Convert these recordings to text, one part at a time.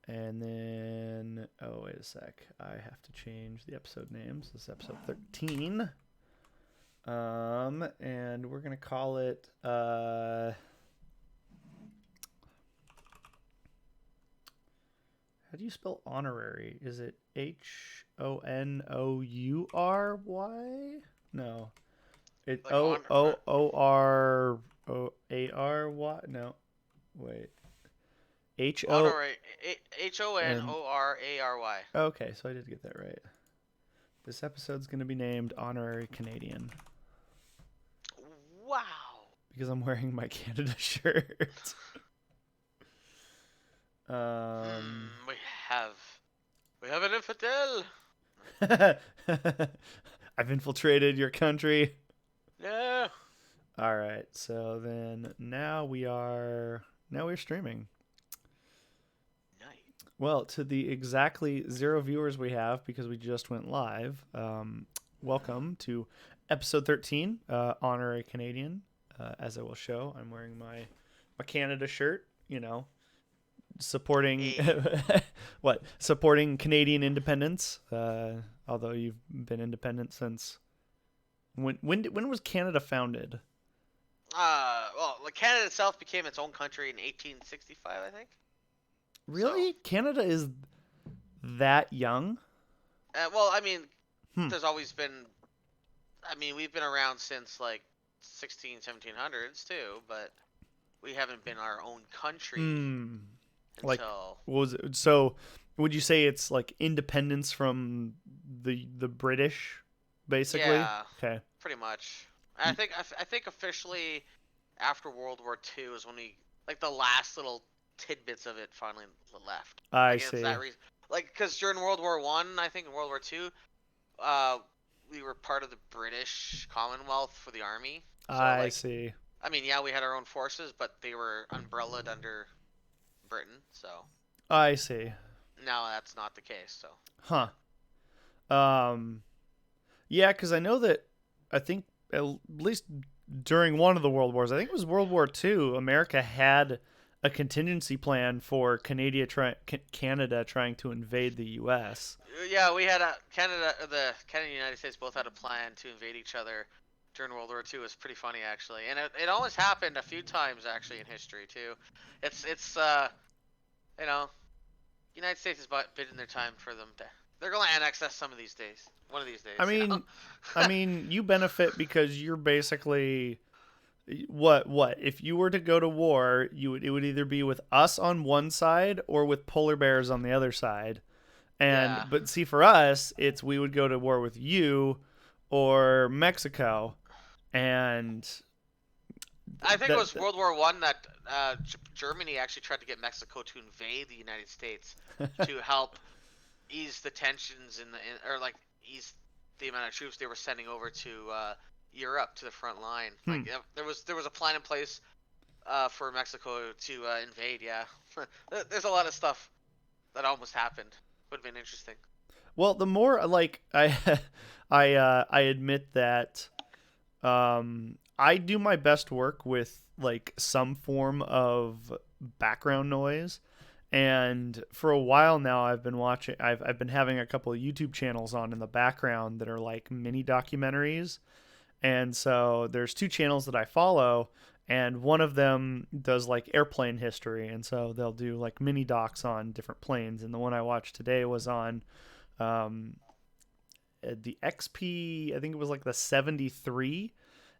And then, oh, wait a sec. I have to change the episode names. This is episode 13. And we're going to call it, how do you spell honorary? Is it Honoury? No. It Like Ooroary? No. Wait. H O Honorary, and Honorary. Okay, so I did get that right. This episode's going to be named Honorary Canadian Wow. because I'm wearing my Canada shirt. We have an infidel. I've infiltrated your country. No. All right, so then now we're streaming. Nice. Well, to the exactly 0 viewers we have because we just went live. Welcome to episode 13, Honorary Canadian. As I will show, I'm wearing my Canada shirt. Supporting supporting Canadian independence. Although you've been independent since when was Canada founded? Well, Canada itself became its own country in 1865, I think. Really? So, Canada is that young? well, I mean, there's always been. I mean, we've been around since like 1700s too, but we haven't been our own country Like, until. what was it? So, would you say it's like independence from the British, basically? Yeah. Okay. Pretty much. I think officially after World War II is when the last little tidbits of it finally left. I It's see. that reason. Because during World War One, I think in World War Two, we were part of the British Commonwealth for the army. So I see. I mean, yeah, we had our own forces, but they were umbrellaed under Britain. So I see. now that's not the case. So. Huh. Yeah, because I know that I think at least during one of the world wars, I think it was World War II, America had a contingency plan for Canada trying to invade the U.S. Yeah, we had the Canada and the United States both had a plan to invade each other during World War II. It was pretty funny actually, and it almost happened a few times actually in history too. It's United States has bidden their time for them to. They're going to annex us some of these days. One of these days. I mean, you benefit because you're basically what if you were to go to war, it would either be with us on one side or with polar bears on the other side. Yeah. But see, for us, we would go to war with you or Mexico, and I think it was World War One that Germany actually tried to get Mexico to invade the United States to help ease the tensions ease the amount of troops they were sending over to Europe to the front line. There was a plan in place for Mexico to invade. Yeah, there's a lot of stuff that almost happened. Would have been interesting. Well, the more I admit that I do my best work with like some form of background noise. And for a while now, I've been having a couple of YouTube channels on in the background that are like mini documentaries. And so there's 2 channels that I follow, and one of them does like airplane history. And so they'll do like mini docs on different planes. And the one I watched today was on the XP, I think it was like the 73.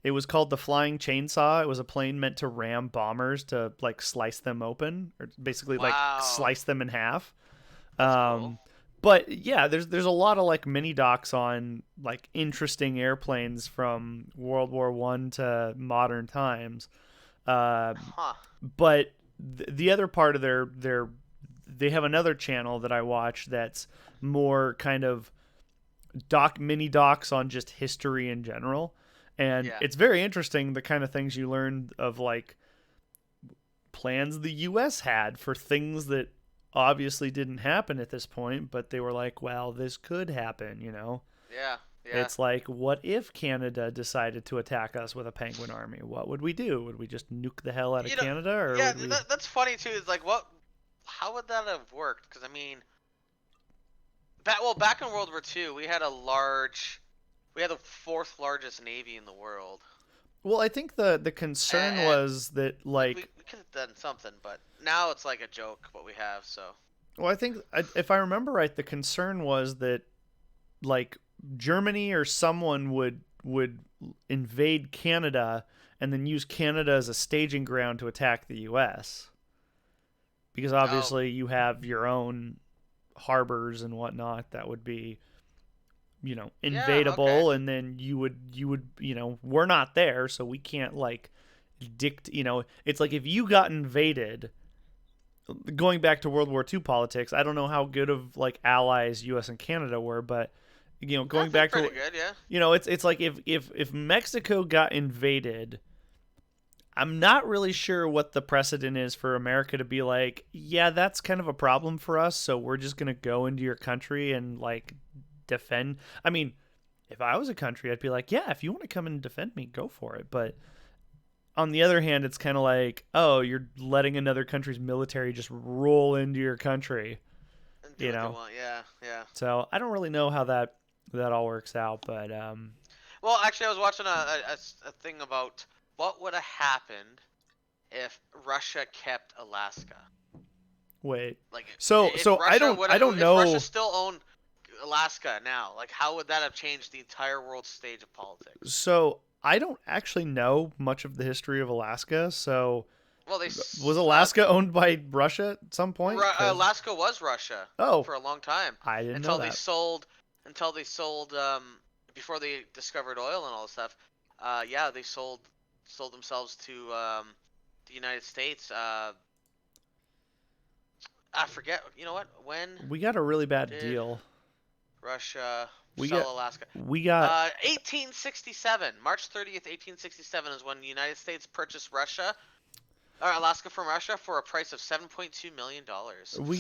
It was called the Flying Chainsaw. It was a plane meant to ram bombers to like slice them open, or basically like slice them in half. Cool. But yeah, there's a lot of like mini docs on like interesting airplanes from World War One to modern times. But the other part of they have another channel that I watch that's more kind of mini docs on just history in general. And it's very interesting the kind of things you learn of like plans the US had for things that obviously didn't happen at this point, but they were like, well, this could happen, Yeah. It's like, what if Canada decided to attack us with a penguin army? What would we do? Would we just nuke the hell out of Canada? Or that's funny too. Is like what how would that have worked? Because I mean, back in World War II, we had the fourth largest navy in the world. Well, I think the concern And was that we like, could have done something, but now it's like a joke what we have. So well, I think if I remember right, the concern was that like Germany or someone would invade Canada and then use Canada as a staging ground to attack the U.S. because oh obviously you have your own harbors and whatnot that would be, yeah, okay. invadable, and then you would we're not there, so we can't like it's like if you got invaded, going back to World War II politics, I don't know how good of like allies US and Canada were, but going They're back pretty to, good, yeah. it's like if Mexico got invaded, I'm not really sure what the precedent is for America to be like, yeah, that's kind of a problem for us, so we're just going to go into your country and like defend. I mean, if I was a country, I'd be like, yeah, if you want to come and defend me, go for it. But on the other hand, it's kind of like, oh, you're letting another country's military just roll into your country, And do you what they know. want, yeah, yeah. So I don't really know how that all works out, but Well, actually, I was watching a thing about what would have happened if Russia kept Alaska. wait. Like, if So I Russia don't would I have, don't if Russia know. still owned Alaska now, like, how would that have changed the entire world stage of politics? So I don't actually know much of the history of Alaska. So Well, was Alaska owned by Russia at some point? Because Alaska was Russia oh, for a long time I didn't know until they that. sold until they sold before they discovered oil and all this stuff. Yeah, they sold themselves to the United States. I forget. You know what? When We got a really bad did deal. Russia We got sell Alaska? we got 1867. March 30th, 1867 is when the United States purchased Russia or Alaska from Russia for a price of $7.2 million. we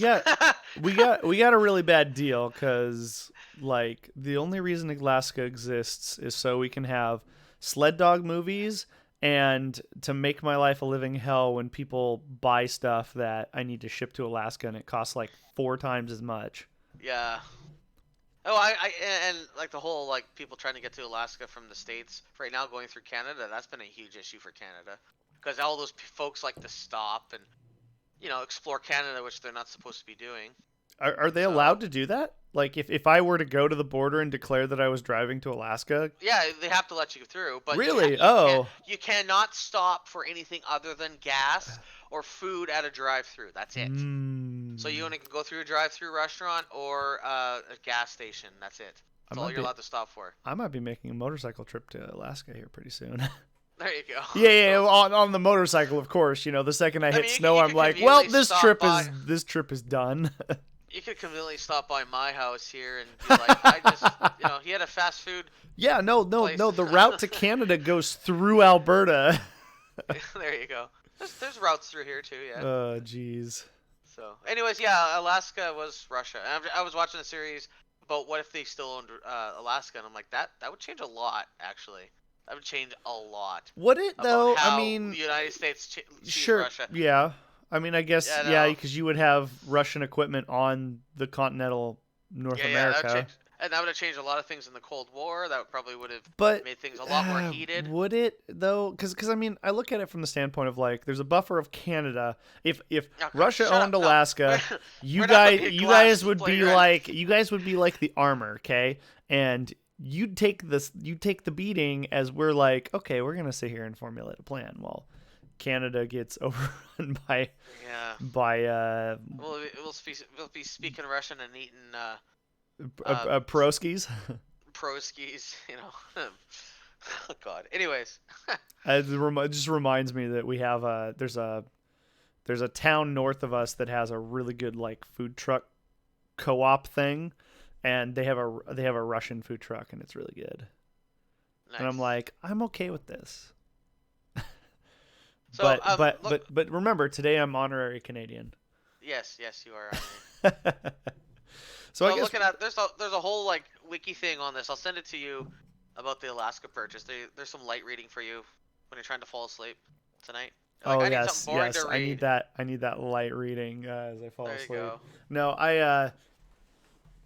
got we got a really bad deal because like the only reason Alaska exists is so we can have sled dog movies and to make my life a living hell when people buy stuff that I need to ship to Alaska and it costs like 4 times as much. Yeah. Oh, and like the whole like people trying to get to Alaska from the states right now going through Canada. That's been a huge issue for Canada because all those folks like to stop and explore Canada, which they're not supposed to be doing. Are they So allowed to do that? Like if I were to go to the border and declare that I was driving to Alaska? yeah, they have to let you through, but Really? you can't Oh. you cannot stop for anything other than gas or food at a drive-through. That's it. So you Hmm. only can go through a drive-through restaurant or a gas station. That's it. I That's all might you're be allowed to stop for. I might be making a motorcycle trip to Alaska here pretty soon. There you go. Yeah, yeah, So on the motorcycle, of course. The second I I hit mean, snow, you I'm could like, well, conveniently stop by. this trip is done. You could conveniently stop by my house here and be like, I just, he had a fast food Yeah, no, no, place. no. The route to Canada goes through Alberta. There you go. There's routes through here too, yeah. Jeez. So, anyways, yeah, Alaska was Russia. And I was watching a series about what if they still owned Alaska, and I'm like, that would change a lot, actually. That would change a lot Would it about though? I how the mean, United States sees sure. Russia. Yeah. I mean, I guess Yeah, yeah, no. because you would have Russian equipment on the continental North Yeah, that would America. change, and that would have changed a lot of things in the Cold War. That probably would have But made things a lot more heated. would it though? Because I mean, I look at it from the standpoint of like, there's a buffer of Canada. If Okay, Russia shut owned up. No, Alaska, we're not looking at you glass guys would be playground. like the armor, okay? And you'd take the beating as we're like, okay, we're gonna sit here and formulate a plan. Well, Canada gets overrun Yeah. by We'll be speaking Russian and eating uh, Peroskis. pro skis. Oh God. Anyways. It just reminds me that we have there's a town north of us that has a really good like food truck co-op thing, and they have a Russian food truck, and it's really good. And I'm Nice. like, I'm okay with this. So look. But remember, today I'm honorary Canadian. Yes, you are. So I So guess looking at there's a whole like wiki thing on this. I'll send it to you about the Alaska purchase. There's some light reading for you when you're trying to fall asleep tonight. Like Oh I need something yes, boring yes. to read. I need that light reading as I fall There you asleep. go. No, I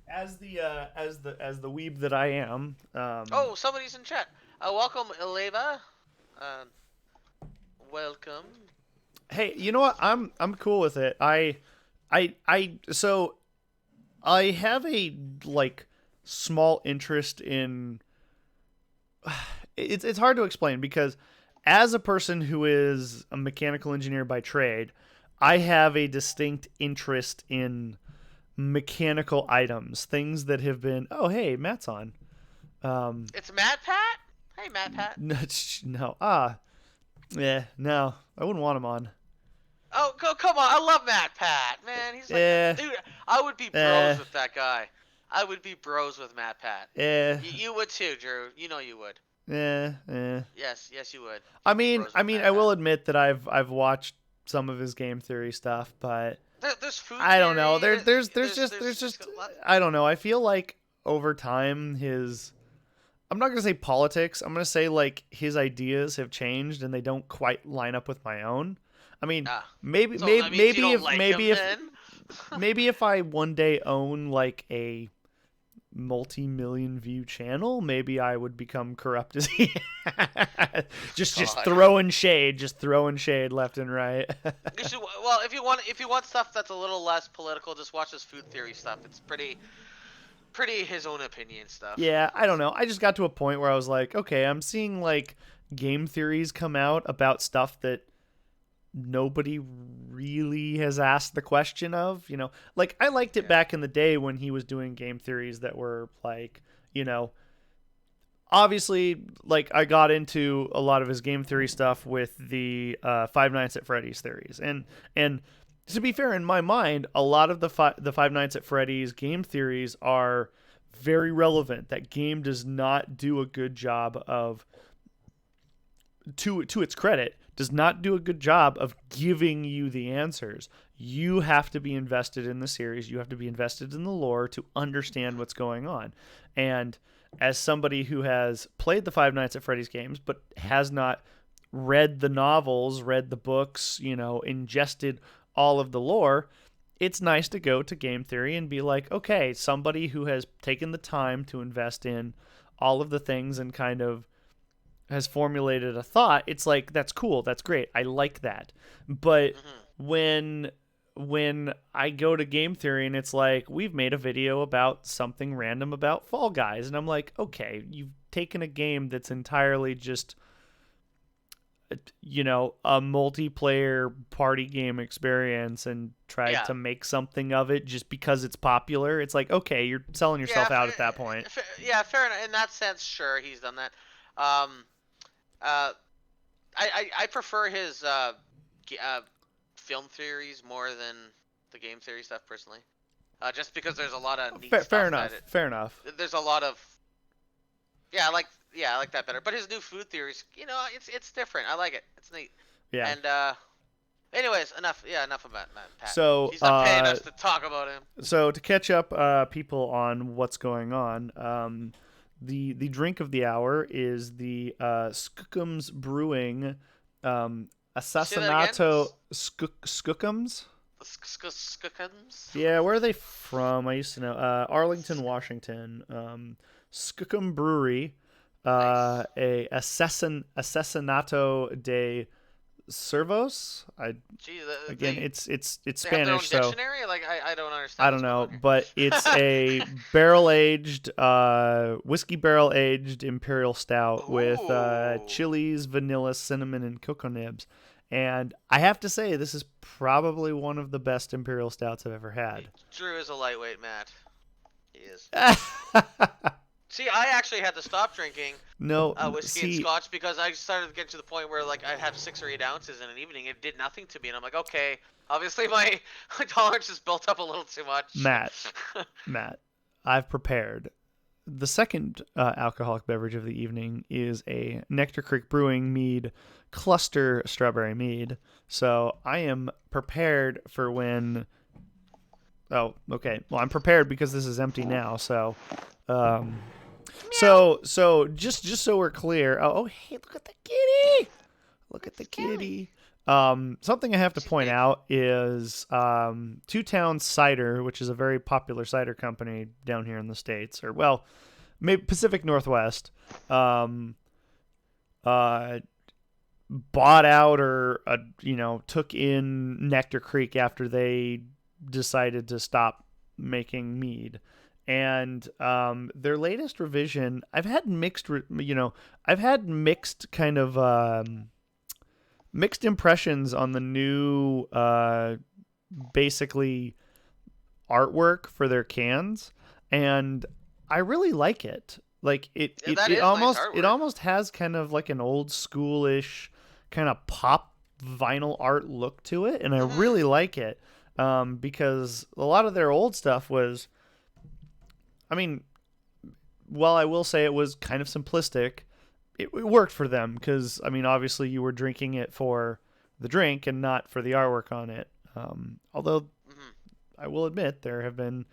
as the weeb that I am. Oh, somebody's in chat. Welcome, Eleva. Uh, welcome. Hey, you know what? I'm cool with it. So I have a like small interest in. It's hard to explain because as a person who is a mechanical engineer by trade, I have a distinct interest in mechanical items, things that have been. Oh, hey, Matt's on. It's Matt Pat. Hey, Matt Pat. No, yeah, no, I wouldn't want him on. Oh, come on! I love Matt Pat, man. He's like, Eh, dude. I would be eh, bros with that guy. I would be bros with Matt Pat. eh, You would too, Drew. You know you would. eh. Yes, you would. I You'd be mean, bros with I Matt will Pat. admit that I've watched some of his game theory stuff, but There's food I don't know. theory. There's There's just a lot. I don't know. I feel like over time his I'm not gonna say politics. I'm gonna say like his ideas have changed and they don't quite line up with my own. I mean, Ah, so that means you don't like him then? maybe if I one day own like a multi-million view channel, maybe I would become corrupt as he just God. throwing shade left and right. You should, well, if you want stuff that's a little less political, just watch his food theory stuff. It's pretty his own opinion stuff. Yeah, I don't know. I just got to a point where I was like, okay, I'm seeing like game theories come out about stuff that nobody really has asked the question of, like I liked it Yeah. back in the day when he was doing game theories that were like, obviously, like I got into a lot of his game theory stuff with the Five Nights at Freddy's theories, and to be fair, in my mind, a lot of the Five Nights at Freddy's game theories are very relevant. That game does not do a good job of, to its credit, does not do a good job of giving you the answers. You have to be invested in the series. You have to be invested in the lore to understand what's going on. And as somebody who has played the Five Nights at Freddy's games but has not read the novels, read the books, ingested all of the lore, it's nice to go to game theory and be like, okay, somebody who has taken the time to invest in all of the things and kind of has formulated a thought. It's like, that's cool, that's great, I like that. But Mm-hmm. when I go to game theory and it's like, we've made a video about something random about Fall Guys, and I'm like, okay, you've taken a game that's entirely just a multiplayer party game experience and tried Yeah. to make something of it just because it's popular. It's like, okay, you're selling yourself out at that point. Yeah, fair enough. In that sense, sure, he's done that. Um, uh, I prefer his film theories more than the game theory stuff personally. Just because there's a lot of neat stuff. Fair enough. There's a lot of I like that better. But his new food theories, it's different. I like it. It's neat. Yeah. And anyways, enough about Matt Pat. So He's not paying us to talk about him. So to catch up people on what's going on, the drink of the hour is the Skookums Brewing Assassinato Skookums. Skookums? Yeah, where are they from? I used to know. Arlington, Washington. Skookum Brewery. Nice. A Assassinato de Servos. Again, it's Spanish, they have their own so dictionary? Like I don't understand. I don't know, but it's a whiskey barrel aged imperial stout with Ooh. chilies, vanilla, cinnamon, and cocoa nibs. And I have to say, this is probably one of the best imperial stouts I've ever had. Drew is a lightweight, Matt. He is. See, I actually had to stop drinking whiskey and scotch because I started to get to the point where like I'd have 6 or 8 ounces in an evening. It did nothing to me, and I'm like, okay, obviously my tolerance has built up a little too much. Matt, I've prepared. The second alcoholic beverage of the evening is a Nectar Creek Brewing mead, cluster strawberry mead. So I am prepared for when. Oh, okay. Well, I'm prepared because this is empty now. So. So just so we're clear. Oh, hey, look at the kitty! Look at the kitty. Something I have to What's he point named? out is Two Towns Cider, which is a very popular cider company down here in the States, or well, maybe Pacific Northwest. Um, uh, Bought out or took in Nectar Creek after they decided to stop making mead. And their latest revision, I've had mixed kind of mixed impressions on the new basically artwork for their cans, and I really like it. Like Yeah, that is nice it artwork. almost has kind of like an old schoolish kind of pop vinyl art look to it, and I Hmm. really like it because a lot of their old stuff was, I mean, while I will say it was kind of simplistic, it worked for them because I mean, obviously you were drinking it for the drink and not for the artwork on it. Although Hmm. I will admit there have been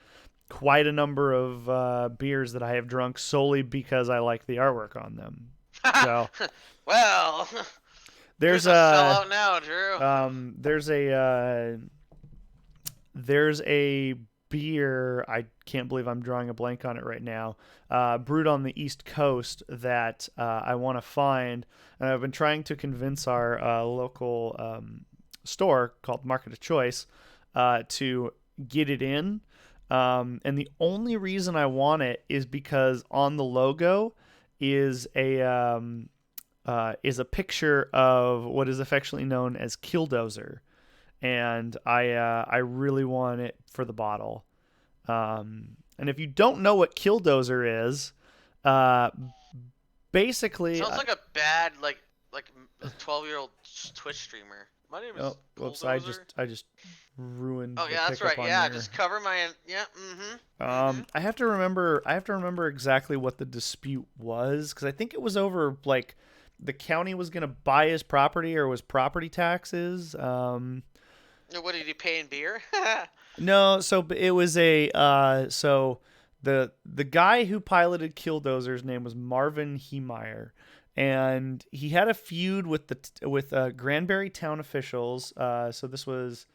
quite a number of beers that I have drunk solely because I like the artwork on them. So Well, there's who's a a sellout now, Drew? um, there's a uh, there's a beer. I can't believe I'm drawing a blank on it right now. Brewed on the East Coast that I want to find, and I've been trying to convince our local store called Market of Choice to get it in. And the only reason I want it is because on the logo is a picture of what is affectionately known as Killdozer, and I really want it for the bottle. And if you don't know what Killdozer is, uh, basically, Sounds like a bad like a 12-year-old Twitch streamer. My name is oh, whoops, Bulldozer. I just ruined Oh the yeah, that's pickup right. on Yeah, your. just cover my yeah. Mm-hmm. Mm-hmm. I have to remember. I have to remember exactly what the dispute was because I think it was over like the county was going to buy his property or was property taxes. What did he pay in beer? No, so it was a so the guy who piloted Killdozer's name was Marvin Heemeyer, and he had a feud with the Granbury town officials. So this was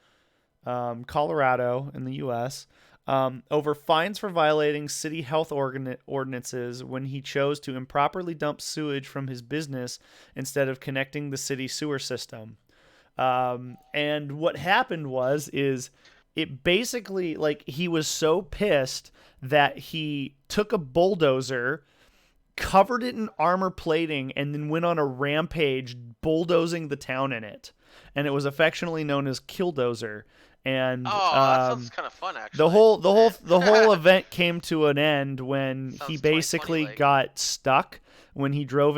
Colorado in the U.S. Over fines for violating city health ordinances when he chose to improperly dump sewage from his business instead of connecting the city sewer system. And what happened is it basically like he was so pissed that he took a bulldozer, covered it in armor plating, and then went on a rampage bulldozing the town in it. And it was affectionately known as Killdozer. And Oh, that sounds kind of fun actually. the whole event came to an end when he Sounds 2020 basically like. got stuck when he drove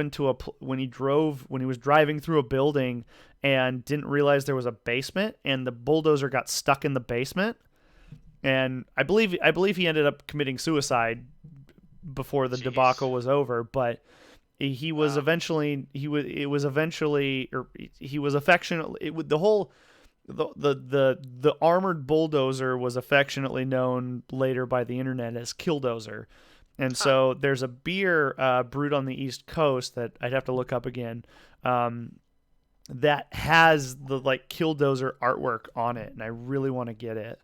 when he was driving through a building and didn't realize there was a basement, and the bulldozer got stuck in the basement, and I believe he ended up committing suicide before the Jeez. debacle was over, but he was Wow. eventually he was it was eventually or he was affectionately the whole the armored bulldozer was affectionately known later by the internet as Killdozer. And Huh. so there's a beer brewed on the East Coast that I'd have to look up again, that has the like Killdozer artwork on it, and I really want to get it.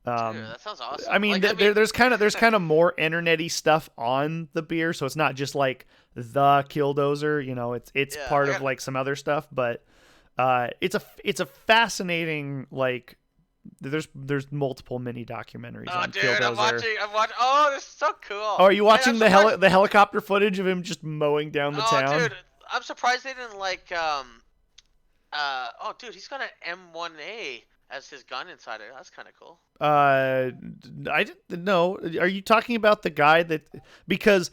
Dude, Um, that sounds awesome. I mean, Like I mean, there's kind of more internety stuff on the beer, so it's not just like the Killdozer. You know, it's yeah, part I of got. like some other stuff, but it's a fascinating like. There's multiple mini documentaries Oh, on dude, I'm Killdozer. watching. I'm watching. Oh, this is so Oh, cool. are you Hey, I'm watching surprised. the helicopter footage of him just mowing down the Oh, town? dude, I'm surprised they didn't like. Oh, dude, he's got an M1A as his gun inside it. That's kind of cool. I didn't know. Are you talking about the guy that because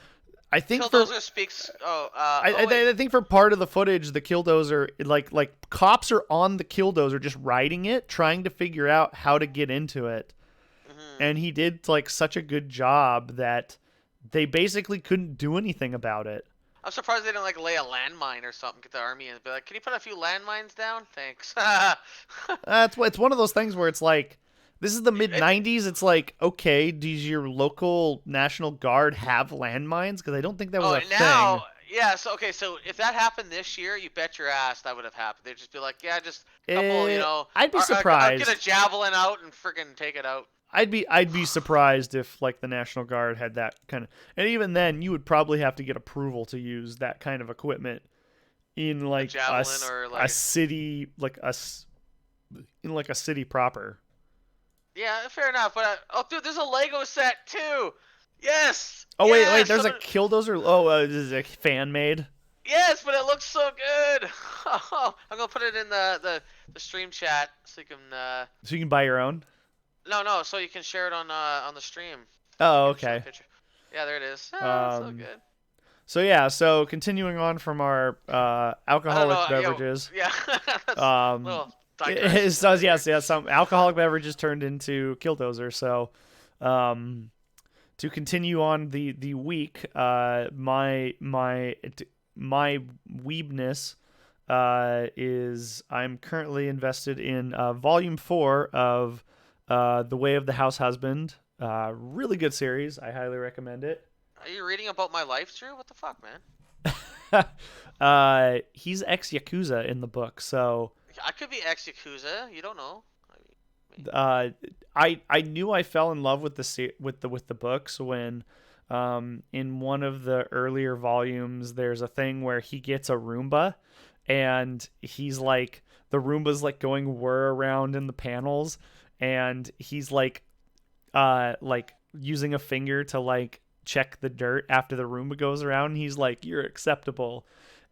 I think for Killdozer speaks. I, Oh wait. I think for part of the footage, the Killdozer, like cops are on the Killdozer just riding it, trying to figure out how to get into it, Hmm. and he did like such a good job that they basically couldn't do anything about it. I'm surprised they didn't like lay a landmine or something. Get the army and be like, "Can you put a few landmines down? Thanks." It's one of those things where it's like, this is the mid It's '90s. It's like, okay, does your local National Guard have landmines? Because I don't think that was oh a now thing. Yeah, so okay, so if that happened this year, you bet your ass that would have happened. They'd just be like, yeah, just a couple, I'd be I'll get a surprised. javelin out and friggin' take it out. I'd be surprised if like the National Guard had that kind of, and even then you would probably have to get approval to use that kind of equipment in A like javelin or a like, city, like in like a city proper. yeah, fair enough. But oh, dude, there's a Lego set too. Yes, Oh wait, yes, there's a Killdozer. This is a fan made. yes, but it looks so good. I'm gonna put it in the stream chat so you can. So you can buy your own. No, so you can share it on the stream. You Oh, can show the okay. picture. Yeah, there it is. Ah, so Um, good. so yeah, so continuing on from our I don't alcoholic know. beverages. Yeah. That's a Um, little digression so there. yes, yeah, some alcoholic beverages turned into Killdozer. So, to continue on the week, my weebness is I'm currently invested in Volume 4 of The Way of the House Husband. Really good series. I highly recommend it. Are you reading about my life, Drew? What the fuck, man? He's ex Yakuza in the book, so I could be ex Yakuza. You don't know. uh, I knew I fell in love with the books when in one of the earlier volumes there's a thing where he gets a Roomba and he's like the Roomba's like going whir around in the panels and he's like using a finger to like check the dirt after the Roomba goes around and he's like you're acceptable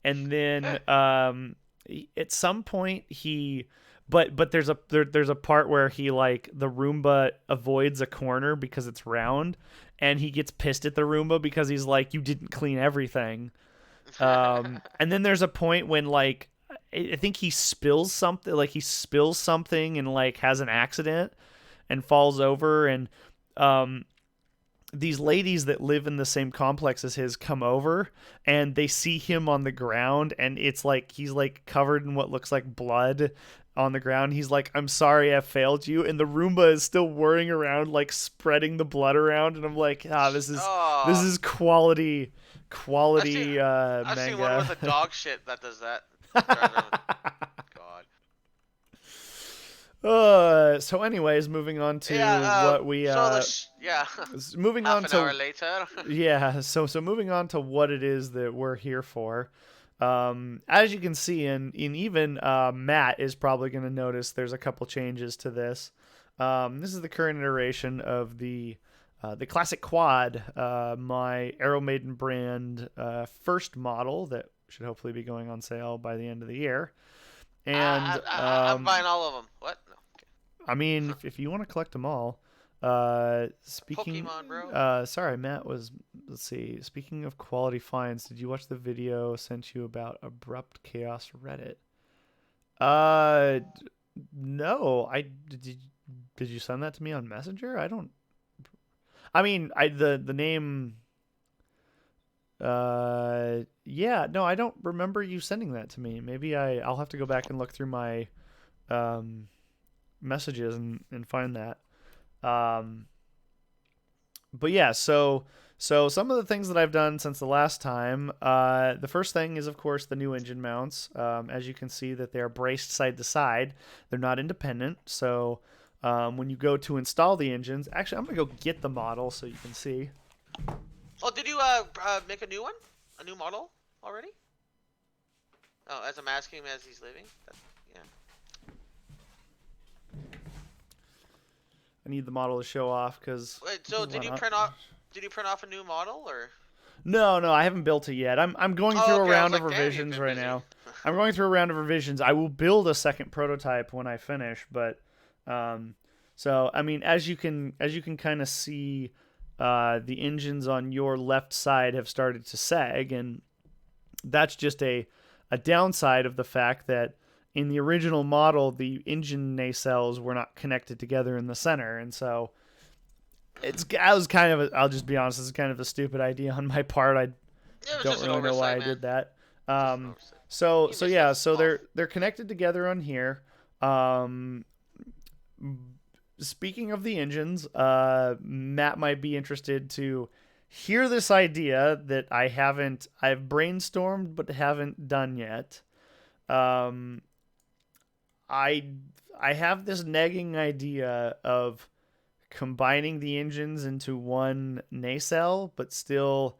and then at some point he but there's a part where he like the Roomba avoids a corner because it's round and he gets pissed at the Roomba because he's like you didn't clean everything. And then there's a point when like I think he spills something and like has an accident and falls over and um these ladies that live in the same complex as his come over and they see him on the ground and it's like he's like covered in what looks like blood on the ground. He's like, I'm sorry I failed you. And the Roomba is still whirring around, like spreading the blood around. And I'm like, this Oh, is quality I've seen I've seen one manga. with a dog shit that does that. Drives around with- God. So anyways, moving on to Yeah. what we So yeah. moving Half on an to hour later. yeah, so moving on to what it is that we're here for. As you can see, in even Matt is probably going to notice there's a couple changes to this. This is the current iteration of the classic quad, my Aero Maiden brand first model that should hopefully be going on sale by the end of the year. And I'm buying all of them. What? No. I mean, if you want to collect them all. Speaking, Pokemon, bro. sorry, Matt was. Let's see. Speaking of quality finds, did you watch the video I sent you about Abrupt Chaos Reddit? Uh, no. Did you send that to me on Messenger? I don't. I mean, the name. Yeah, no, I don't remember you sending that to me. Maybe I'll have to go back and look through my um messages and find that. Um, but yeah, so some of the things that I've done since the last time. The first thing is of course the new engine mounts. As you can see that they are braced side to side. They're not independent. So when you go to install the engines, actually I'm gonna go get the model so you can see. Oh, did you make a new one? A new model already? Oh, as I'm asking him as he's leaving. Yeah. I need the model to show off because. Wait, so did you print off? Did you print off a new model or? No, I haven't built it yet. I'm going through Oh, a okay. I was round of like, damn, you've revisions been right busy. now. I'm going through a round of revisions. I will build a second prototype when I finish, but so I mean, as you can kind of see, the engines on your left side have started to sag, and that's just a downside of the fact that in the original model the engine nacelles were not connected together in the center, and so I was kind of I'll just be honest, it's kind of a stupid idea on my part. I It was don't just an really know why oversight, I man. did that. Just an oversight. So You so missed yeah, it. so Oh. they're connected together on here. Um, speaking of the engines, Matt might be interested to hear this idea that I've brainstormed but haven't done yet. Um, I I have this nagging idea of combining the engines into one nacelle, but still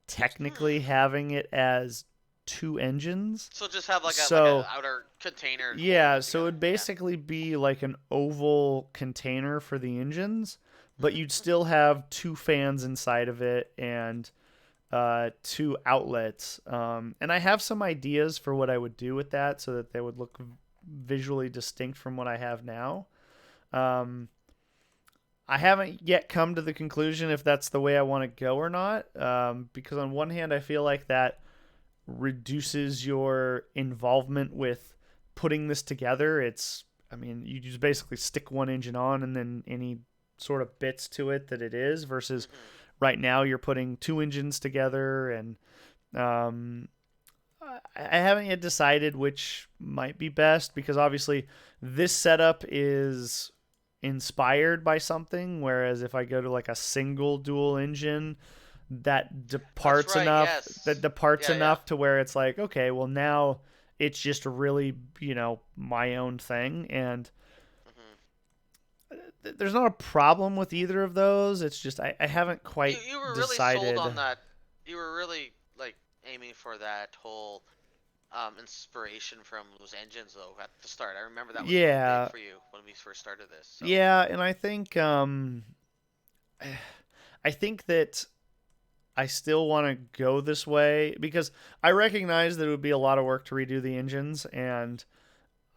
technically Hmm. having it as two engines. So just have like a So outer container holding yeah, it so together. it'd Yeah. basically be like an oval container for the engines, but Hmm. you'd Hmm. still have two fans inside of it and two outlets. And I have some ideas for what I would do with that so that they would look visually distinct from what I have now. Um, I haven't yet come to the conclusion if that's the way I want to go or not. Because on one hand, I feel like that reduces your involvement with putting this together. I mean, you just basically stick one engine on and then any sort of bits to it that it is, versus Hmm. right now you're putting two engines together. And um, I haven't yet decided which might be best, because obviously this setup is inspired by something, whereas if I go to like a single dual engine, That's right. that Yes. departs Yeah. Yeah. enough to where it's like, okay, well now it's just really, my own thing. And Hmm. there's not a problem with either of those. It's just I haven't You quite you were really sold decided. on that. You were really like aiming for that whole inspiration from those engines though at the start. I remember that was really big Yeah, for you when we first started this. So. yeah, and I think that I still want to go this way, because I recognize that it would be a lot of work to redo the engines, and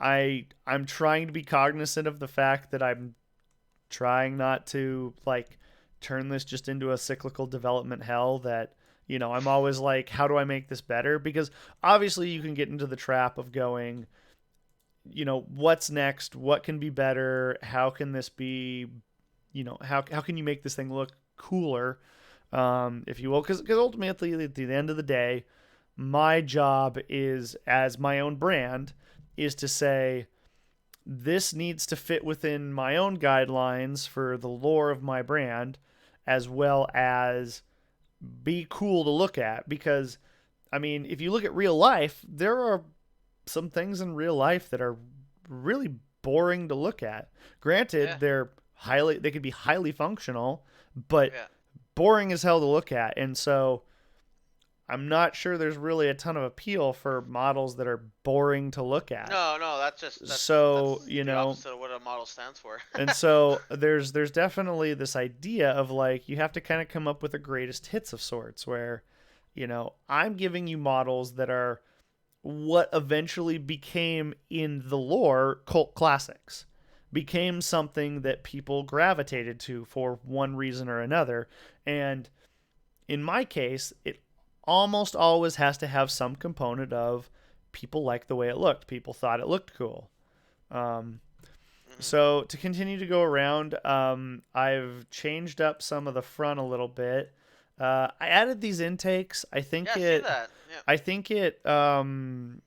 I'm trying to be cognizant of the fact that I'm trying not to like turn this just into a cyclical development hell that, I'm always like, how do I make this better? Because obviously you can get into the trap of going, what's next? What can be better? How can this be, how can you make this thing look cooler, if you will? Because ultimately, at the end of the day, my job is, as my own brand, is to say this needs to fit within my own guidelines for the lore of my brand, as well as be cool to look at. Because, I mean, if you look at real life, there are some things in real life that are really boring to look at. Yeah. Granted, they could be highly functional, but Yeah. boring as hell to look at. And so I'm not sure there's really a ton of appeal for models that are boring to look at. No, no, that's just So, that's the opposite of what a model stands for. and so there's definitely this idea of like, you have to kind of come up with a greatest hits of sorts, where, I'm giving you models that are what eventually became in the lore cult classics, became something that people gravitated to for one reason or another. And in my case, it almost always has to have some component of people liked the way it looked, people thought it looked cool. um, Hmm. so to continue to go around, I've changed up some of the front a little bit. I added these intakes. Yeah, I see that. Yeah. I think it. I'm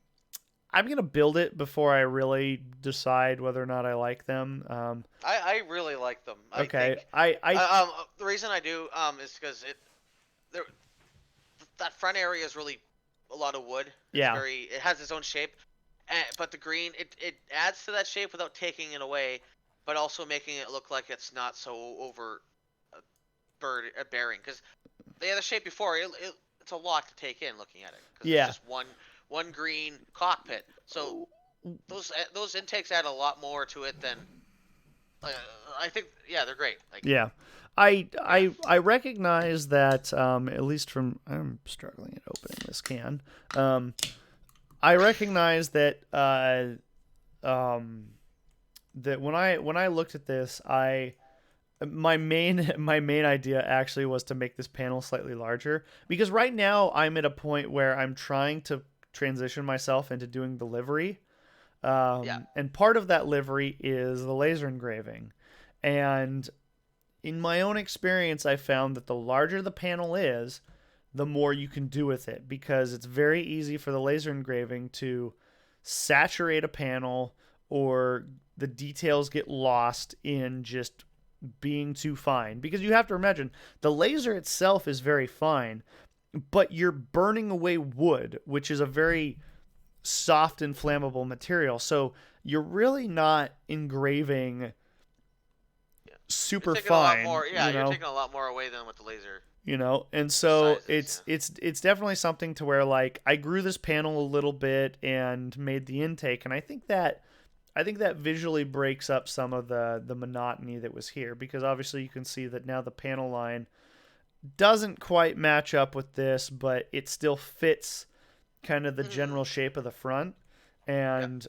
gonna build it before I really decide whether or not I like them. I really like them. I Okay. think I the reason I do is because there that front area is really a lot of wood. Yeah. It has its own shape, but the green it adds to that shape without taking it away, but also making it look like it's not so over bearing. Because the other shape before it's a lot to take in looking at it because it's Yeah. just one green cockpit. So those intakes add a lot more to it than uh, I think. Yeah, they're great. Like Yeah. I yeah. I recognize that, at least from, I'm struggling at opening this can. Um, I recognize that um, that when I looked at this, I my main idea actually was to make this panel slightly larger, because right now I'm at a point where I'm trying to transition myself into doing the livery. Yeah. And part of that livery is the laser engraving. And in my own experience, I found that the larger the panel is, the more you can do with it, because it's very easy for the laser engraving to saturate a panel, or the details get lost in just being too fine, because you have to imagine the laser itself is very fine, but you're burning away wood, which is a very soft and flammable material. So you're really not engraving Yeah. You're super taking a lot fine, more. Yeah, you're taking a lot more away than with the laser and so sizes. it's definitely something to where, like, I grew this panel a little bit and made the intake, and I think that visually breaks up some of the monotony that was here, because obviously you can see that now the panel line doesn't quite match up with this, but it still fits kind of the general shape of the front. Yeah. And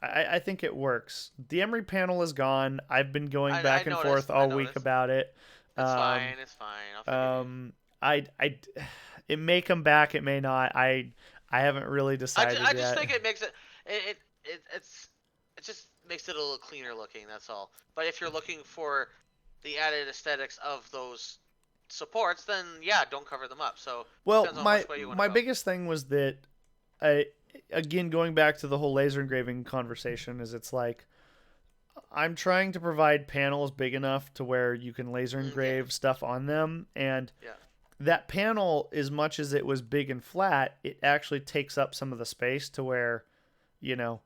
I think it works. The emery panel is gone. I've been going back I and noticed. forth I all week noticed. about it. It's Um, fine. It's fine. I'll forgive you. um, I, it may come back. It may not. I haven't really decided I just yet. think it makes it just makes it a little cleaner looking. That's all. But if you're looking for the added aesthetics of those supports, then yeah, don't cover them up. So Well, depends on my which way you want to my go. biggest thing was that, I, again, going back to the whole laser engraving conversation, is it's like I'm trying to provide panels big enough to where you can laser Yeah, engrave stuff on them, and yeah. that panel, as much as it was big and flat, it actually takes up some of the space to where, you know,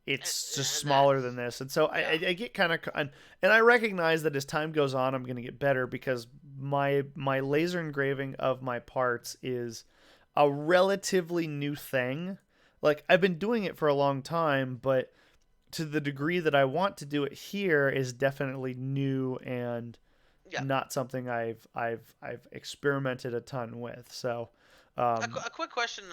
it's just And that, smaller than this. And so yeah, I get kind of, and I recognize that as time goes on, I'm going to get better, because my laser engraving of my parts is a relatively new thing. Like, I've been doing it for a long time, but to the degree that I want to do it here is definitely new and yeah. not something I've experimented a ton with. So, A quick question.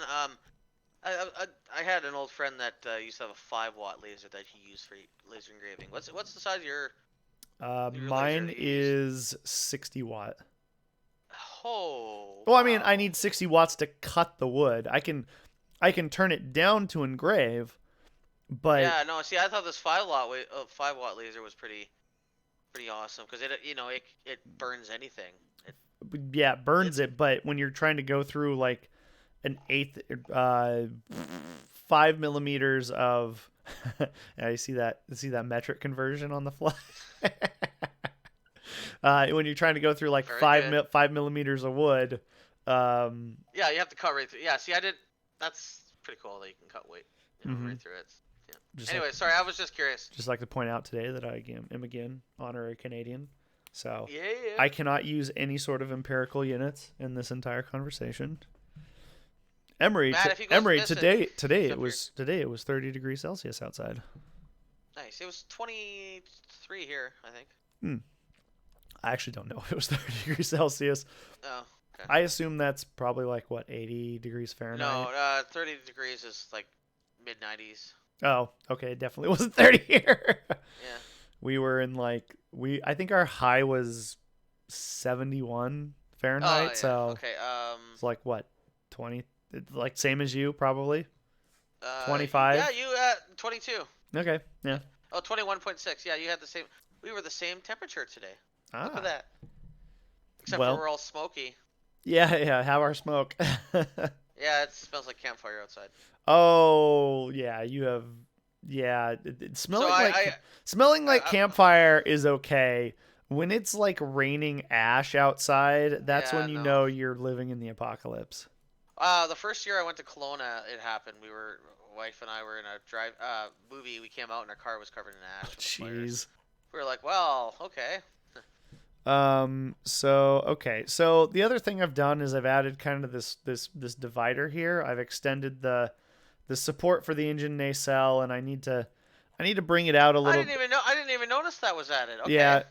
I had an old friend that used to have a 5 watt laser that he used for laser engraving. What's the size of your laser mine that you use? is 60 watt. Oh Well, I mean, I wow. need 60 watts to cut the wood. I can turn it down to engrave, but Yeah, no. See, I thought this 5 watt laser was pretty awesome because it burns anything. It yeah, it burns it's it. But when you're trying to go through like an eighth, 5 millimeters of, yeah, you see that metric conversion on the fly. When you're trying to go through like very good. 5 millimeters of wood, Yeah, you have to cut right through. Yeah, see, I did. That's pretty cool that you can cut weight, mhm, right through it. Yeah. just like Anyway, sorry, I was just curious. just like to point out today that I am again honorary Canadian, so Yeah, yeah. I cannot use any sort of empirical units in this entire conversation. Matt, if he goes Emery, missing, today jump here. it was 30 degrees Celsius outside. Nice. It was 23 here, I think. Hmm. I actually don't know if it was 30 degrees Celsius. Oh, okay. I assume that's probably like what, 80 degrees No, Fahrenheit. 30 degrees is like mid 90s. Oh, okay, it definitely wasn't 30 here. Yeah. We were in like I think our high was 71 Oh Fahrenheit, yeah. so Okay. it's like what, 20, like same as you probably. Yeah, 25. you 22. Okay, Yeah. yeah. Oh, 21.6. Yeah, you had the same. We were the same temperature today. Look at Ah, that. Except for well, we're all smoky. yeah, yeah, have our smoke. Yeah, it smells like campfire outside. Oh, yeah, yeah, So smelling like I campfire is okay. When it's like raining ash outside, that's when yeah, you no. know you're living in the apocalypse. The first year I went to Kelowna, it happened. Wife and I were in a movie. We came out and our car was covered in Oh, ash from the fires. jeez. We were like, well, okay. So okay. So the other thing I've done is I've added kind of this divider here. I've extended the support for the engine nacelle, and I need to bring it out a little. I didn't even notice that was added. Okay. Yeah,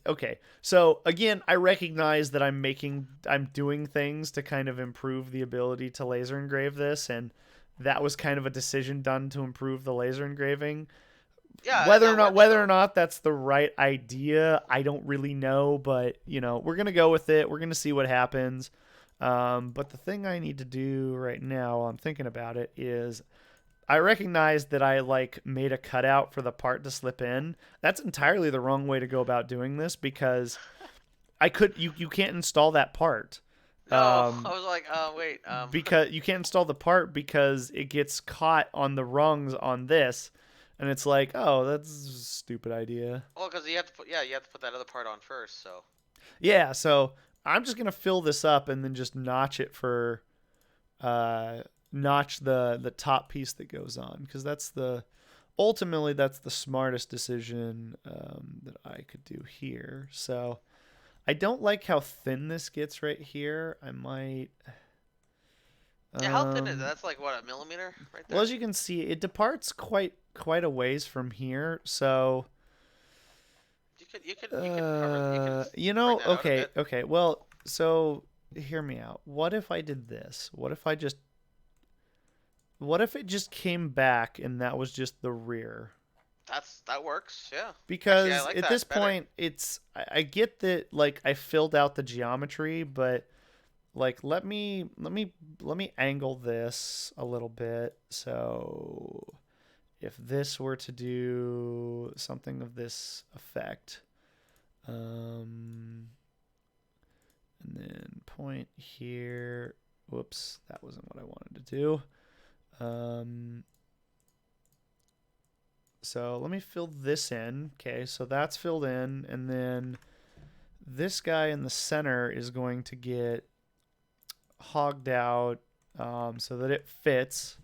okay. So again, I recognize that I'm doing things to kind of improve the ability to laser engrave this, and that was kind of a decision done to improve the laser engraving. Yeah, Whether or that not works whether or though. not that's the right idea, I don't really know, but we're gonna go with it. We're gonna see what happens. But the thing I need to do right now, while I'm thinking about it, is I recognize that I like made a cutout for the part to slip in. That's entirely the wrong way to go about doing this, because you can't install that part. No, I Um, was like, wait, because you can't install the part because it gets caught on the rungs on this. And it's like, oh, that's a stupid idea. Well, because you have to put that other part on first. So Yeah, so I'm just gonna fill this up and then just notch it for notch the top piece that goes on, because ultimately that's the smartest decision that I could do here. So I don't like how thin this gets right here. I might. yeah, how thin is it? That's like what, a millimeter right Well, there. as you can see, it departs quite a ways from here. So You could bring you know, that out a okay, bit. okay. Well, so hear me out. What if I did this? What if it just came back and that was just the rear? That works. Yeah. Actually, I Because like at this that better. point, I get that, like, I filled out the geometry, but like let me angle this a little bit. So if this were to do something of this effect, um, and then point here. Whoops, that wasn't what I wanted to do. Um, so let me fill this in. Okay, so that's filled in, and then this guy in the center is going to get hogged out so that it fits.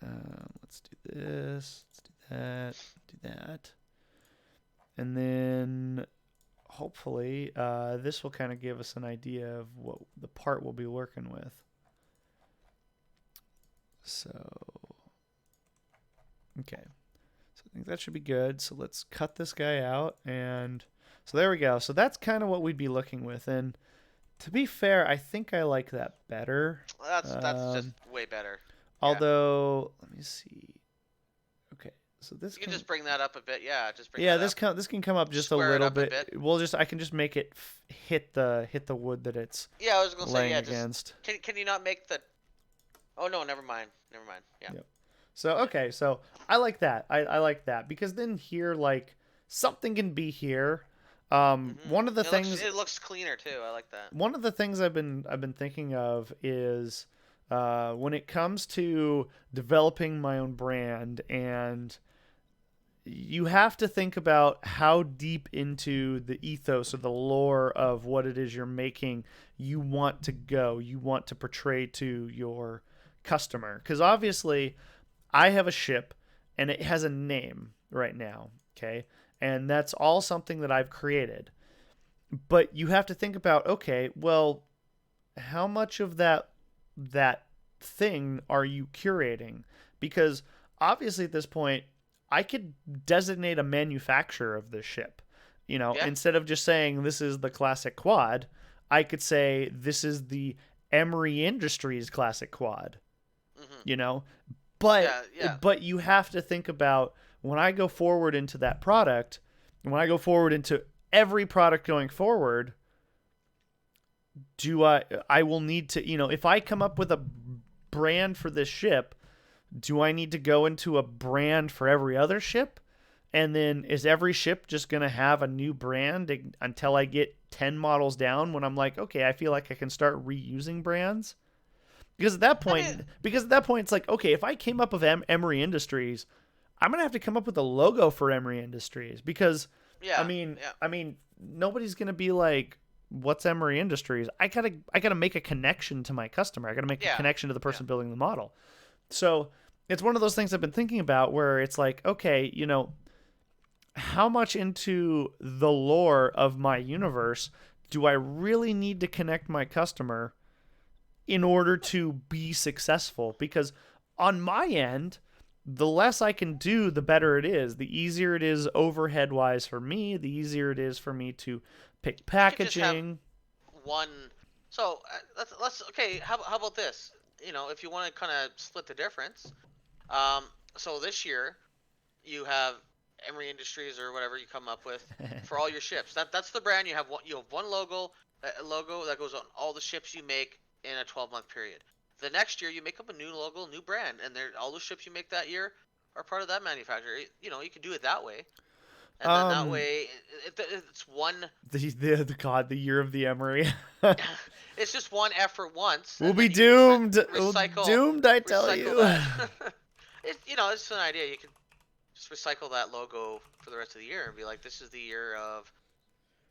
Let's do this. Let's do that. Do that. And then hopefully this will kind of give us an idea of what the part we'll be working with. So, okay. So I think that should be good. So let's cut this guy out. And so there we go. So that's kind of what we'd be looking with. And to be fair, I think I like that better. That's just way better. Yeah. Although, let me see. Okay, so this You can can, just bring that up a bit. Yeah, just bring yeah, that up. this can come up just a Square it little up a bit. bit. I can just make it hit the wood that it's Yeah, I was gonna say, laying yeah, just against. can you not make the? Oh no, never mind. Never mind. Yeah. Yep. So okay, so I like that. I like that because then here, like, something can be here. One of the things It looks cleaner too. I like that. one of the things I've been thinking of is when it comes to developing my own brand, and you have to think about how deep into the ethos or the lore of what it is you're making you want to go, you want to portray to your customer. Because obviously, I have a ship and it has a name right now, okay? And that's all something that I've created. But you have to think about, okay, well, how much of that thing are you curating? Because obviously at this point I could designate a manufacturer of this ship. Yeah. Instead of just saying this is the classic quad, I could say this is the Emery Industries classic quad. Mhm. You know, but Yeah. Yeah. but you have to think about when I go forward into that product, when I go forward into every product going forward, do I will need to, if I come up with a brand for this ship, do I need to go into a brand for every other ship? And then is every ship just going to have a new brand until I get 10 models down when I'm like, okay, I feel like I can start reusing brands? Because at that I mean, point, it's like, okay, if I came up with Emery Industries, I'm going to have to come up with a logo for Emery Industries because I yeah. mean, Yeah. I mean, nobody's going to be like, what's Emery Industries? I got to make a connection to my customer. I got to make a Yeah. connection to the Yeah. person building the model. So, it's one of those things I've been thinking about where it's like, okay, how much into the lore of my universe do I really need to connect my customer in order to be successful? Because on my end, the less I can do, the better it is. The easier it is overhead wise for me, the easier it is for me to pick You could just have packaging. one. So let's okay. How about this? If you want to kind of split the difference, um, so this year you have Emery Industries or whatever you come up with for all your ships. That's the brand. You have one logo, a logo that goes on all the ships you make in a 12-month period. The next year you make up a new logo, new brand, and all the ships you make that year are part of that manufacturer. You can do it that way, and then that um, way it's one. the year of the Emery. It's just one effort once, We'll and be then you doomed. recycle Doomed, I tell recycle you. that. it's an idea. You can just recycle that logo for the rest of the year and be like, this is the year of,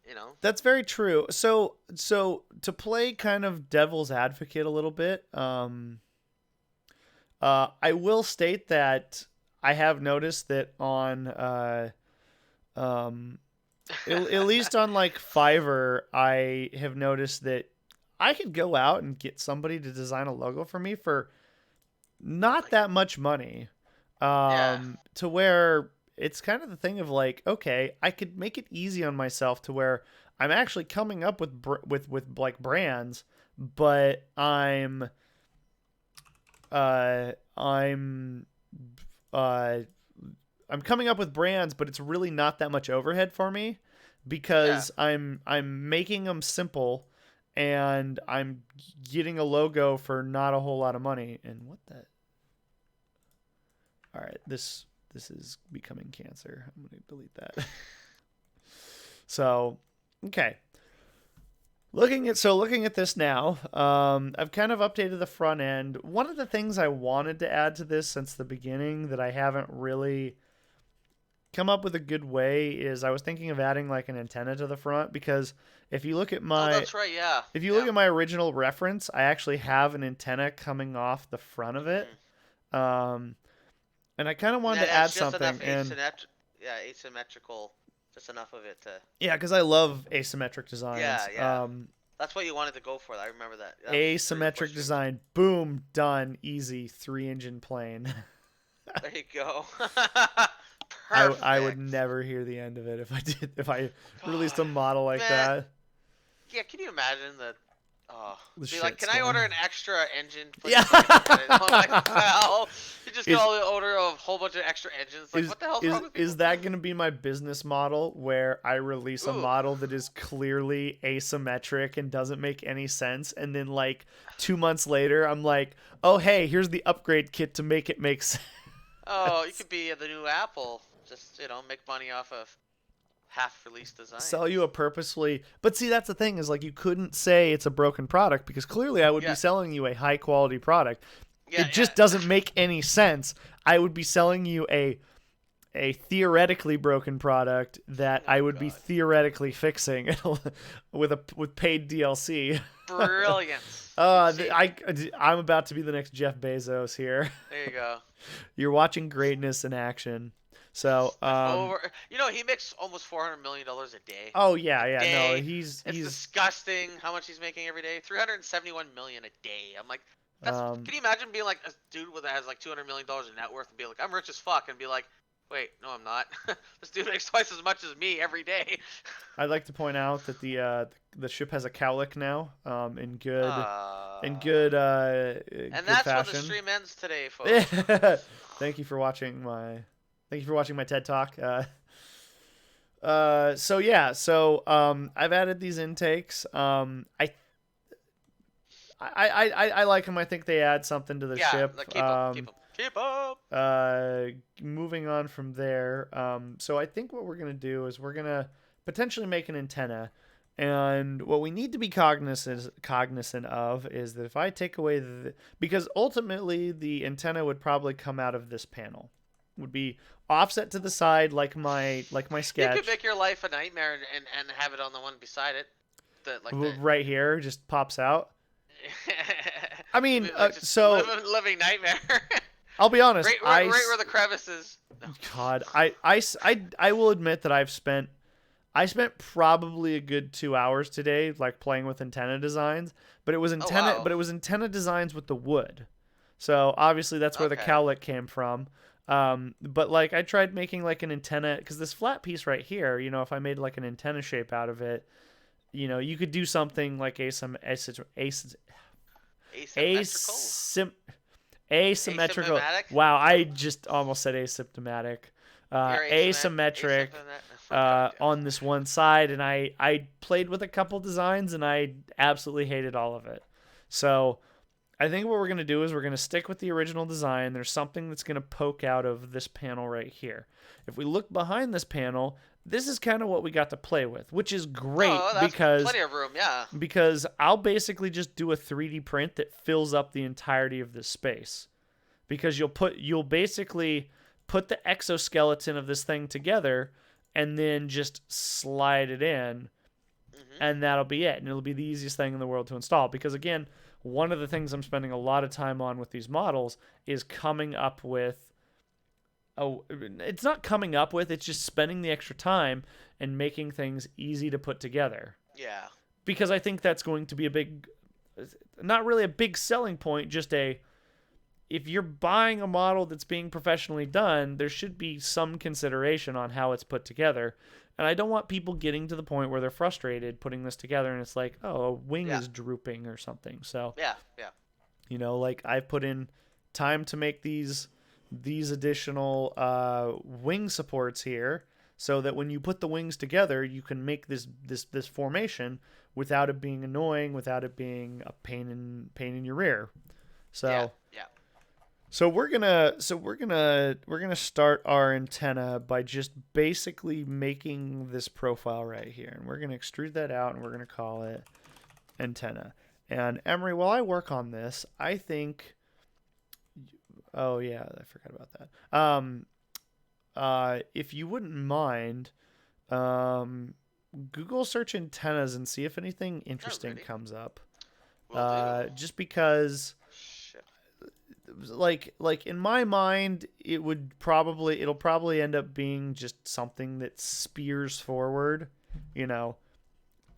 you know. That's very true. So to play kind of devil's advocate a little bit, I will state that I have noticed that on um, at least on like Fiverr, I have noticed that I could go out and get somebody to design a logo for me for not that much money. Yeah. To where it's kind of the thing of like, okay, I could make it easy on myself to where I'm actually coming up with with like brands, but uh I'm uh I'm coming up with brands, but it's really not that much overhead for me Yeah. because I'm making them simple and I'm getting a logo for not a whole lot of money. And what the All right, this is becoming cancer. I'm going to delete that. So, okay. Looking at this now, I've kind of updated the front end. One of the things I wanted to add to this since the beginning that I haven't really come up with a good way is I was thinking of adding like an antenna to the front because if you look at Oh, my that's right. Yeah. if you look Yeah. at my original reference, I actually have an antenna coming off the front of it. Mm. Um, and I kind of And wanted that to add has just something enough and asymmetrical, just enough of it to. yeah, because I love asymmetric Yeah, designs. yeah. That's what you wanted to go for. I remember that. That was where you were Asymmetric pushing. design, boom, done, easy, 3 engine plane. There you go. I would Perfect. never hear the end of it if I released a God, model like man. that. Yeah, can you imagine the? Oh, The be like, shit can I order storm. an extra engine, Yeah. please? Like an antenna. I'm like, what the hell? You just get is all the order of a whole bunch of extra engines. Like, what the hell's wrong with is people? that going to be my business model where I release a Ooh. model that is clearly asymmetric and doesn't make any sense and then like 2 months later I'm like, "Oh, hey, here's the upgrade kit to make it make sense." Oh, you could be the new Apple. Just make money off of half-released Sell you designs. a purposefully, but see that's the thing is like you couldn't say it's a broken product because clearly I would be Yeah, selling you a high quality product. yeah, It just yeah. doesn't make any sense. I would be selling you a theoretically broken product that I Oh would be God, theoretically fixing with paid DLC. brilliance. You see, I'm about to be the next Jeff Bezos here. there you go. You're watching greatness in action. So, Over. He makes almost $400 million a day. oh yeah, A yeah, no, day. It's he's disgusting how much he's making every day. 371 million a day. I'm like, that's. um Can you imagine being like a dude that has like $200 million in net worth and be like, I'm rich as fuck, and be like, wait, no, I'm not. This dude makes twice as much as me every day. I'd like to point out that the ship has a cowlick now, in And good that's when the fashion. stream ends today, folks. Thank you for watching my TED Talk. So yeah, I've added these intakes. I like them. I think they add something to the Yeah, ship. like, keep up, keep up, keep up. Moving on from there. So I think what we're gonna do is we're gonna potentially make an antenna, and what we need to be cognizant of is that if I take away because ultimately the antenna would probably come out of this panel, would be offset to the side like my You could sketch. make your life a nightmare and have it on the one beside it. The Right here just pops out. I mean, like just living nightmare. I'll be honest. Right where the crevice is. No. God, I will admit that I spent probably a good 2 hours today, like playing with antenna designs. Oh wow. But it was antenna designs with the wood. So obviously that's where the Okay. cowlick came from. But like I tried making like an antenna because this flat piece right here, if I made like an antenna shape out of it, you could do something like Asymmetrical. asymmetrical. Asymptomatic. Wow, I just almost said asymptomatic. You're Asymmetric Okay. on this one side, and I played with a couple designs, and I absolutely hated all of it. So I think what we're going to do is we're going to stick with the original design. There's something that's going to poke out of this panel right here. If we look behind this panel, this is kind of what we got to play with, which is great Oh, that's plenty of room. Yeah. because I'll basically just do a 3D print that fills up the entirety of this space because you'll basically put the exoskeleton of this thing together and then just slide it in, Hmm. and that'll be it. And it'll be the easiest thing in the world to install. Because again, one of the things I'm spending a lot of time on with these models is coming up with it's not coming up with, it's just spending the extra time and making things easy to put together. Yeah. Because I think that's going to be a big, not really a big selling point, just a, if you're buying a model that's being professionally done, there should be some consideration on how it's put together. And I don't want people getting to the point where they're frustrated putting this together and it's like, oh, a wing Yeah. is drooping or something. So, Yeah. Yeah. like I've put in time to make these additional wing supports here, so that when you put the wings together, you can make this formation without it being annoying, without it being a pain in your rear. So Yeah. Yeah. we're gonna start our antenna by just basically making this profile right here, and we're gonna extrude that out, and we're gonna call it antenna. And Emery, while I work on this, I think. Oh yeah, I forgot about that. If you wouldn't mind, Google search antennas and see if anything interesting Alrighty. comes up. Will do. Just because, Shit. like in my mind, it'll probably end up being just something that spears forward, you know,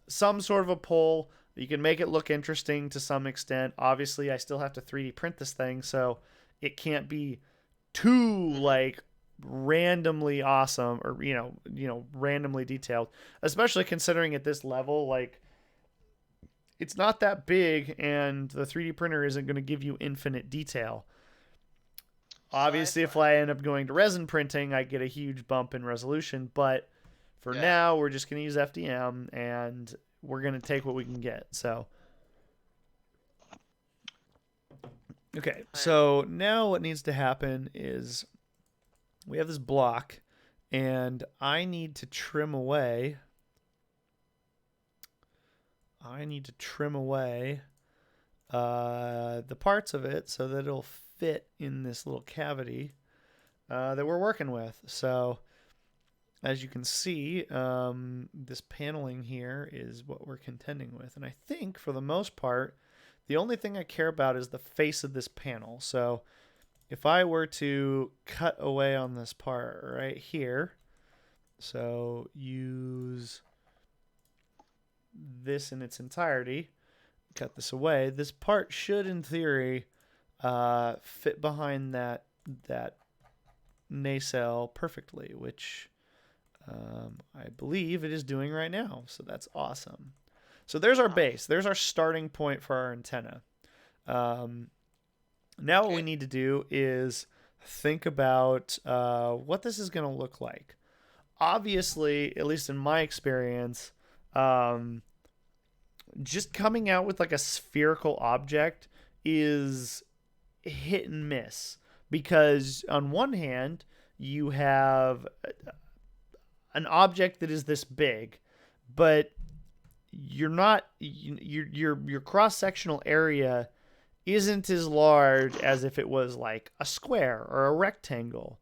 some sort of a pole. You can make it look interesting to some extent. Obviously, I still have to 3D print this thing, so it can't be too Hmm. like randomly awesome, or randomly detailed, especially considering at this level, like, it's not that big and the 3D printer isn't going to give you infinite detail. Obviously, if Sci-fi. I end up going to resin printing, I get a huge bump in resolution, but for Yeah. now we're just going to use FDM, and we're going to take what we can get. So okay, And so now what needs to happen is we have this block, and I need to trim away. The parts of it so that it'll fit in this little cavity that we're working with. So as you can see, this paneling here is what we're contending with. And I think for the most part, the only thing I care about is the face of this panel. So if I were to cut away on this part right here, so use this in its entirety, cut this away, this part should, in theory, fit behind that nacelle perfectly, which I believe it is doing right now. So that's awesome. So there's our oh, base. There's our starting point for our antenna. Now what we okay. need to do is think about what this is going to look like. Obviously, at least in my experience, um, just coming out with like a spherical object is hit and miss, because on one hand you have an object that is this big, but you're not your cross sectional area isn't as large as if it was like a square or a rectangle.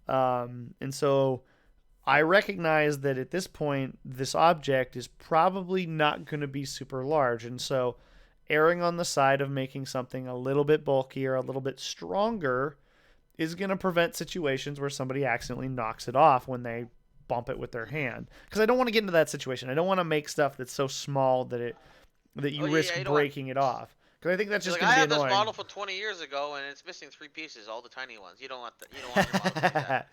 And so I recognize that at this point, this object is probably not going to be super large. And so erring on the side of making something a little bit bulkier, a little bit stronger, is going to prevent situations where somebody accidentally knocks it off when they bump it with their Hmm. hand. Because I don't want to get into that situation. I don't want to make stuff that's so small that Oh you yeah, risk yeah. You don't want. breaking it off. Because I think that's You're just like, going I to be have this annoying. model from 20 years ago, and it's missing three pieces, all the tiny ones. You don't want that. You don't want your model to do that.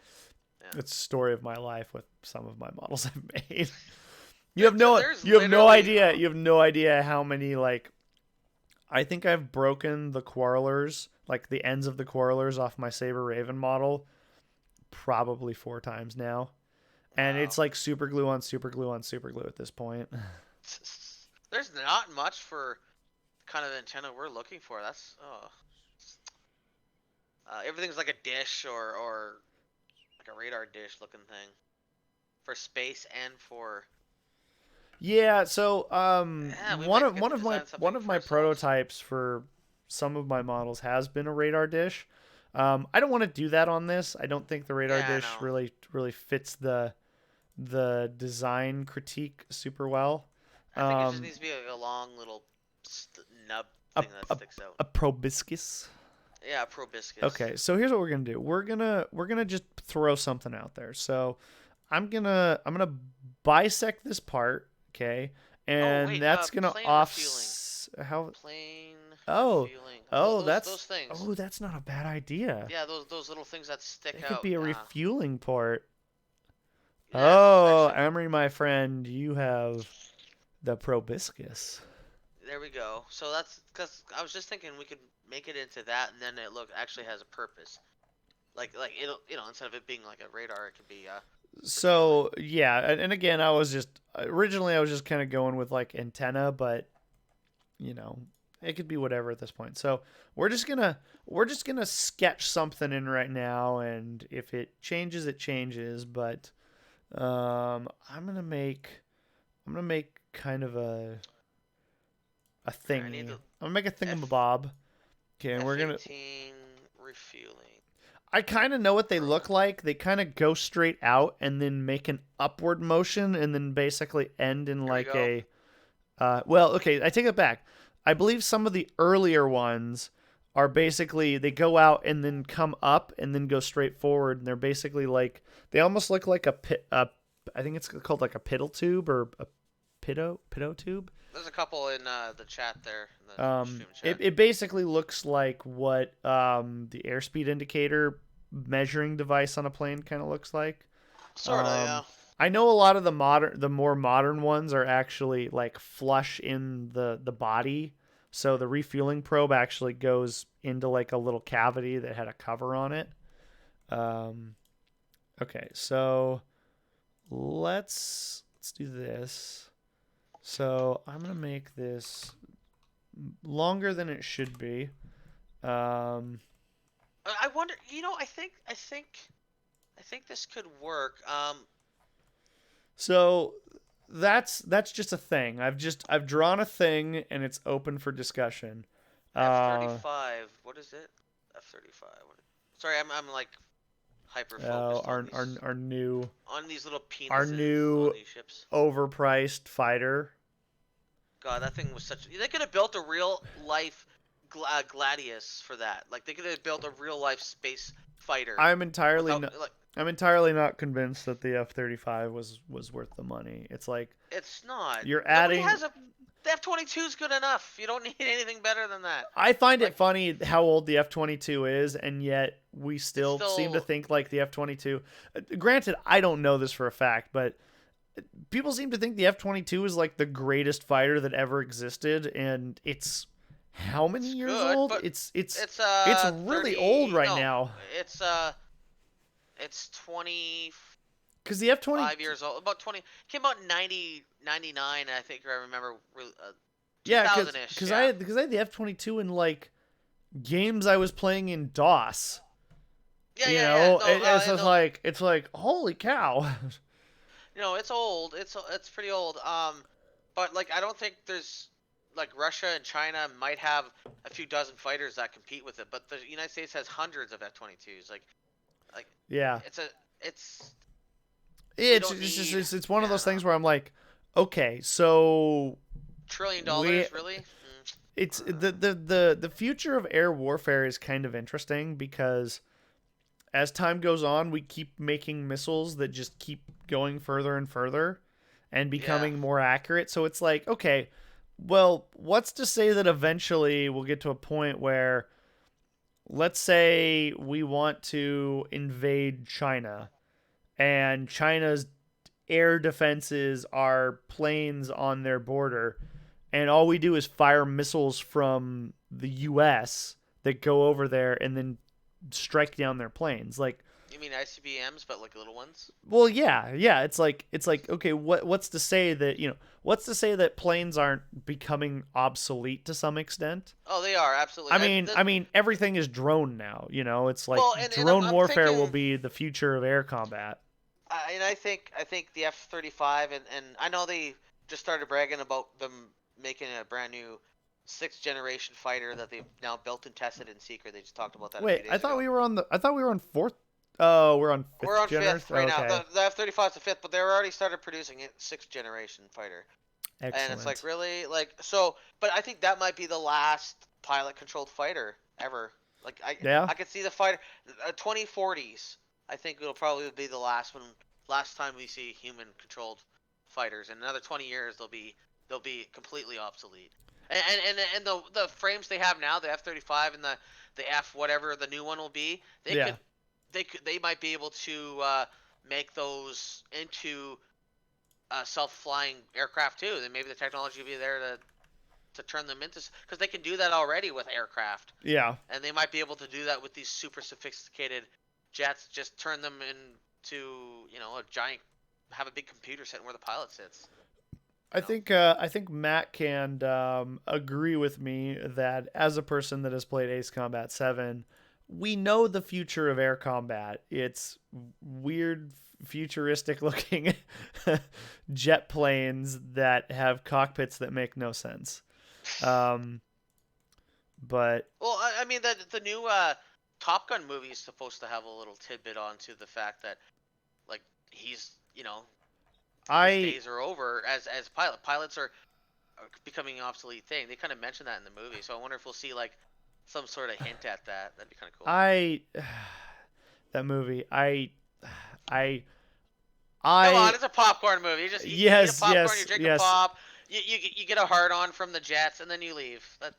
Yeah. It's the story of my life with some of my models I've made. There's You have no literally. idea. You have no idea how many, like, I think I've broken the quarrelers, like the ends of the quarrelers off my Saber Raven model probably 4 times now. And Wow. it's like super glue on super glue on super glue at this point. There's not much for kind of the antenna we're looking for. That's everything's like a dish or like a radar dish looking thing for space and for. Yeah, so Yeah, we might get to design one something of for my ourselves. prototypes for some of my models has been a radar dish. I don't want to do that on this. I don't think the radar Yeah, dish no. really fits the design critique super well. I think it just Um, needs to be like a long little nub a, thing that a, sticks out. a proboscis. Yeah, proboscis. Okay, so here's what we're gonna do. We're gonna just throw something out there. So I'm gonna bisect this part, okay, Oh and wait, that's gonna plane refueling. off how. Plane Oh, refueling. oh, Those that's things. that's not a bad idea. Yeah, those little things that stick It could out. be a refueling port. Yeah, Oh, actually, Emery, my friend, you have the proboscis. there we go. So that's because I was just thinking we could make it into that, and then it actually has a purpose. Like it'll instead of it being like a radar, it could be refueling. So yeah, and again, I was just originally I was just kind of going with like antenna, but you know, it could be whatever at this point. So we're just gonna sketch something in right now, and if it changes, it changes. But I'm gonna make kind of a Alright, I thingy. need I'm the gonna make a F thingamabob. Okay, and we're gonna. F-18 refueling I kind of know what they look probe. like. They kind of go straight out and then make an upward motion and then basically end in Here we like go. a. Well, okay, I take it back. I believe some of the earlier ones are basically they go out and then come up and then go straight forward, and they're basically like they almost look like a pit. I think it's called like a piddle tube or a pitot tube. There's a couple in the chat there, in the stream It, chat. it basically looks like what the airspeed indicator measuring device on a plane kind of looks like. Sorta, Um, yeah. I know a lot of the more modern ones are actually like flush in the body, so the refueling probe actually goes into like a little cavity that had a cover on it. Um, okay, so let's do this. So I'm gonna make this longer than it should be. Um, I wonder. I think this could work. so that's just a thing. I've drawn a thing and it's open for discussion. Uh, F-35. What is it? F-35. Sorry, I'm like hyper uh focused our our our new on these little our penises on new these ships. overpriced fighter. God, that thing was such. They could have built a real life Gladius for that. Like they could have built a real life space fighter I'm entirely without not, like. I'm entirely not convinced that the F-35 was worth the money. It's like It's not. you're Nobody adding. has a. The F-22 is good enough. You don't need anything better than that. I find it Like funny how old the F-22 is, and yet we it's still seem to still. think like the F-22. Granted, I don't know this for a fact, but people seem to think the F-22 is like the greatest fighter that ever existed, and it's how many It's years good, old? but It's it's it's really old 30. right No, now. it's it's 25 Because the F-20, years old. About 20. Came out in 99. I think I remember. yeah, 2000 ish. because Yeah. I had the F-22 in like games I was playing in DOS. Yeah, You yeah, yeah. know, No, it's just no, like holy cow. no. It's old. It's pretty old. But like I don't think there's like Russia and China might have a few dozen fighters that compete with it, but the United States has hundreds of F-22s. Like Yeah, it's a it's we it's don't it's just need. it's one of Yeah, those no. things where I'm like, okay, so Trillion we dollars really? it's the future of air warfare is kind of interesting because as time goes on, we keep making missiles that just keep going further and further and Yeah. becoming more accurate. So it's like, okay, well, what's to say that eventually we'll get to a point where, let's say, we want to invade China and China's air defenses are planes on their border, and all we do is fire missiles from the U.S. that go over there and then strike down their planes. Like, You mean ICBMs, but like little ones? well, yeah. It's like okay, what's to say that what's to say that planes aren't becoming obsolete to some extent? Oh, they are absolutely. I mean, I mean, everything is drone now. It's like Well, and drone I'm warfare will thinking, be the future of air combat. and I think the F-35 and I know they just started bragging about them making a brand new sixth generation fighter that they've now built and tested in secret. They just talked about that a Wait, few days ago. I thought we were on fourth. Oh, we're on We're fifth on generation. fifth right now. Okay, The F-35 is the fifth, but they already started producing it sixth generation fighter. And it's like excellent. really like so, but I think that might be the last pilot controlled fighter ever. Like Yeah, I could see the fighter 2040s. I think it'll probably be the last time we see human controlled fighters. In another 20 years they'll be completely obsolete. And the frames they have now, the F-35 and the F whatever the new one will be, yeah. they might be able to make those into self-flying aircraft too. Then maybe the technology will be there to turn them into, because they can do that already with aircraft, Yeah. and they might be able to do that with these super sophisticated jets. Just turn them into a giant, have a big computer sitting where the pilot sits. You know. I think Matt can agree with me that as a person that has played Ace Combat 7, we know the future of air combat. It's weird, futuristic looking jet planes that have cockpits that make no sense. Um, but Well, I mean the new Top Gun movie is supposed to have a little tidbit onto the fact that like he's his I days are over as pilot. Pilots are becoming an obsolete thing. They kind of mentioned that in the movie, so I wonder if we'll see like some sort of hint at that. That'd be kind of cool. I that movie I Come on, I it's a popcorn movie. You just eat a yes popcorn, you yes drink a yes pop, you get a hard on from the Jets, and then you leave. That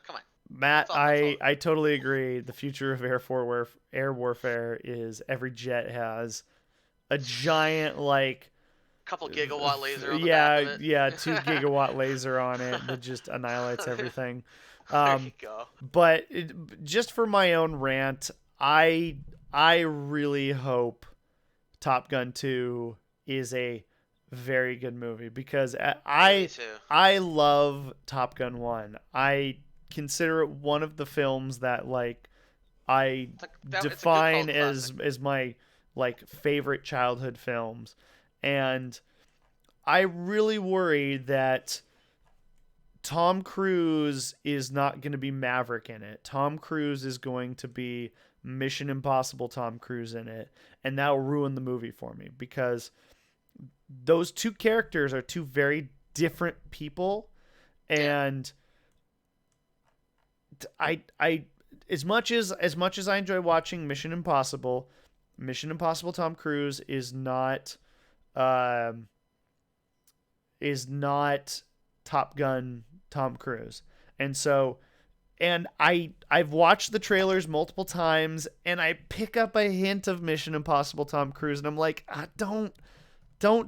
come on. Matt, That's all. I totally agree. The future of air warfare is every jet has a giant like Couple gigawatt laser on the back yeah of it. yeah 2 gigawatt laser on it that just annihilates everything. There you Um, go. but just for my own rant, I really hope Top Gun 2 is a very good movie because Yeah, me too. I love Top Gun 1. I consider it one of the films that like I It's a good define cult classic. as my like favorite childhood films. And I really worry that Tom Cruise is not going to be Maverick in it. Tom Cruise is going to be Mission Impossible Tom Cruise in it, and that will ruin the movie for me because those two characters are two very different people, Yeah. and I as much as I enjoy watching Mission Impossible Tom Cruise um is not Top Gun Tom Cruise. And so and I've watched the trailers multiple times and I pick up a hint of Mission Impossible Tom Cruise and I'm like, don't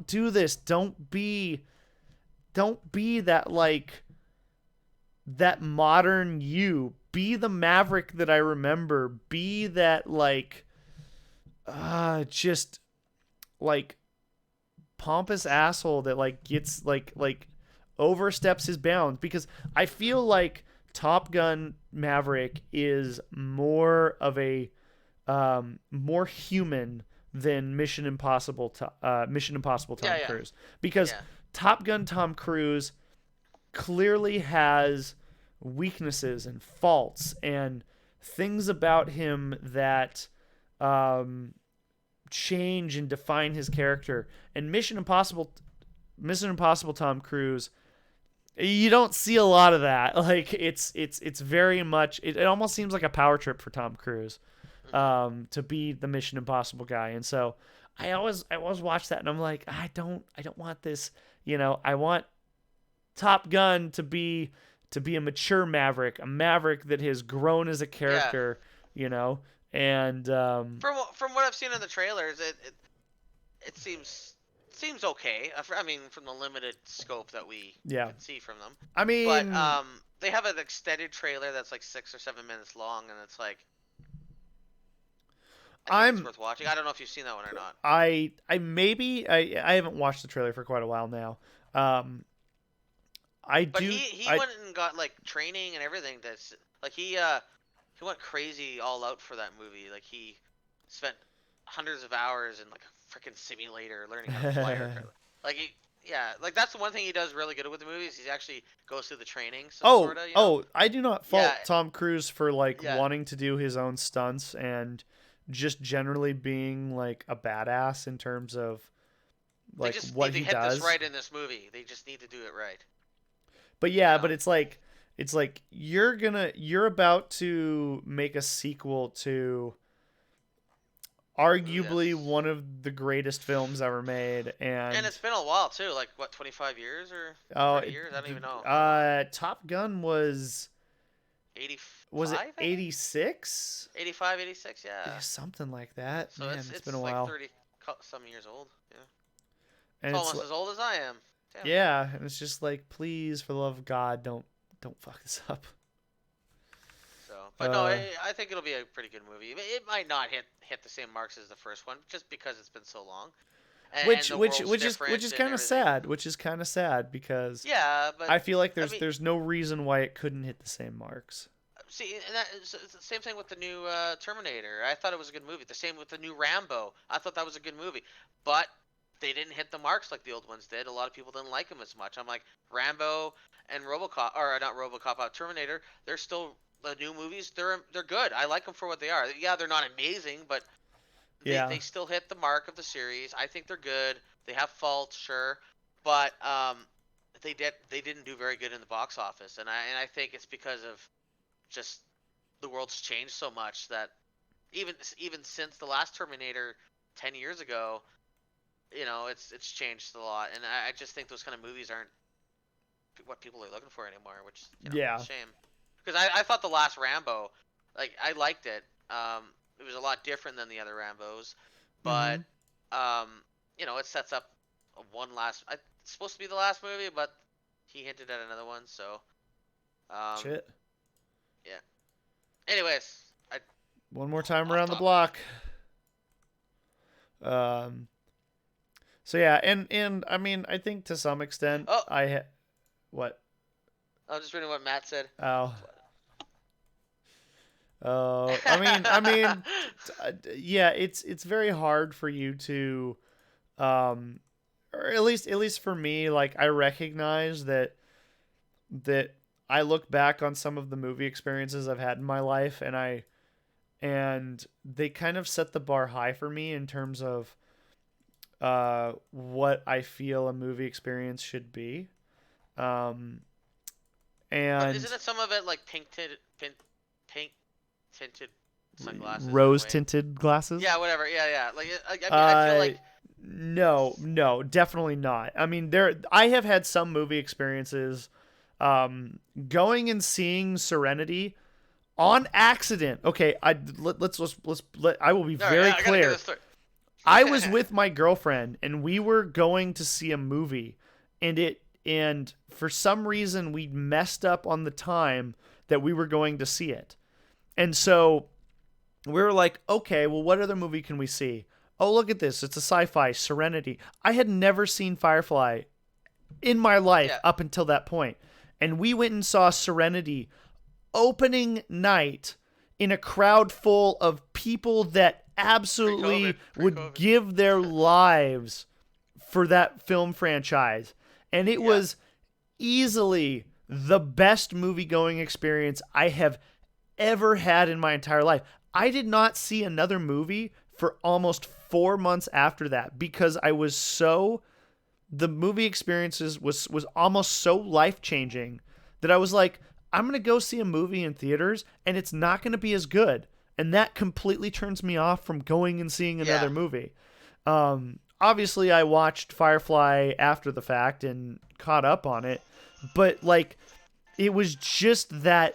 do this. Don't be that like that modern you. Be the Maverick that I remember. Be that like just like pompous asshole that like gets like oversteps his bounds because I feel like Top Gun Maverick is more of a more human than Mission Impossible Yeah, Tom yeah, Cruise because yeah, Top Gun Tom Cruise clearly has weaknesses and faults and things about him that um, change and define his character. And Mission Impossible Tom Cruise, you don't see a lot of that. Like it's very much it almost seems like a power trip for Tom Cruise hmm to be the Mission Impossible guy. And so I always watch that and I'm like I don't want this, I want Top Gun to be a mature Maverick, a Maverick that has grown as a yeah. character, you know. And From what I've seen in the trailers, it seems okay. I mean, from the limited scope that we yeah. can see from them, I but mean, they have an extended trailer that's like 6 or 7 minutes long, and it's like I think it's I'm worth watching. I don't know if you've seen that one or not. I maybe I haven't watched the trailer for quite a while now. Um I But do he I went and got like training and everything. That's like he went crazy all out for that movie. Like he spent hundreds of hours in like a freaking simulator learning how to fly aircraft. Like yeah, like that's the one thing he does really good with the movies. He actually goes through the training, so Oh, sort of, you know. oh, I do not Yeah, fault Tom Cruise for like yeah. wanting to do his own stunts and just generally being like a badass in terms of They like just what need to he hit this does. right in this movie. They just need to do it right, But you yeah, know. but it's like you're about to make a sequel to Ooh, arguably that's one of the greatest films ever made, and and it's been a while too. Like what, 25 years or oh 30 years? I don't even know how long. Top Gun was it 85, I think. 86? 85, 86. Yeah. Something like that. So Man, it's it's been a it's like while. 30 some years old. Yeah. It's And it's almost as old as I am. Damn. yeah, and it's just like please for the love of God, don't fuck this up. So, but no, Uh I think it'll be a pretty good movie. It might not hit the same marks as the first one, just because it's been so long, and which the which world's which is which different is and kind of everything. sad, which is kind of sad because Yeah, but I feel like I mean, there's no reason why it couldn't hit the same marks. see, and it's the same thing with the new Terminator. I thought it was a good movie. The same with the new Rambo. I thought that was a good movie, but they didn't hit the marks like the old ones did. A lot of people didn't like them as much. I'm like Rambo and RoboCop, or not RoboCop, Terminator. They're still the new movies. They're good. I like them for what they are. Yeah, they're not amazing, but Yeah. they still hit the mark of the series. I think they're good. They have faults, sure, but they didn't do very good in the box office, and I think it's because of just the world's changed so much that even since the last Terminator 10 years ago, it's changed a lot, and I just think those kind of movies aren't what people are looking for anymore, which Yeah. is a shame. Because I thought the last Rambo, like I liked it. It was a lot different than the other Rambos, but Mhm. um, it sets up one last. It's supposed to be the last movie, but he hinted at another one, so um, Shit. yeah. Anyways, One more time off around the topic. block. Um so yeah, and I mean, I think to some extent Oh, what? I'm just reading what Matt said. Oh. I mean, yeah, it's very hard for you to, um, or at least for me, like I recognize that I look back on some of the movie experiences I've had in my life, and they kind of set the bar high for me in terms of what I feel a movie experience should be. Um, But isn't and it some of it like pink tinted sunglasses in a rose way? tinted glasses. Yeah, whatever. Yeah, yeah. Like I mean, I feel Uh, like no, definitely not. I mean, I have had some movie experiences, going and seeing Serenity on accident. Okay, I will be all right. very I gotta get clear. this through. I was with my girlfriend and we were going to see a movie, and for some reason we messed up on the time that we were going to see it. And so we were like, okay, well, what other movie can we see? Oh, look at this. It's a sci-fi, Serenity. I had never seen Firefly in my life Yeah, up until that point. And we went and saw Serenity opening night in a crowd full of people that pre-COVID, absolutely would pre-COVID. give their lives for that film franchise. And it Yeah, was easily the best movie going experience I have ever had in my entire life. I did not see another movie for almost 4 months after that because I was so the movie experiences was almost so life changing that I was like, I'm gonna go see a movie in theaters and it's not gonna be as good, and that completely turns me off from going and seeing yeah, another movie. Obviously, I watched Firefly after the fact and caught up on it, but like it was just that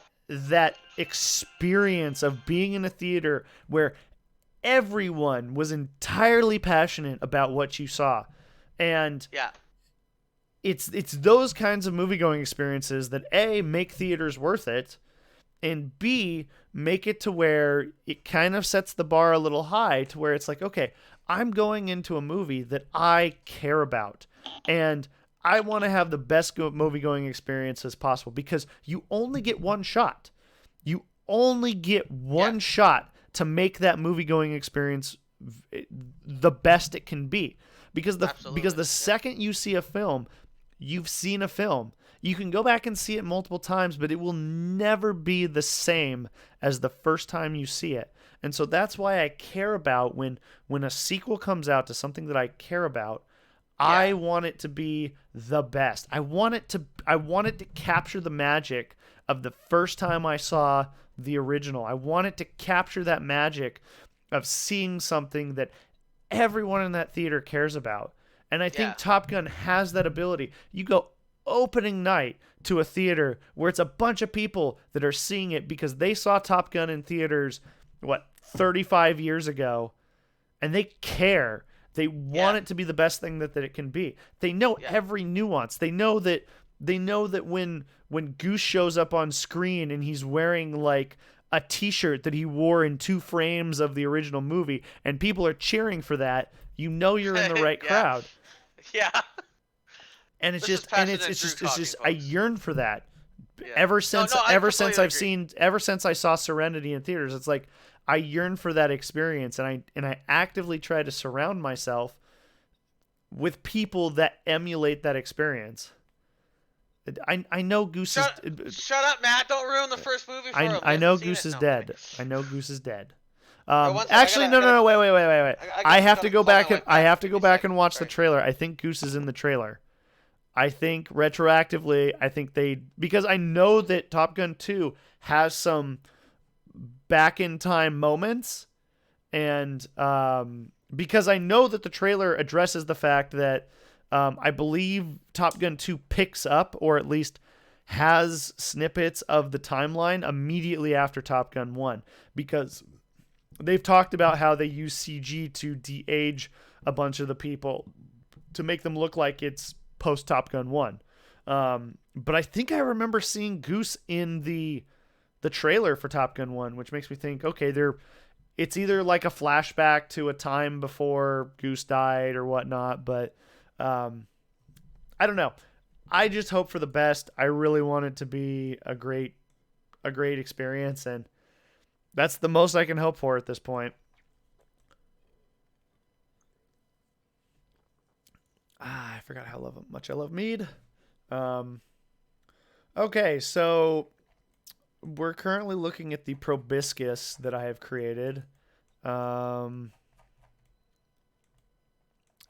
experience of being in a theater where everyone was entirely passionate about what you saw, and yeah, it's those kinds of movie going experiences that A, make theaters worth it, and B, make it to where it kind of sets the bar a little high to where it's like, okay, I'm going into a movie that I care about, and I want to have the best movie going experience as possible because you only get one shot. You only get yeah. one shot to make that movie going experience the best it can be. because Absolutely. the Yep. second you see a film, you've seen a film. You can go back and see it multiple times, but it will never be the same as the first time you see it. And so that's why I care about when a sequel comes out to something that I care about, I Yeah. want it to be the best. I want it to capture the magic of the first time I saw the original. I want it to capture that magic of seeing something that everyone in that theater cares about. And I think Yeah. Top Gun has that ability. You go opening night to a theater where it's a bunch of people that are seeing it because they saw Top Gun in theaters, 35 years ago, and they care. They Yeah. want it to be the best thing that it can be. They know Yeah. every nuance. They know that when Goose shows up on screen and he's wearing like a t-shirt that he wore in 2 frames of the original movie and people are cheering for that, you know you're in the right Yeah. crowd. Yeah. And it's This is just and passionate Drew it's talking, just I folks. yearn for that. Yeah. Ever No, since no, I ever since completely I've agree. seen ever since I saw Serenity in theaters, it's like I yearn for that experience and I actively try to surround myself with people that emulate that experience. I know Goose is Shut up, Matt. Don't ruin the first movie for him. He I hasn't know seen Goose it. is No, I'm kidding. dead. I know Goose is dead. Or one second, Actually, no, no, no. Wait. I have to go call my back wife I back. have to Give go me a back second. and watch the Sorry. trailer. I think Goose is in the trailer. I think retroactively, I think because I know that Top Gun 2 has some back in time moments, and because I know that the trailer addresses the fact that I believe Top Gun 2 picks up, or at least has snippets of the timeline immediately after Top Gun 1, because they've talked about how they use CG to de-age a bunch of the people to make them look like it's post Top Gun 1. But I think I remember seeing Goose in the trailer for Top Gun 1, which makes me think, okay, it's either like a flashback to a time before Goose died or whatnot, but I don't know. I just hope for the best. I really want it to be a great experience, and that's the most I can hope for at this point. I forgot how much I love mead. Um, okay, so we're currently looking at the proboscis that I have created. Um,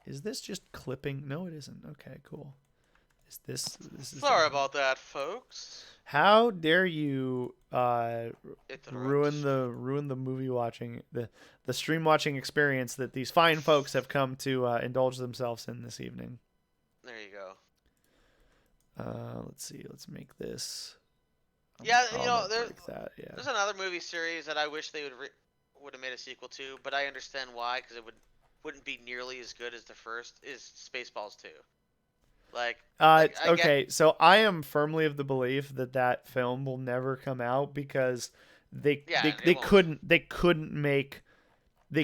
is this just clipping? No, it isn't. Okay, cool. Is this is Sorry about that, folks. How dare you Interrupt. ruin the movie watching the stream watching experience that these fine folks have come to indulge themselves in this evening. There you go. Let's see. Let's make this. Yeah, I'm you know, gonna break that. Yeah. there's another movie series that I wish they would have made a sequel to, but I understand why, because it wouldn't be nearly as good as the first. Is Spaceballs 2? Like I get. Okay, so I am firmly of the belief that that film will never come out because they Yeah, they, it they won't.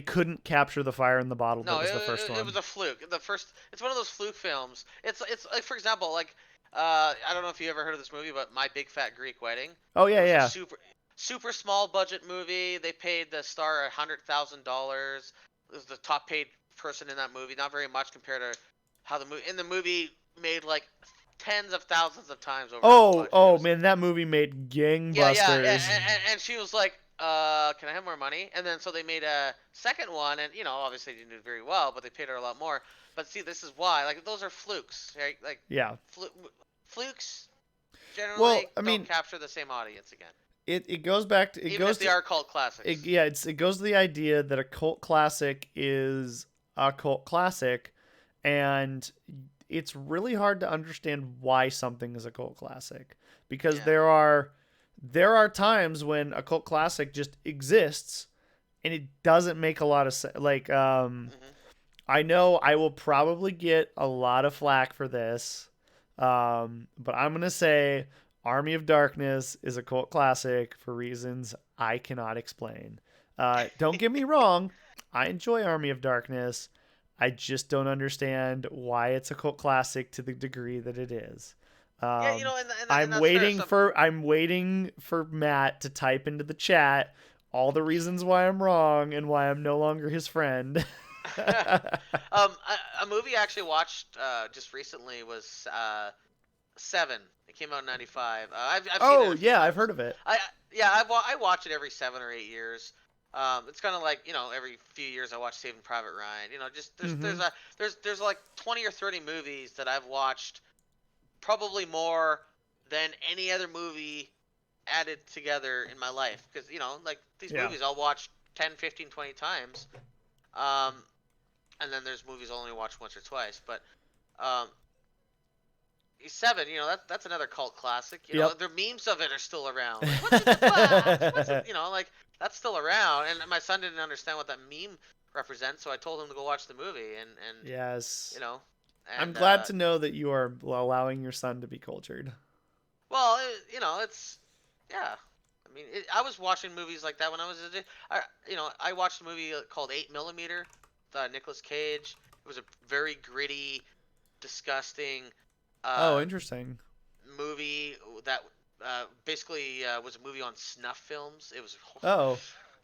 couldn't capture the fire in the bottle that No, was the first it one. was a fluke. The first, it's one of those fluke films. It's like, for example, like I don't know if you ever heard of this movie, but My Big Fat Greek Wedding. Oh It yeah, was a yeah. super small budget movie. They paid the star $100,000. It was the top paid person in that movie. Not very much compared to how the movie made like tens of thousands of times over its budget. It Oh was, man, that movie made yeah, gangbusters. and she was like, can I have more money? And then so they made a second one, and obviously they didn't do very well, but they paid her a lot more. But see, this is why, like, those are flukes, right? Like, Yeah. flukes Well, generally I mean, don't capture the same audience again, it goes back to even if they are cult classics. it goes to the idea that a cult classic is a cult classic, and it's really hard to understand why something is a cult classic, because Yeah. there are times when a cult classic just exists and it doesn't make a lot of sense. Like I know I will probably get a lot of flack for this, but I'm gonna say Army of Darkness is a cult classic for reasons I cannot explain. Don't get me wrong, I enjoy Army of Darkness. I just don't understand why it's a cult classic to the degree that it is. Yeah, and that's fair. I'm waiting for Matt to type into the chat all the reasons why I'm wrong and why I'm no longer his friend. A movie I actually watched just recently was Seven. It came out in '95. I've seen it Oh a few yeah, I've times. heard of it. I watch it every 7 or 8 years. It's kind of like every few years I watch Saving Private Ryan. Just Mm-hmm. there's like 20 or 30 movies that I've watched probably more than any other movie added together in my life because like these Yeah. movies I'll watch 10, 15, 20 times. Um, and then there's movies I'll only watch once or twice, but um, Seven, that's another cult classic. Yep. The memes of it are still around. Like, what's in the box? What's in, like that's still around. And my son didn't understand what that meme represents, so I told him to go watch the movie. And Yes. you know, I'm and glad to know that you are allowing your son to be cultured. well, it's yeah. I mean, I was watching movies like that when I was I watched a movie called 8 mm with Nicolas Cage. It was a very gritty, disgusting Oh, uh, interesting. movie that basically was a movie on snuff films. It was Oh,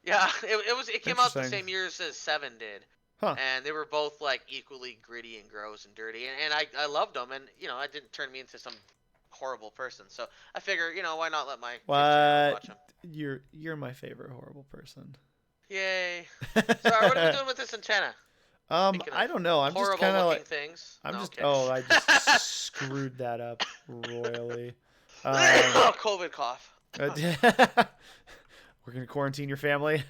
yeah, it came out the interesting. same year as Seven did, Huh. and they were both like equally gritty and gross and dirty, and I loved them, and it didn't turn me into some horrible person. So I figure why not let my kids What? watch them. You're my favorite horrible person. Yay! Sorry, what are we doing with this antenna? Speaking I of don't know. I'm just horrible kind of looking like things. I'm No, just okay. oh, I just screwed that up royally. Um COVID cough. we're going to quarantine your family.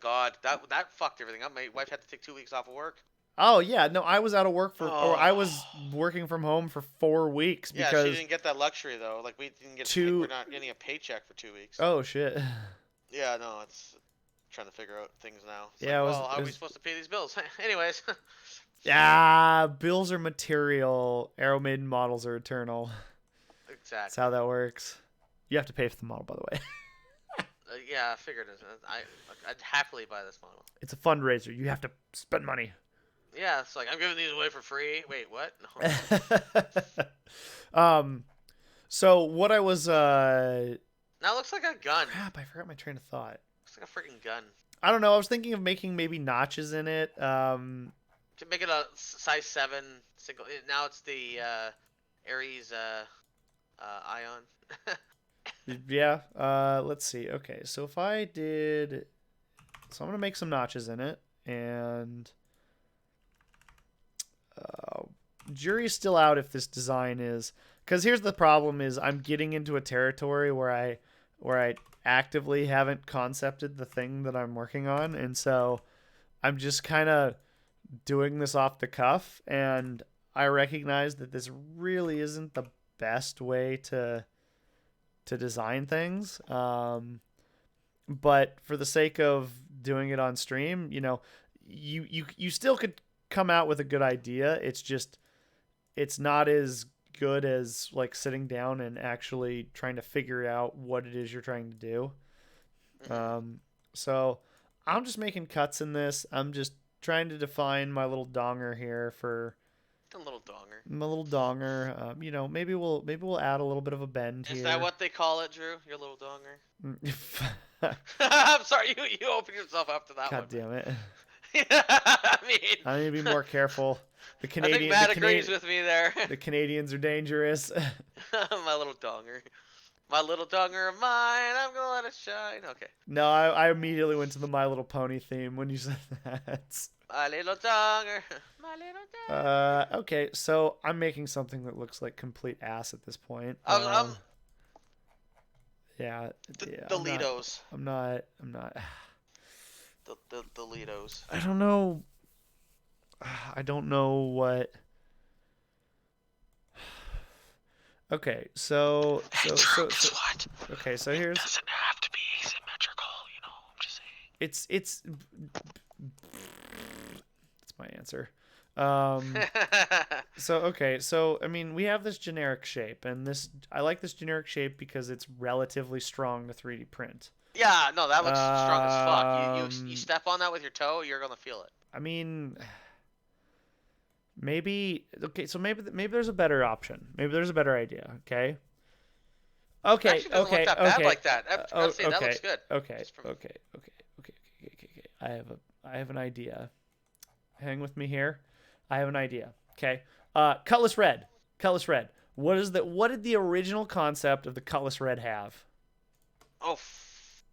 God, that fucked everything up. My wife had to take 2 weeks off of work. Oh yeah, no, I was out of work or I Oh. was working from home for 4 weeks Yeah, she because didn't get that luxury though. Like we didn't we're two not getting a paycheck for 2 weeks. oh shit. Yeah, no, it's trying to figure out things now. It's like, Yeah, well, how it are we was supposed to pay these bills? Anyways. yeah, bills are material. Arrow Maiden models are eternal. That's Exactly. how that works. You have to pay for the model, by the way. Yeah, I figured it. I'd happily buy this model. It's a fundraiser. You have to spend money. Yeah, it's like I'm giving these away for free. Wait, what? No. um. So what I was Now it looks like a gun. crap, I forgot my train of thought. Looks like a freaking gun. I don't know. I was thinking of making maybe notches in it. To make it a size 7 single. Now it's the Ares Ion. Yeah. Let's see. Okay, so if I did, so I'm gonna make some notches in it, and uh, jury's still out if this design is. Because here's the problem: is I'm getting into a territory where I actively haven't concepted the thing that I'm working on, and so I'm just kind of doing this off the cuff, and I recognize that this really isn't the best way to design things. But for the sake of doing it on stream, you still could come out with a good idea. It's just it's not as good as like sitting down and actually trying to figure out what it is you're trying to do. Hmm. So I'm just making cuts in this. I'm just trying to define my little donger here for A little donger. my little donger. Maybe we'll add a little bit of a bend Is that here. what they call it, Drew? Your little donger? I'm sorry, you opened yourself up to that God one, man. damn it! I mean, I need to be more careful. The I think Canadian, the Matt agrees Canadian, with me there. the Canadians are dangerous. My little donger. My little donger of mine, I'm gonna let it shine. Okay. No, I immediately went to the My Little Pony theme when you said that. My little donger. My little donger. Okay, so I'm making something that looks like complete ass at this point. I'm Yeah, yeah, the Litos. I'm not. The Litos. I don't know. I don't know what. Okay, What? okay, so here's Doesn't have to be asymmetrical, I'm just it's my answer. saying. So okay, so I mean we have this generic shape, and I like this generic shape because it's relatively strong to 3D print. Yeah, no, that looks strong as fuck. You Um, step on that with your toe, you're gonna feel it. I mean, maybe okay, so maybe there's a better option. Maybe there's a better idea. Okay. It Okay. actually doesn't look Okay. that bad Okay. like that. I gotta say that Okay. looks good. Okay. Just from Okay. Okay. Okay. Okay. Okay. Okay. I have an idea. Hang with me here. I have an idea. Okay. Cutlass Red. Cutlass Red. What did the original concept of the Cutlass Red have? Oh,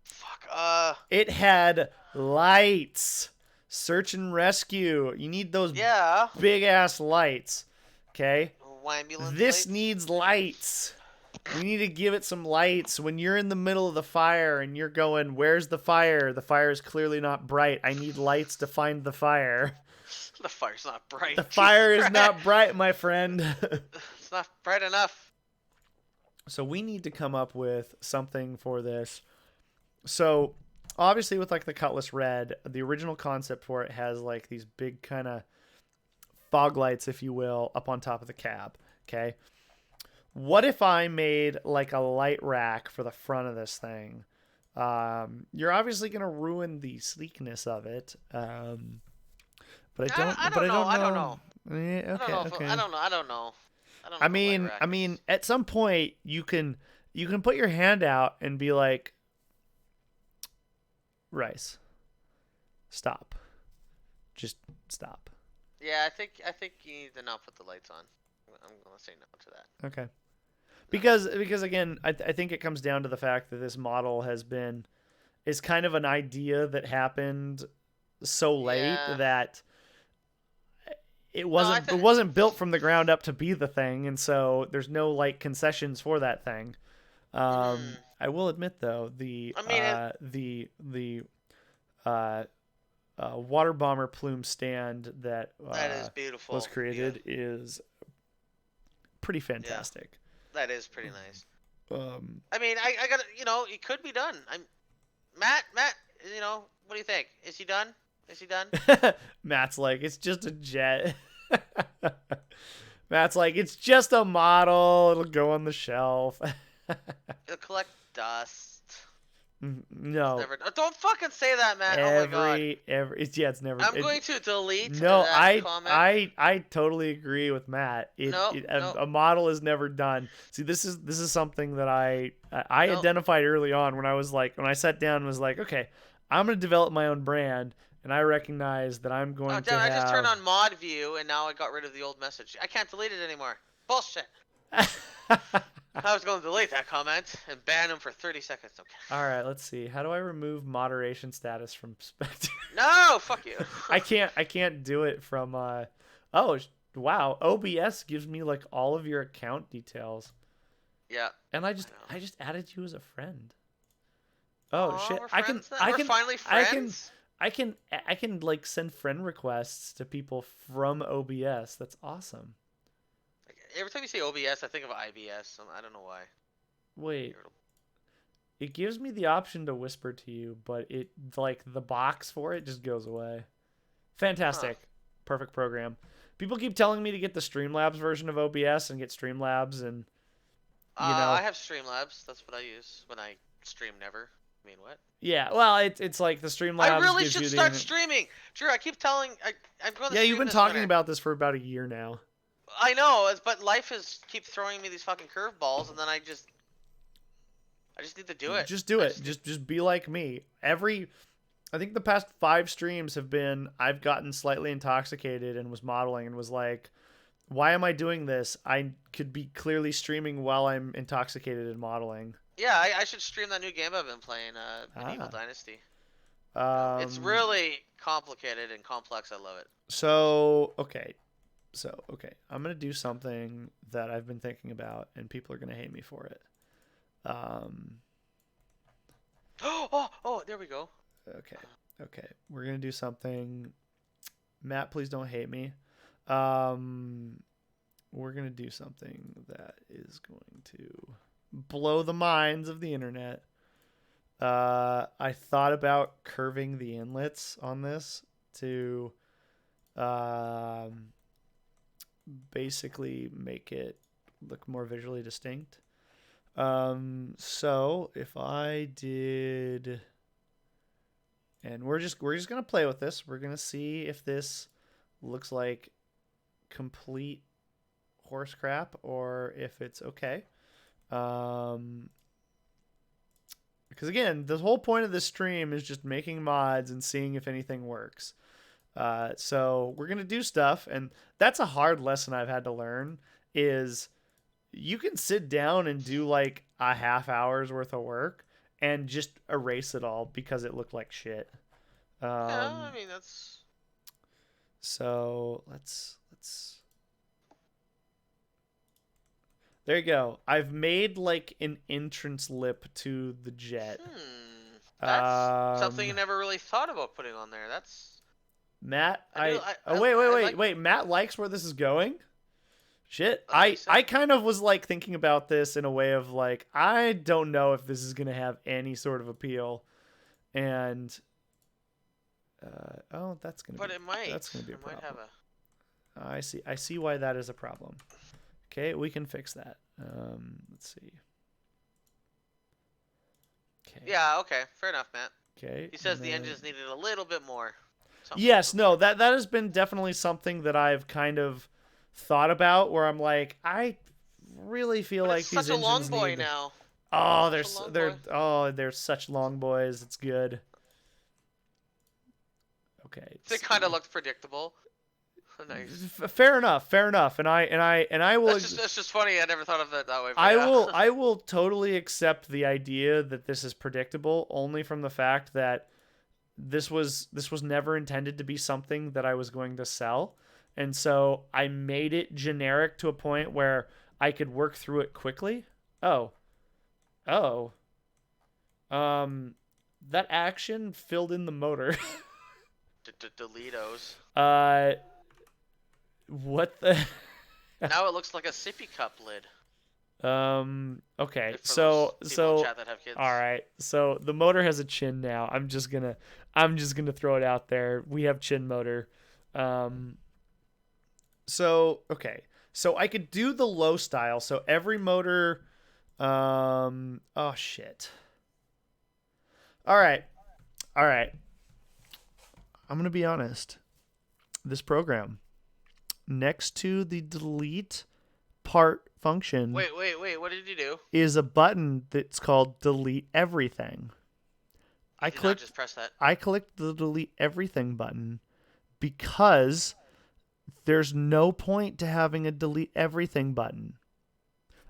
fuck. It had lights. Search and rescue. You need those Yeah. big ass lights. Okay? Ambulance This lights? needs lights. We need to give it some lights. When you're in the middle of the fire and you're going, where's the fire? The fire is clearly not bright. I need lights to find the fire. The fire's not bright. The fire is not bright, my friend. It's not bright enough. So we need to come up with something for this. So obviously with like the Cutlass Red, the original concept for it has like these big kind of fog lights, if you will, up on top of the cab. Okay. What if I made like a light rack for the front of this thing? You're obviously going to ruin the sleekness of it. But I don't know. I don't know. Okay. I don't know. I don't know. I mean, at some point you can put your hand out and be like, Rice, stop. Just stop. Yeah, I think you need to not put the lights on. I'm gonna say no to that. Okay. Because again, I think it comes down to the fact that this model is kind of an idea that happened so late that it wasn't built from the ground up to be the thing, and so there's no like concessions for that thing. I will admit though, the water bomber plume stand that is beautiful. was created is pretty fantastic. Yeah, that is pretty nice. I mean, I got it could be done. Matt, what do you think? Is he done? Matt's like, it's just a jet. Matt's like, it's just a model. It'll go on the shelf. It'll collect dust. No. Don't fucking say that, Matt. Oh my god. It's never. I'm going to delete that comment. I totally agree with Matt. A model is never done. See, this is something that I identified early on when I sat down and was like, okay, I'm going to develop my own brand, and I recognize that I'm going to have... I just turned on mod view, and now I got rid of the old message. I can't delete it anymore. Bullshit. I was going to delete that comment and ban him for 30 seconds. Okay. All right, let's see. How do I remove moderation status from Spectre? No, fuck you. I can't do it from oh, wow. OBS gives me like all of your account details. Yeah. And I just added you as a friend. Oh shit. We're finally friends. I can like send friend requests to people from OBS. That's awesome. Every time you say OBS, I think of IBS. I don't know why. Wait. It gives me the option to whisper to you, but it like the box for it just goes away. Fantastic. Huh. Perfect program. People keep telling me to get the Streamlabs version of OBS and get Streamlabs and I have Streamlabs. That's what I use when I stream never. I mean, what? Yeah, well, it's like the Streamlabs. I really should start streaming. Drew, I keep telling I'm going to Yeah, you've been talking about this for about a year now. I know, but life keep throwing me these fucking curveballs, and then I just need to do it. Just do it. Just be like me. I think the past 5 streams have been I've gotten slightly intoxicated and was modeling and was like, why am I doing this? I could be clearly streaming while I'm intoxicated and modeling. Yeah, I should stream that new game I've been playing, Medieval Dynasty. It's really complicated and complex. I love it. So, okay, I'm going to do something that I've been thinking about, and people are going to hate me for it. Oh, there we go. Okay. We're going to do something. Matt, please don't hate me. We're going to do something that is going to blow the minds of the internet. I thought about curving the inlets on this to... basically make it look more visually distinct. So if I did, and we're just gonna play with this. We're gonna see if this looks like complete horse crap or if it's okay. Because again, the whole point of this stream is just making mods and seeing if anything works. So we're gonna do stuff, and that's a hard lesson I've had to learn. Is you can sit down and do like a half hour's worth of work and just erase it all because it looked like shit. Yeah, I Um, mean that's. so let's. There you go. I've made like an entrance lip to the jet. That's something you Um, never really thought about putting on there. That's. Matt, I do. oh wait, I like. Matt likes where this is going. Shit, That's what he I said. kind of was like thinking about this in a way of like I don't know if this is gonna have any sort of appeal, and oh But it might. that's gonna be a It might have problem. a. I see why that is a problem. Okay, we can fix that. Let's see. Okay. Yeah. Okay. Fair enough, Matt. Okay. He says And the then engines needed a little bit more. Something yes, more. no, that has been definitely something that I've kind of thought about where I'm like, I really feel But it's like these such a long engines boy need now. oh, Such a long boy. they're such long boys. It's good. Okay. They kind of looked predictable. Nice. Fair enough. Fair enough. And I will That's just funny. I never thought of it that way. But yeah. I will totally accept the idea that this is predictable only from the fact that this was never intended to be something that I was going to sell. And so I made it generic to a point where I could work through it quickly. Oh. Oh. That action filled in the motor. Deletos. What the Now it looks like a sippy cup lid. Okay. For those people in So chat that have kids. all right. So the motor has a chin now. I'm just going to throw it out there. We have chin motor. So okay. So I could do the low style. So every motor oh shit. All right. All right. I'm going to be honest. This program next to the delete part function Wait. What did you do? is a button that's called delete everything. You did not just press that. I clicked the delete everything button because there's no point to having a delete everything button.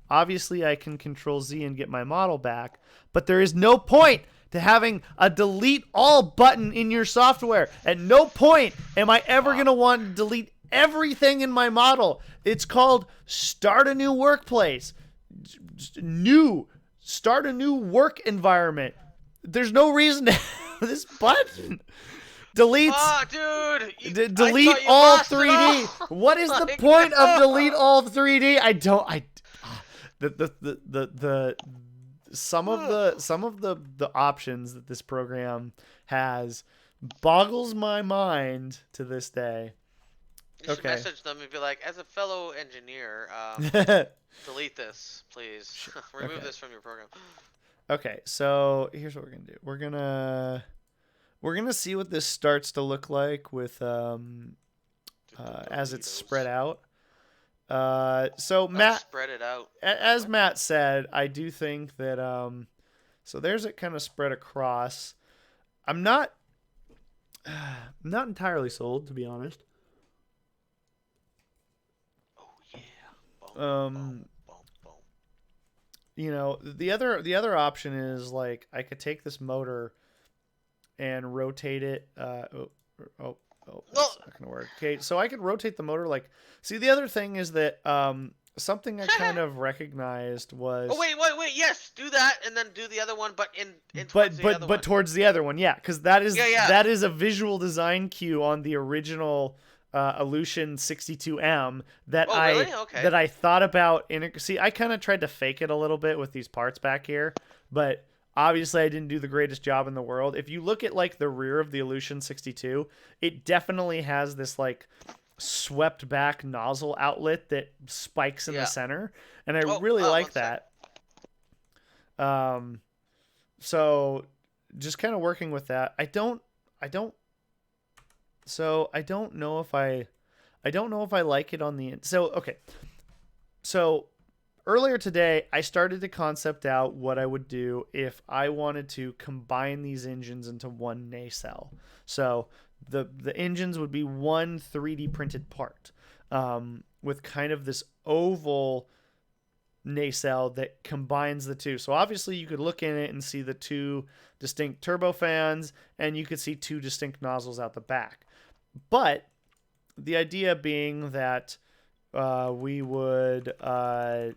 Obviously, I can control Z and get my model back, but there is no point to having a delete all button in your software. At no point am I ever going to want to delete everything in my model. It's called start a new workplace. Start a new work environment. There's no reason to have this button. Deletes. Oh, dude. Delete all 3D. What is the point of delete all 3D? I don't. Some of the options that this program has boggles my mind to this day. You should message them and be like, as a fellow engineer, delete this, please. Remove this from your program. Okay, so here's what we're gonna do. We're gonna see what this starts to look like with as it's spread out. So Matt, spread it out. As Matt said, I do think that so there's it kind of spread across. I'm not entirely sold, to be honest. You know, the other option is like I could take this motor and rotate it. That's not gonna work. Okay, so I could rotate the motor. Like, see, the other thing is that something I kind of recognized was. Oh wait! Yes, do that and then do the other one, but towards the other one, yeah, because that is yeah. A visual design cue on the original Illusion 62M that that I thought about. See, I kind of tried to fake it a little bit with these parts back here, but obviously I didn't do the greatest job in the world. If you look at like the rear of the Illusion 62, it definitely has this like swept back nozzle outlet that spikes in the center, and I really like that. So just kind of working with that. I don't know if I like it on the end. So, okay. So earlier today, I started to concept out what I would do if I wanted to combine these engines into one nacelle. So The engines would be one 3D printed part, with kind of this oval nacelle that combines the two. So obviously you could look in it and see the two distinct turbofans, and you could see two distinct nozzles out the back. But the idea being that we would let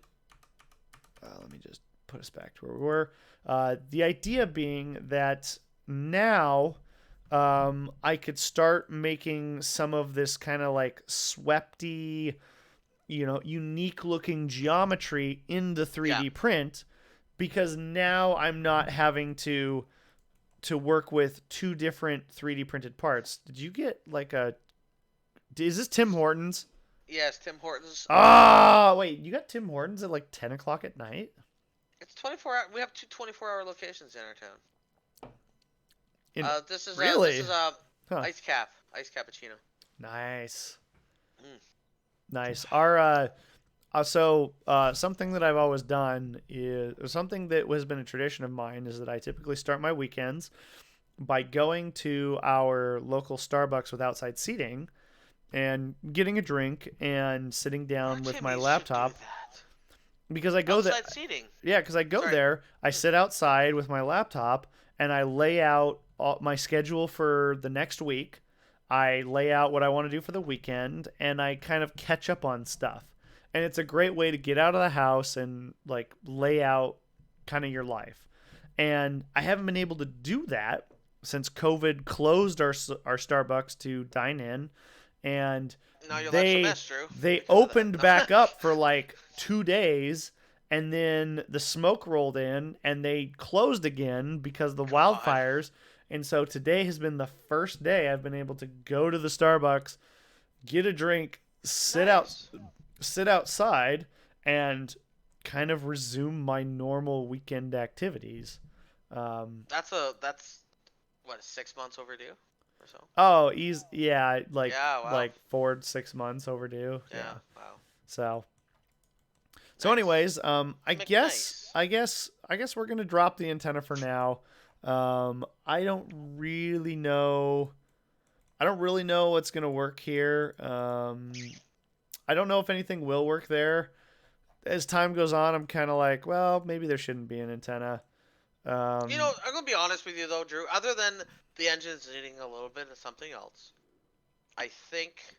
me just put us back to where we were. The idea being that now I could start making some of this kind of like swepty, unique looking geometry in the 3D print, because now I'm not having to work with two different 3D printed parts. Did you get like a? Is this Tim Hortons? Yes, Tim Hortons. Ah, wait, you got Tim Hortons at like 10 o'clock at night? It's 24 hour. We have two 24-hour locations in our town. This is really? Ice cappuccino. Nice. Nice. Our something that I've always done is something that has been a tradition of mine is that I typically start my weekends by going to our local Starbucks with outside seating and getting a drink and sitting down with my laptop. Because I go there. Outside seating. Yeah, because I go there, I sit outside with my laptop, and I lay out my schedule for the next week. I lay out what I want to do for the weekend, and I kind of catch up on stuff. And it's a great way to get out of the house and like lay out kind of your life. And I haven't been able to do that since COVID closed our Starbucks to dine in. And they opened back up for like 2 days, and then the smoke rolled in and they closed again because of the wildfires. And so today has been the first day I've been able to go to the Starbucks, get a drink, sit outside, and kind of resume my normal weekend activities. That's what, 6 months overdue or so. Oh, like 4 to 6 months overdue. Yeah. Wow. So Nice. anyways, I guess we're gonna drop the antenna for now. I don't really know what's gonna work here. I don't know if anything will work there. As time goes on, I'm kind of like, well, maybe there shouldn't be an antenna. I'm gonna be honest with you though, Drew. Other than the engine's needing a little bit of something else, I think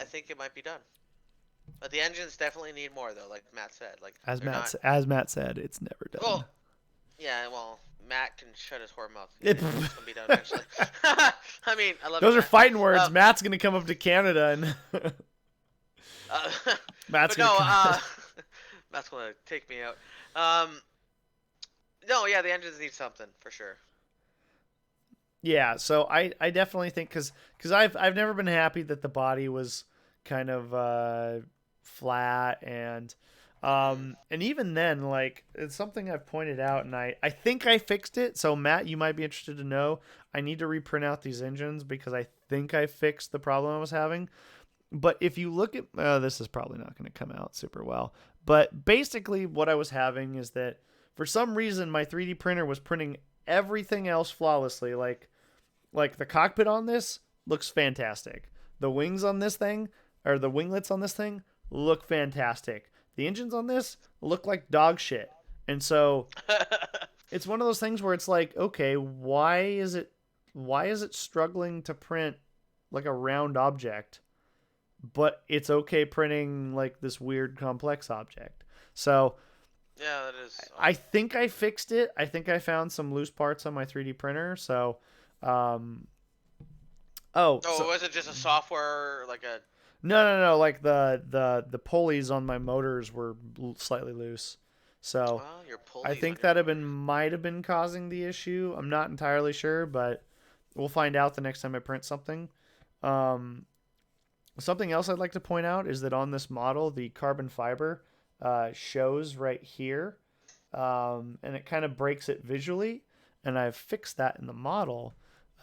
it might be done. But the engines definitely need more though, like Matt said. Like as Matt said, it's never done. Well, yeah, Matt can shut his whore mouth. It's gonna be done eventually. I mean, I love those it, are fighting words. Matt's gonna come up to Canada and Matt's gonna take me out. No, yeah, the engines need something for sure. Yeah, so I definitely think because I've never been happy that the body was kind of flat, and even then, like, it's something I've pointed out, and I think I fixed it. So Matt, you might be interested to know, I need to reprint out these engines because I think I fixed the problem I was having. But if you look at this is probably not going to come out super well, but basically what I was having is that for some reason my 3D printer was printing everything else flawlessly. Like the cockpit on this looks fantastic. The wings on this thing, or the winglets on this thing, look fantastic. The engines on this look like dog shit. And so it's one of those things where it's like, okay, why is it struggling to print like a round object, but it's okay printing like this weird complex object? So yeah, that is. I think I fixed it. I think I found some loose parts on my 3D printer. So, was it just a software, like a? No. Like the pulleys on my motors were slightly loose. So I think that might have been causing the issue. I'm not entirely sure, but we'll find out the next time I print something. Something else I'd like to point out is that on this model, the carbon fiber shows right here, and it kind of breaks it visually. And I've fixed that in the model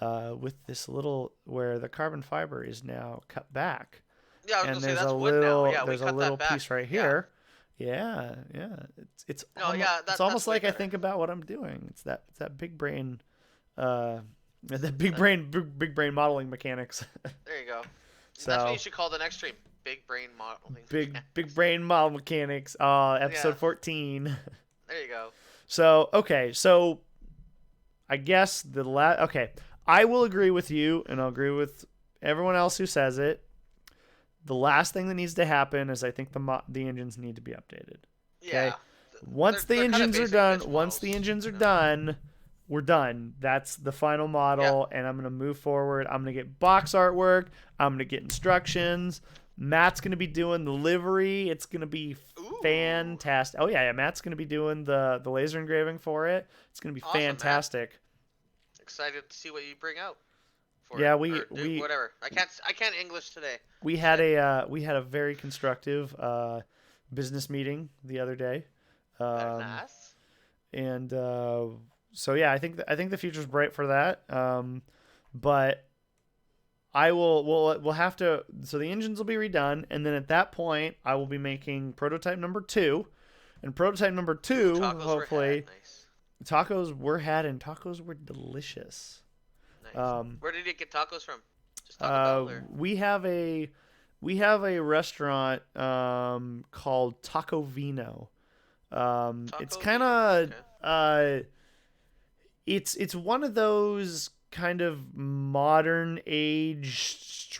with this little where the carbon fiber is now cut back. Yeah, I was gonna say that's wood now. Yeah, there's a little piece right here. Yeah. It's almost like I think about what I'm doing. It's that big brain The big brain modeling mechanics. There you go. That's what you So should call the next stream. Big brain modeling big mechanics. brain model mechanics. Yeah, Episode 14. there you go. So okay, so I guess okay, I will agree with you, and I'll agree with everyone else who says it. The last thing that needs to happen is I think the engines need to be updated. Okay, Yeah, once the they're kind of engines are basic done, bitch once models. the engines are You know? done, we're done. That's the final Yeah. model, and I'm gonna move forward. I'm gonna get box artwork. I'm gonna get instructions. Matt's gonna be doing the livery. It's gonna be Ooh, fantastic. Oh yeah, Matt's gonna be doing the laser engraving for it. It's gonna be awesome, man. fantastic. Excited to see what you bring out for it Yeah, or do whatever. I can't English today. Shit. we had a very constructive business meeting the other day, Very um, nice. and so yeah, I think the future's bright for that. But I will we'll have to, so the engines will be redone, and then at that point I will be making prototype number two, and prototype number Ooh, two tacos were had. hopefully Nice. tacos were had and tacos were delicious. Nice. Um, Where did you get tacos from? Just Taco Bell or we have a restaurant called Taco Vino. It's Taco kind Vino? of Okay. it's one of those kind of modern age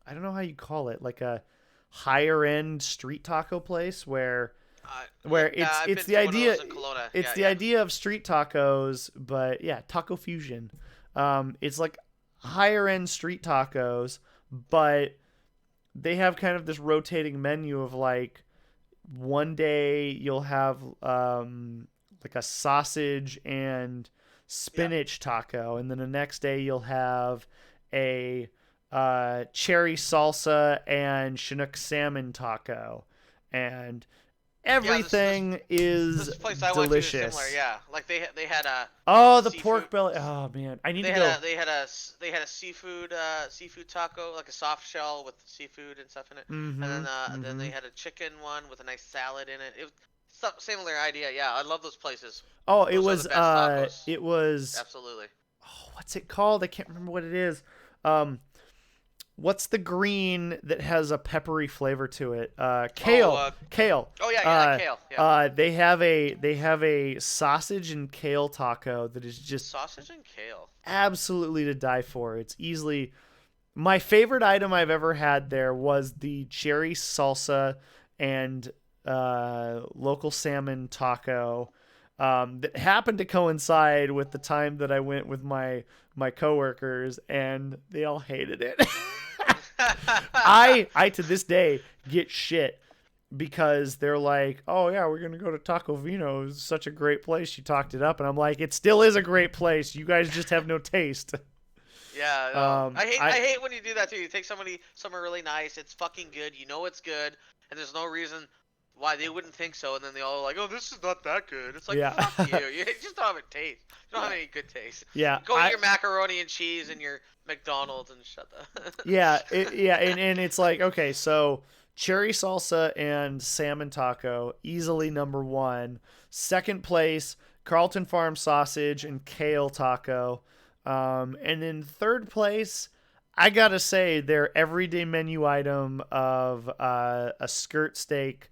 I don't know how you call it, like a higher end street taco place where Yeah, I've it's been the to one of idea, those in Kelowna. it's Yeah, the yeah. idea of street tacos, but yeah, taco fusion. It's like higher end street tacos, but they have kind of this rotating menu of like one day you'll have like a sausage and Yeah. spinach taco, and then the next day you'll have a cherry salsa and Chinook salmon taco, and Yeah, everything is this place I went to is similar. delicious. Yeah, like they had a Oh, the seafood. pork belly. Oh man, I need to They had go. a seafood taco, like a soft shell with seafood and stuff in it, and Mm-hmm. then Mm-hmm. they had a chicken one with a nice salad in it. It was similar idea. Yeah, I love those places. Oh, Those are the best tacos. it was. Absolutely. Oh, what's it called? I can't remember what it is. Um, what's the green that has a peppery flavor to it? Oh, Kale. oh yeah, yeah, kale. Yeah, They have a sausage and kale taco that is just sausage and kale. absolutely to die for. It's easily my favorite item I've ever had there was the cherry salsa and local salmon taco. That happened to coincide with the time that I went with my coworkers, and they all hated it. I to this day get shit because they're like, "Oh yeah, we're gonna go to Taco Vino. It's such a great place. You talked it up," and I'm like, "It still is a great place. You guys just have no taste." Yeah, no. I hate when you do that too. You take somewhere really nice, it's fucking good, you know it's good, and there's no reason why they wouldn't think so, and then they all are like, oh, this is not that good. It's like, Yeah. fuck you. You just don't have a taste. You don't have any good taste. Yeah, Go eat your macaroni and cheese and your McDonald's and shut the. yeah, and it's like, okay, so cherry salsa and salmon taco, easily number one. Second place, Carlton Farm sausage and kale taco. And in third place, I gotta say their everyday menu item of a skirt steak.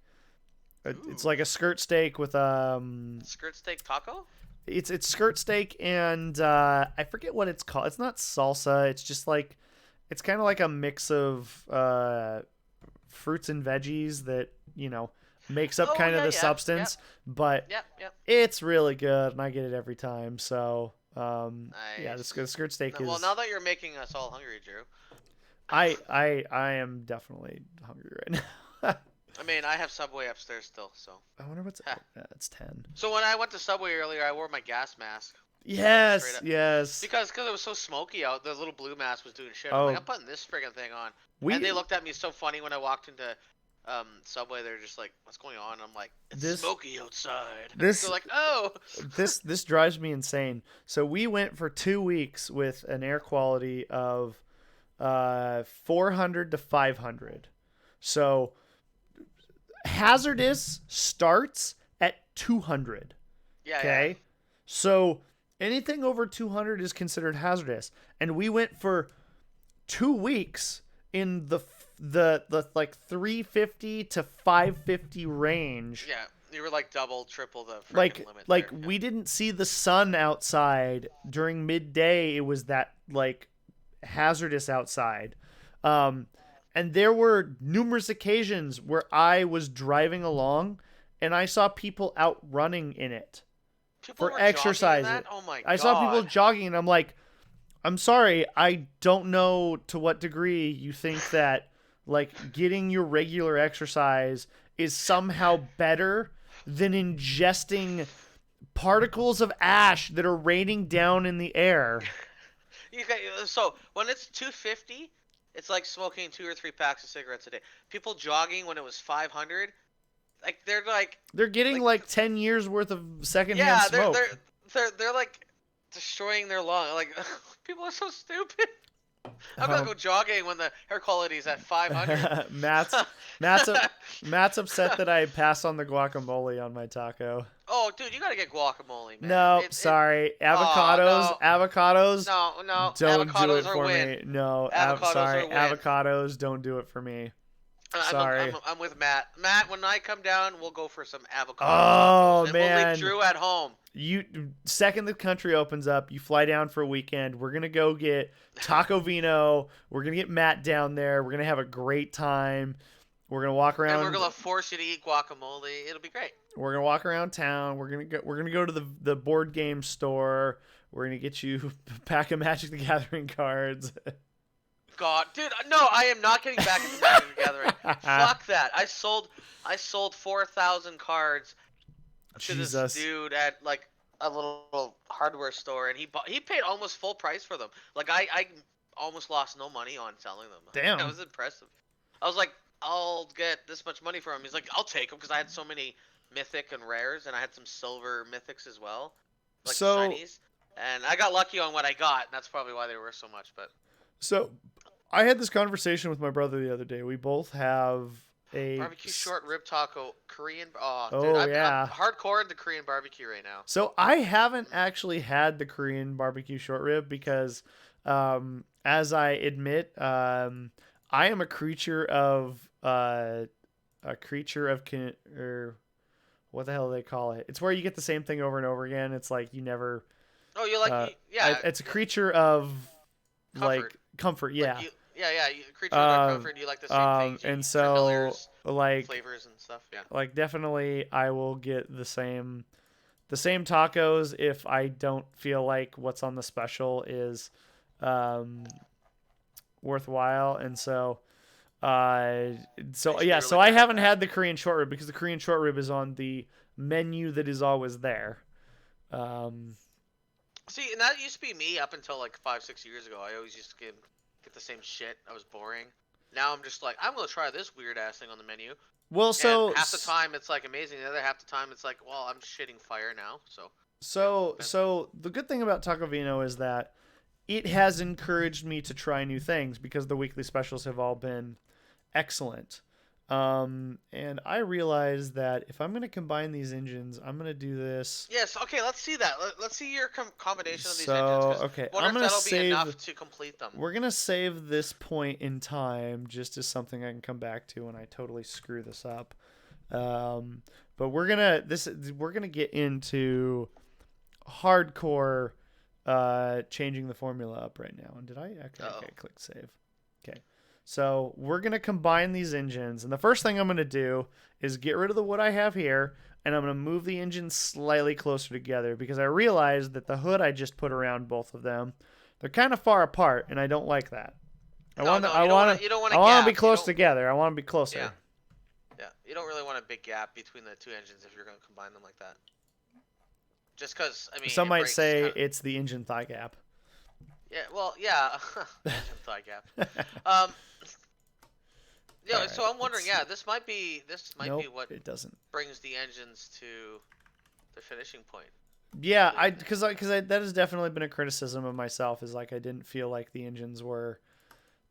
It's like a skirt steak with Skirt steak taco? it's skirt steak and I forget what it's called. It's not salsa. It's just like it's kind of like a mix of fruits and veggies that makes up Oh kind of yeah, the yeah, substance. But yep, yep. it's really good, and I get it every time. So yeah, Nice. the skirt steak Well, is. now that you're making us all hungry, Drew. I am definitely hungry right now. I mean, I have Subway upstairs still, so. I wonder what's. Huh. It's 10. So when I went to Subway earlier, I wore my gas mask. Yes, yes. Because it was so smoky out, the little blue mask was doing shit. I'm Oh, like, I'm putting this friggin' thing on. we And they looked at me so funny when I walked into Subway. They're just like, what's going on? I'm like, it's smoky outside. This They're like, oh. this drives me insane. So we went for 2 weeks with an air quality of 400 to 500. So hazardous starts at 200. Yeah, Okay. yeah. So Anything over 200 is considered hazardous. And we went for 2 weeks in the like 350 to 550 range. Yeah, you were like double, triple the freaking Like limit. like there. we didn't see the sun outside during midday. It was that like hazardous outside. And there were numerous occasions where I was driving along and I saw people out running in it People for were exercise. jogging in that? Oh my I saw people god. jogging and I'm like, I'm sorry, I don't know to what degree you think that like getting your regular exercise is somehow better than ingesting particles of ash that are raining down in the air. So when it's 250, it's like smoking 2 or 3 packs of cigarettes a day. People jogging when it was 500, They're getting like 10 years worth of secondhand yeah, smoke. they're like destroying their lung. Like people are so stupid. I'm gonna go jogging when the air quality is at 500. Matt's upset that I pass on the guacamole on my taco. Oh, dude, you gotta get guacamole, man. No, sorry. Oh, Avocados no. don't do Avocados it are for win. me. No, Avocados are win. avocados don't do it for me. Sorry. I'm with Matt. Matt, when I come down, we'll go for some avocado Oh, tacos, and man. we'll leave Drew at home. Second the country opens up, you fly down for a weekend. We're gonna go get Taco Vino. We're gonna get Matt down there. We're gonna have a great time. We're gonna walk around. And we're gonna force you to eat guacamole. It'll be great. We're gonna walk around town. We're gonna go to the board game store. We're gonna get you a pack of Magic the Gathering cards. God, dude, no, I am not getting back into Magic the Gathering. Fuck that. I sold 4,000 cards to this dude at like a little hardware store, and he paid almost full price for them. Like I almost lost no money on selling them. Damn, that was impressive. I was like, I'll get this much money for him. He's like, I'll take them because I had so many mythic and rares, and I had some silver mythics as well, like shinies. And I got lucky on what I got, and that's probably why they were so much. But so I had this conversation with my brother the other day. We both have a barbecue short rib taco Korean. Oh, oh dude, yeah, I'm hardcore into Korean barbecue right now. So I haven't actually had the Korean barbecue short rib because, as I admit, I am a creature of or what the hell do they call it? It's where you get the same thing over and over again. It's like you never. Oh, you like yeah. It's a creature of comfort. Comfort, yeah. Like creature of comfort. You like the same things. And so like flavors and stuff. Yeah. Like definitely, I will get the same tacos if I don't feel like what's on the special is worthwhile. And so I haven't had the Korean short rib because the Korean short rib is on the menu that is always there. See, and that used to be me up until like 5-6 years ago. I always used to get the same shit. I was boring. Now I'm just like, I'm gonna try this weird ass thing on the menu. Well, so and half the time it's like amazing. The other half the time it's like, well, I'm shitting fire now. So the good thing about Taco Vino is that it has encouraged me to try new things because the weekly specials have all been excellent. And I realized that if I'm going to combine these engines, I'm going to do this. Yes. Okay. Let's see that. Let's see your combination of these engines. Okay. I'm going to save. Be enough to complete them. We're going to save this point in time just as something I can come back to when I totally screw this up. But we're gonna get into hardcore changing the formula up right now. And did I? Okay, click save. Okay. So we're going to combine these engines. And the first thing I'm going to do is get rid of the wood I have here. And I'm going to move the engines slightly closer together because I realized that the hood I just put around both of them, they're kind of far apart. And I don't like that. I want to be close together. I want to be closer. Yeah. Yeah. You don't really want a big gap between the two engines if you're going to combine them like that. Just because, I mean, some might say it's the engine thigh gap. Yeah, well, yeah. Engine thigh gap. Yeah, right, so I'm wondering, this might be what it doesn't brings the engines to the finishing point. Yeah, because that has definitely been a criticism of myself. Is like I didn't feel like the engines were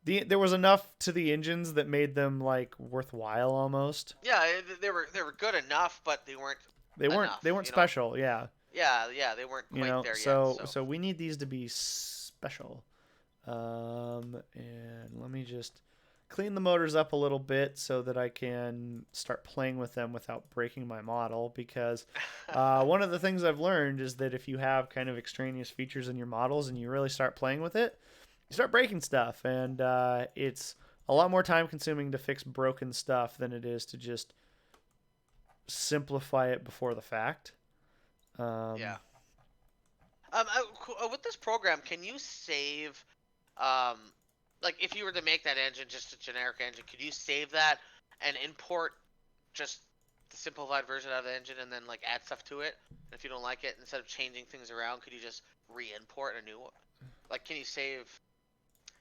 there was enough to the engines that made them like worthwhile almost. Yeah, they were good enough, but they weren't special. Yeah. Yeah, they weren't You quite know, there yet. so we need these to be special. And let me just clean the motors up a little bit so that I can start playing with them without breaking my model. Because one of the things I've learned is that if you have kind of extraneous features in your models and you really start playing with it, you start breaking stuff, and it's a lot more time consuming to fix broken stuff than it is to just simplify it before the fact. Yeah. With this program, can you save, um, like if you were to make that engine just a generic engine, could you save that and import just the simplified version of the engine and then like add stuff to it? And if you don't like it, instead of changing things around, could you just re-import a new one? Like, can you save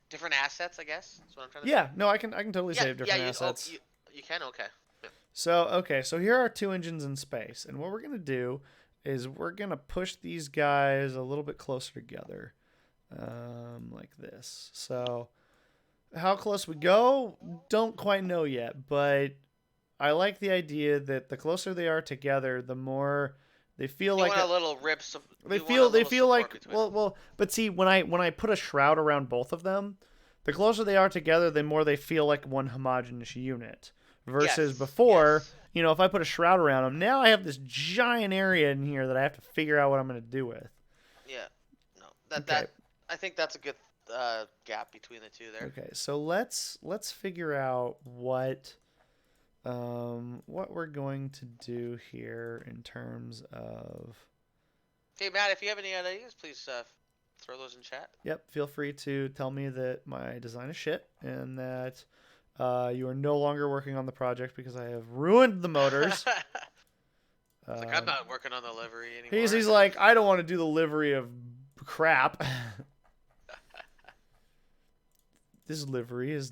different assets? I guess that's what I'm trying to say. Yeah, no, I can totally Yeah, save yeah. different assets. You can. Okay. Yeah. So here are two engines in space, and what we're gonna do is we're gonna push these guys a little bit closer together, like this. So how close we go, don't quite know yet, but I like the idea that the closer they are together, the more they feel You like want a little rib. they You want a feel little support like between them. but see when I put a shroud around both of them, the closer they are together, the more they feel like one homogeneous unit. Versus Yes. before, Yes. you know, if I put a shroud around them, now I have this giant area in here that I have to figure out what I'm going to do with. Yeah. No. Okay. I think that's a good gap between the two there. Okay. So let's figure out what we're going to do here in terms of. Hey Matt, if you have any ideas, please throw those in chat. Yep. Feel free to tell me that my design is shit and that you are no longer working on the project because I have ruined the motors. It's like I'm not working on the livery anymore. He's like, I don't want to do the livery of crap. This livery is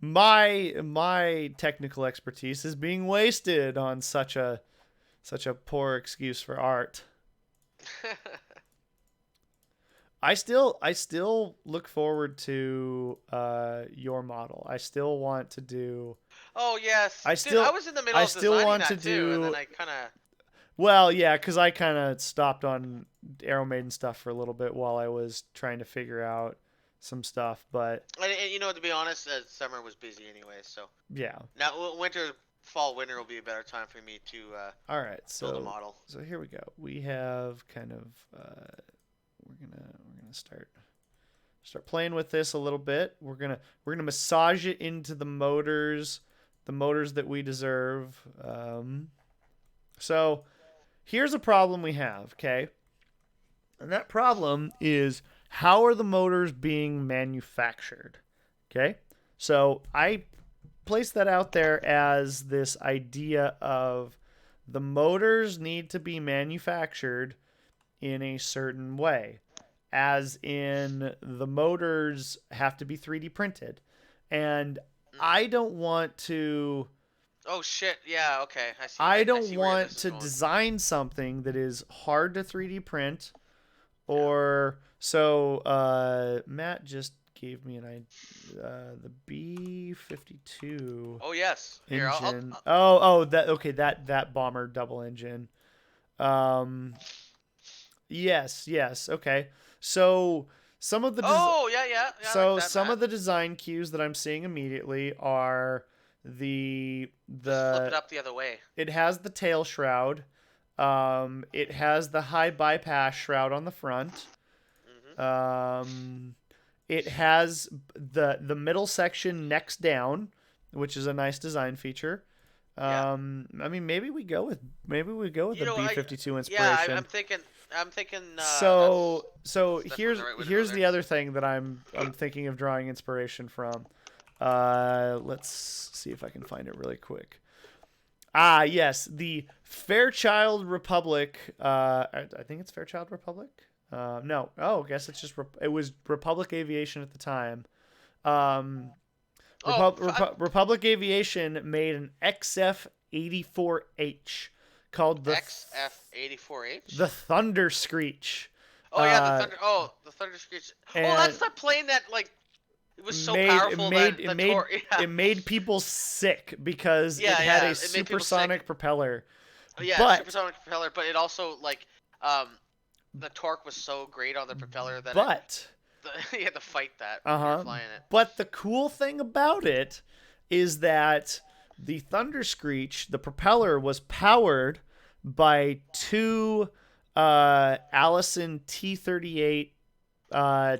my technical expertise is being wasted on such a poor excuse for art. I still look forward to your model. I still want to do. Oh yes, I dude, I was in the middle of still designing want that to too, do. and then I kind of. Well, yeah, because I kind of stopped on Arrow Maiden stuff for a little bit while I was trying to figure out some stuff, but And you know, to be honest, summer was busy anyway, so. yeah. Now fall, winter will be a better time for me to All right, build a model. So here we go. We have kind of we're gonna start playing with this a little bit. We're gonna massage it into the motors that we deserve. So here's a problem we have, okay? And that problem is how are the motors being manufactured? Okay? So I place that out there as this idea of the motors need to be manufactured in a certain way. As in the motors have to be 3D printed. And I don't want to Oh shit! Yeah, okay. I see. I I don't see where want this is to going. design something that is hard to 3D print or so Matt just gave me an idea the B-52 Oh yes. Here, engine. I'll That bomber double engine. Yes, okay. So some of the Oh yeah. so like that, some Matt. of the design cues that I'm seeing immediately are the Just flip it up the other way. it has the tail shroud. It has the high bypass shroud on the front. Mm-hmm. It has the middle section next down, which is a nice design feature. I mean, maybe we go with the B-52 inspiration. Yeah, I'm thinking. So that's here's the right way to go here's there. the other thing that I'm thinking of drawing inspiration from. Let's see if I can find it really quick. Ah, yes, the Fairchild Republic. I think it's Fairchild Republic. No, I guess it's just it was Republic Aviation at the time. Republic Aviation made an XF-84H called the XF-84H. The Thunder Screech. Oh yeah, the Thunder. Oh, the Thunder Screech. Oh, that's the plane that like. It was so powerful it made people sick because it had a supersonic propeller. Yeah, supersonic propeller, but it also like um, the torque was so great on the propeller that But you had to fight that when you're uh-huh. flying it. But the cool thing about it is that the Thunder Screech, the propeller, was powered by two Allison T-38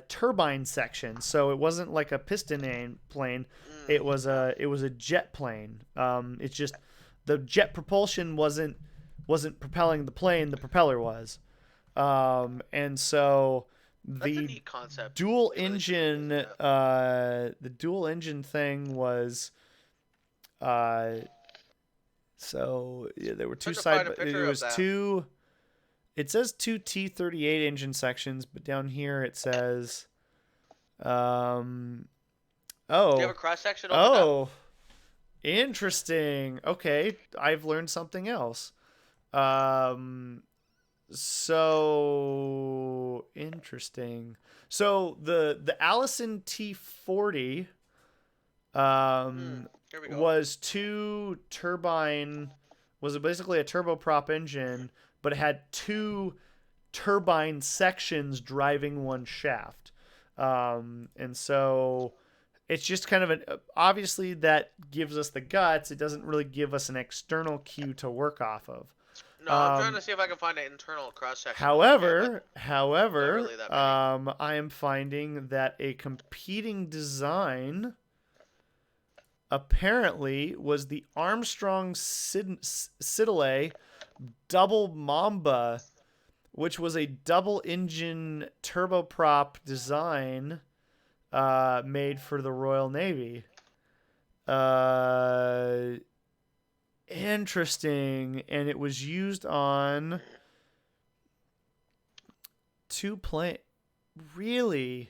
turbine sections. So it wasn't like a piston plane. It was a jet plane. It's just the jet propulsion wasn't propelling the plane. The propeller was. And so That's a the neat concept. dual They really should revisit engine that. the dual engine thing was uh so yeah, there were two Trying to find side a it picture of was that. two it says two T-38 engine sections, but down here it says um Do you have oh a cross section opened up? oh interesting. Okay, I've learned something else. um So interesting. So the Allison T40 Here we go. was two turbine was basically a turboprop engine, but it had two turbine sections driving one shaft. And so it's just kind of an obviously that gives us the guts. It doesn't really give us an external cue to work off of. No, I'm trying Um, to see if I can find an internal cross section to look at, but not however, really that many. I am finding that a competing design apparently was the Armstrong Siddeley Double Mamba, which was a double engine turboprop design made for the Royal Navy. Uh, Interesting, and it was used on two plane. Really,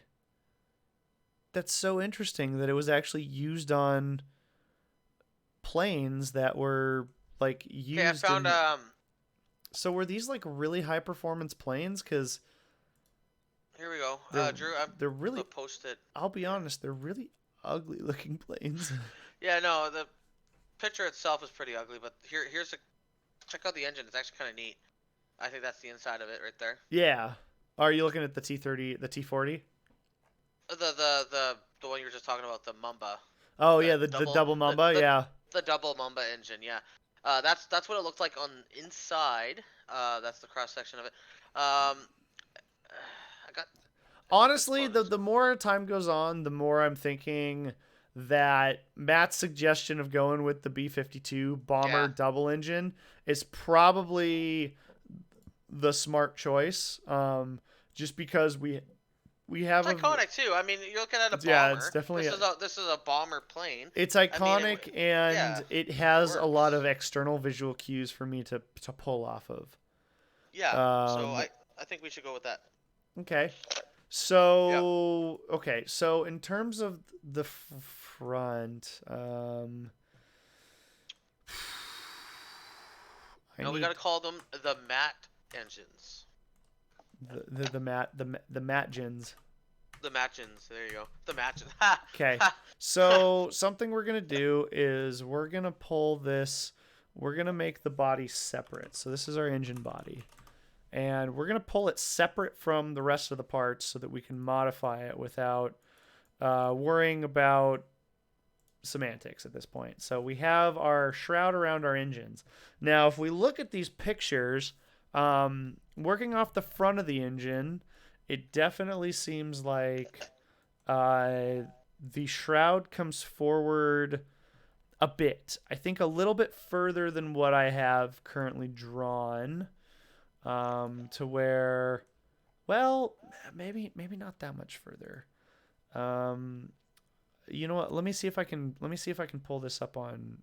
that's so interesting that it was actually used on planes that were like Okay, I used found in. So were these like really high performance planes? Because Here we go. they're Drew, they're I'm gonna really. post it I'll be here. honest, they're really ugly looking planes. Yeah, no, the picture itself is pretty ugly, but here's a check out the engine. It's actually kind of neat. I think that's the inside of it right there. Yeah. Are you looking at the T-30, the T-40? The one you were just talking about, the Mamba, Oh yeah, the the double double Mamba. Yeah. the double Mamba engine. Yeah, that's what it looked like on inside. That's the cross section of it. I got good Honestly, photos. the more time goes on, the more I'm thinking that Matt's suggestion of going with the B-52 bomber Yeah, double engine is probably the smart choice. Just because we it's have a iconic too. I mean, you're looking at a yeah, it's bomber. definitely This is a bomber plane. it's I mean, iconic, yeah, and it it has a lot of works. external visual cues for me to pull off of. Yeah, so Um, I think we should go with that. okay. Yep. So in terms of the front, I No, we need gotta call them the matte engines. the mat gens. The matchins. There you go. The matchins. Ha! Okay. Ha! So something we're gonna do is we're gonna pull this. We're gonna make the body separate. So this is our engine body, and we're gonna pull it separate from the rest of the parts so that we can modify it without worrying about semantics at this point. So we have our shroud around our engines. Now, if we look at these pictures, working off the front of the engine, it definitely seems like the shroud comes forward a bit. I think a little bit further than what I have currently drawn, to where, well, maybe not that much further. Um, you know what? Let me see if I can pull this up on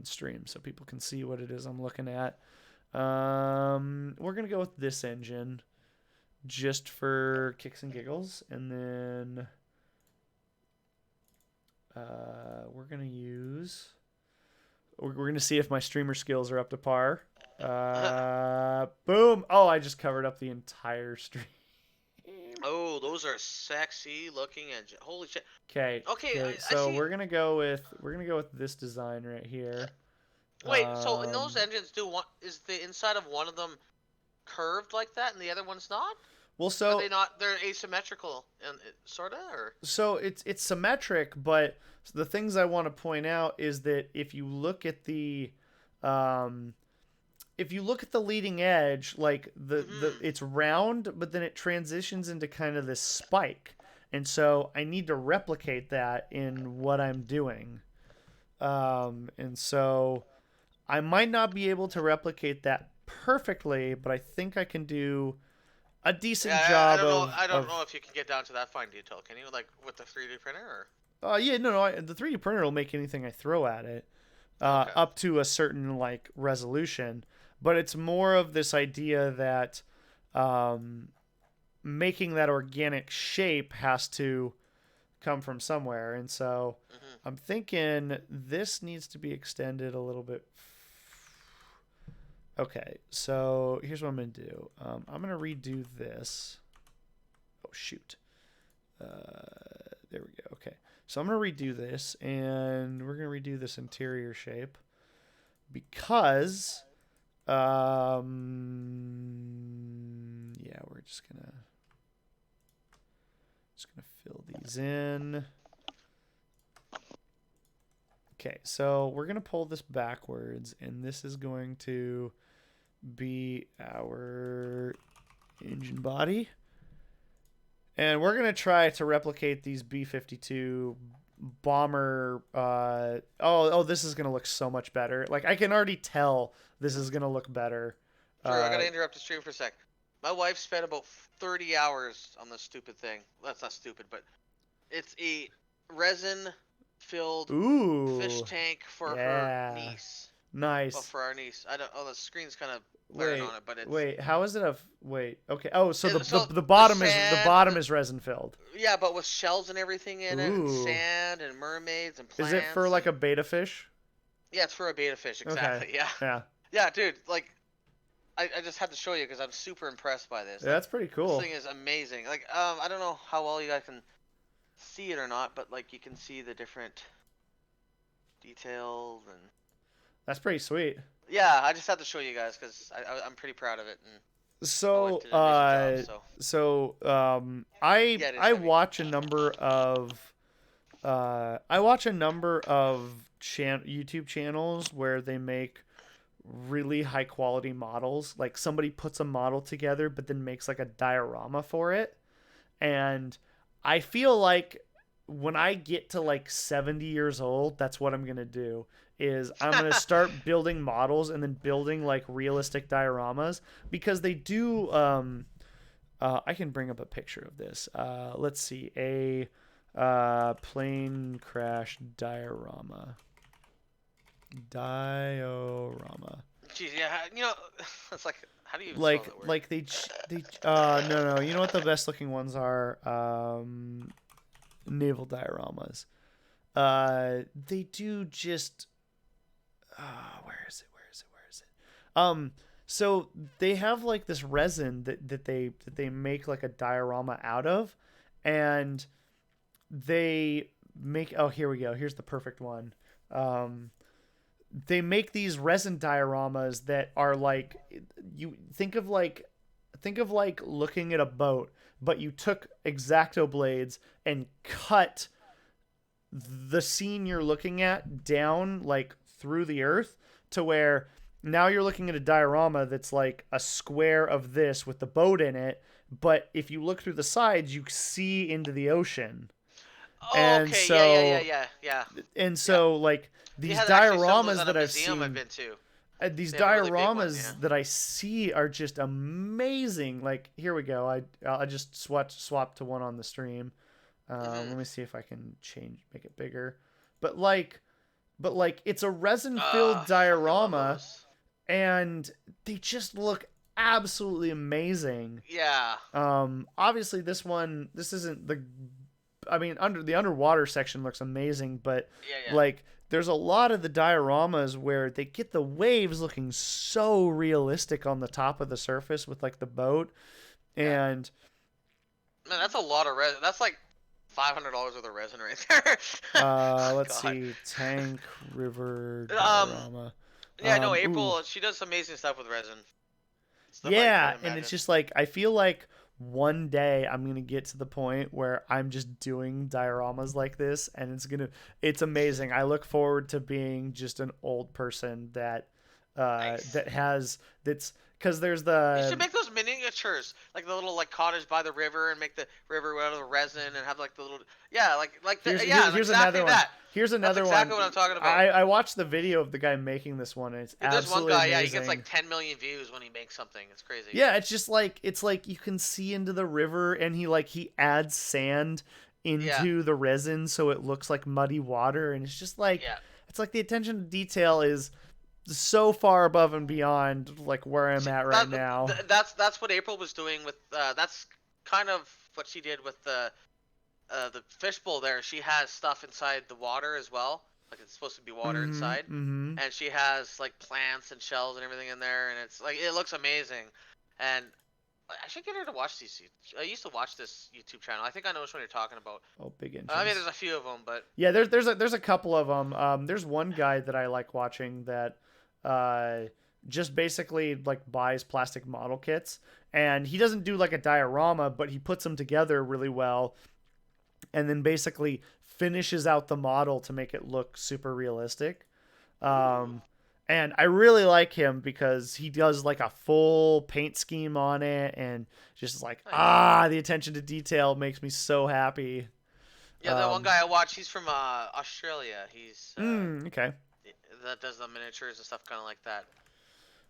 stream so people can see what it is I'm looking at. We're gonna go with this engine just for kicks and giggles, and then we're gonna use. We're gonna see if my streamer skills are up to par. Boom! Oh, I just covered up the entire stream. Oh, those are sexy looking engine. Holy shit. Okay, Okay, okay. I So see. we're gonna go with this design right here. Wait, so in those Um, engines, do one is the inside of one of them curved like that, and the other one's not? Well, Are so they not? They're asymmetrical, and sorta, or it's symmetric, but the things I want to point out is that um, if you look at the leading edge, like the mm-hmm. it's round, but then it transitions into kind of this spike, and so I need to replicate that in what I'm doing, and so I might not be able to replicate that perfectly, but I think I can do a decent Yeah, I job don't know. I don't know of if you can get down to that fine detail. Can you, like with the 3D printer? Or yeah, no, the 3D printer will make anything I throw at it, okay. up to a certain like resolution. But it's more of this idea that um, making that organic shape has to come from somewhere, and so Mm-hmm. I'm thinking this needs to be extended a little bit. Okay, so here's what I'm gonna do. I'm gonna redo this. Oh shoot. There we go. Okay. So I'm going to redo this, and we're going to redo this interior shape because, yeah, we're just gonna fill these in. Okay, so we're going to pull this backwards, and this is going to be our engine body. And we're gonna try to replicate these B-52 bomber. This is gonna look so much better. Like I can already tell this is gonna look better. Drew, I Uh, gotta interrupt the stream for a sec. My wife spent about 30 hours on this stupid thing. That's not stupid, but it's a resin-filled fish ooh, tank for her yeah, niece. Well, nice. for our niece. I don't. Oh, the screen's kind of glaring Wait, on it, but it's. wait. How is it a? Wait. Okay. Oh, so So the the bottom is sand, resin filled. yeah, but with shells and everything in it, and Ooh, sand and mermaids and is it for plants like and a beta fish? yeah, it's for a beta fish, Okay. exactly. Yeah, Yeah. yeah, dude. Like, I just had to show you because I'm super impressed by this. Yeah, Like, that's pretty this cool. thing is amazing. Like, I don't know how well you guys can see it or not, but like you can see the different details and That's pretty sweet. yeah, I just had to show you guys because I'm pretty proud of it and my wife So, did an amazing job. Yeah, it is I heavy. watch a number of YouTube channels where they make really high quality models. Like somebody puts a model together, but then makes like a diorama for it. And I feel like when I get to like 70 years old, that's what I'm gonna do. Is I'm gonna start building models and then building like realistic dioramas because they do. I can bring up a picture of this. Let's see, a plane crash diorama. Diorama. Jeez, yeah, you know, it's like how do you even spell Like that word? like they no, you know what the best looking ones are? Naval dioramas. They do just where is it? So they have like this resin that they make like a diorama out of, and they make here we go. Here's the perfect one. They make these resin dioramas that are like you think of like looking at a boat, but you took X-Acto blades and cut the scene you're looking at down like through the earth to where now you're looking at a diorama that's like a square of this with the boat in it, but if you look through the sides you see into the ocean. Oh, And okay, yeah, yeah, yeah, so yeah, yeah, and yeah. so like They these had actually some of those dioramas at a that I've museum I've seen been to. these They have a really big one, yeah. dioramas that I see are just amazing. Like here we go. I just swapped to one on the stream. Mhm. Let me see if I can make it bigger. But like it's a resin filled Fucking love diorama, those. and they just look absolutely amazing. Yeah. Obviously this isn't the. I mean, under the underwater section looks amazing, but Yeah, yeah. like there's a lot of the dioramas where they get the waves looking so realistic on the top of the surface with like the boat, Yeah. and Man, that's a lot of resin. That's like $500 worth of resin right there. let's God. see, tank river Um. diorama. Yeah, no, Ooh, April. She does amazing stuff with resin. stuff I Yeah, couldn't and it's imagine. just like I feel like one day I'm gonna get to the point where I'm just doing dioramas like this, and it's amazing. I look forward to being just an old person Nice. that has that's because there's You should the make those miniatures, like the little like cottage by the river, and make the river out of the resin, and have like the little yeah, here's exactly another one. that. Here's That's another one. exactly what I'm talking about. I watched the video of the guy making this one, and it's There's one absolutely guy, yeah, he gets like amazing. 10 million views when he makes something. It's crazy. Yeah, it's like you can see into the river, and he adds sand Yeah, into the resin so it looks like muddy water, and it's just like yeah. it's like the attention to detail is so far above and beyond like where I'm She, at right now. that's what April was doing with. That's kind of what she did with the fishbowl there. She has stuff inside the water as well. Like it's supposed to be water Mm-hmm. inside. Mm-hmm. And she has like plants and shells and everything in there, and it's like it looks amazing. And I should get her to watch these. I used to watch this YouTube channel. I think I know which one you're talking about. Oh, big I mean, engines. there's a few of them, but Yeah, there's a couple of them. There's one guy that I like watching that uh, just basically like buys plastic model kits, and he doesn't do like a diorama, but he puts them together really well, and then basically finishes out the model to make it look super realistic. ooh, Um, and I really like him because he does like a full paint scheme on it, and just like nice. the attention to detail makes me so happy. Yeah, that one Um, guy I watch, he's from Australia. He's okay. that does the miniatures and stuff, kind of like that.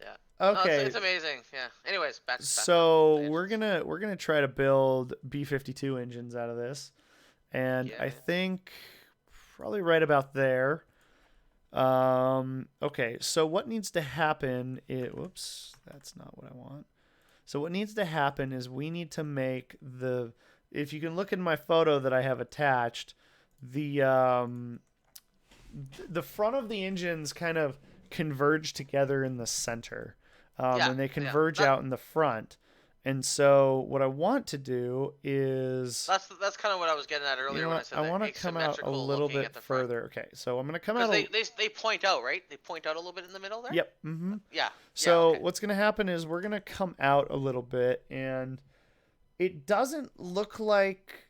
Yeah. No, Okay, it's amazing. Yeah. Anyways, back to so we're engines. gonna we're gonna try to build B-52 engines out of this, and Yeah. I think probably right about there. Okay, so what needs to happen? Whoops, that's not what I want. So what needs to happen is we need to make the. If you can look in my photo that I have attached, the the front of the engines kind of converge together in the center, Yeah. and they Yeah. converge out in the front. And so what I want to do is, That's kind of what I was getting at you earlier know when I what, said I that want to come out a asymmetrical little looking bit at the front. further. Okay, so I'm gonna come Because out they point out, right? They point out a little bit in the middle there. yep. Mm-hmm. Yeah. Yeah. So Okay. what's gonna happen is we're gonna come out a little bit, and it doesn't look like.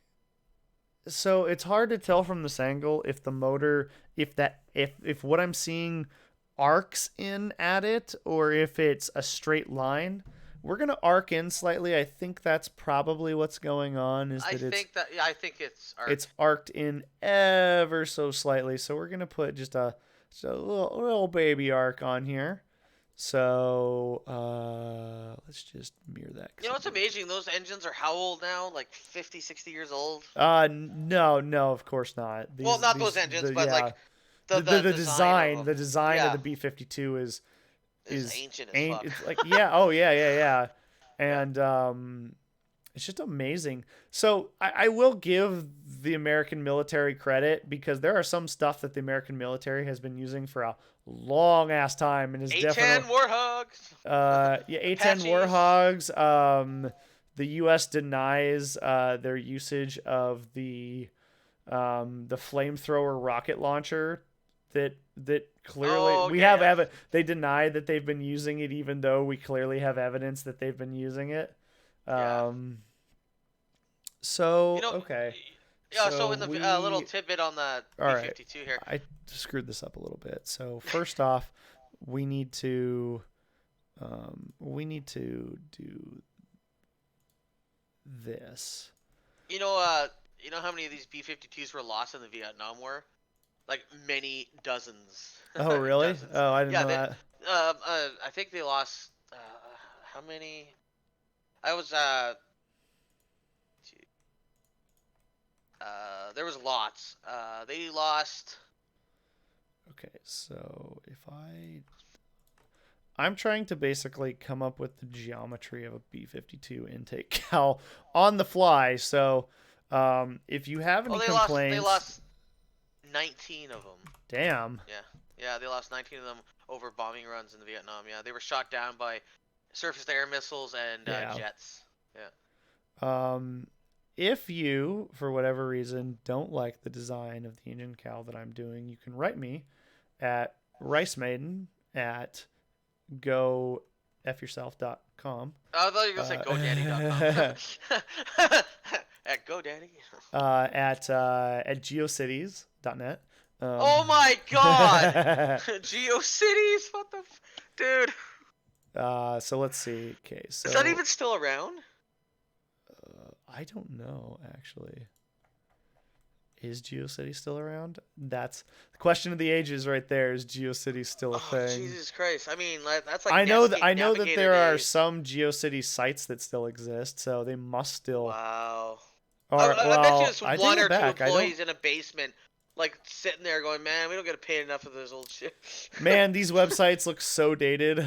So it's hard to tell from this angle if the motor, if what I'm seeing arcs in at it, or if it's a straight line. We're gonna arc in slightly. I think that's probably what's going on. Is I that think that yeah, I think it's it's arced. arced in ever so slightly. So we're gonna put just a little baby arc on here. So let's just mirror that. You know what's amazing? Those engines are how old now? Like 50, 60 years old. No, of course not. Well, not those These engines, the but yeah like the design of the them. design of Yeah, the B-52 is is ancient as ain't fuck. it's like yeah, oh yeah, Yeah. and it's just amazing. So I will give the American military credit because there are some stuff that the American military has been using for a long ass time and is A10 definitely Warthogs, yeah, A10 Apaches. Warhogs. The U.S. denies their usage of the flamethrower rocket launcher that clearly Oh, we okay, have yeah, they deny that they've been using it even though we clearly have evidence that they've been using it. yeah. Um, You so know, okay. yeah. So So in the little tidbit on the all right. B-52 here. I screwed this up a little bit. So first off, we need to do this. You know how many of these B-52s were lost in the Vietnam War? Like many dozens, Oh really? dozens. Oh, I didn't Yeah, know that. I think they lost. How many? I was there was lots. They lost. Okay, so I'm trying to basically come up with the geometry of a B-52 intake cal on the fly. So, if you have any Oh, they lost. They complaints, lost 19 of them. damn. Yeah, yeah, they lost 19 of them over bombing runs in the Vietnam. Yeah, they were shot down by surface-to-air missiles and Yeah. jets. Yeah. Um, if you, for whatever reason, don't like the design of the engine cal that I'm doing, you can write me at Rice Maiden at go fyourself.com. I thought you were going to say GoDaddy.com. At GoDaddy. At geocities.net. Oh my god! GeoCities? What the dude? So let's see. Okay, so Is that even still around? I don't know actually. Is GeoCities still around? That's the question of the ages right there. Is GeoCities still a thing? Jesus Christ. I mean, that's like I know Netscape that Navigator there are days. some GeoCities sites that still exist, so they must still. Wow. Or I bet you well, it's I take one it or two back. I don't. employees in a basement, like sitting there going, "Man, we don't get paid enough for this old shit." Man, these websites look so dated.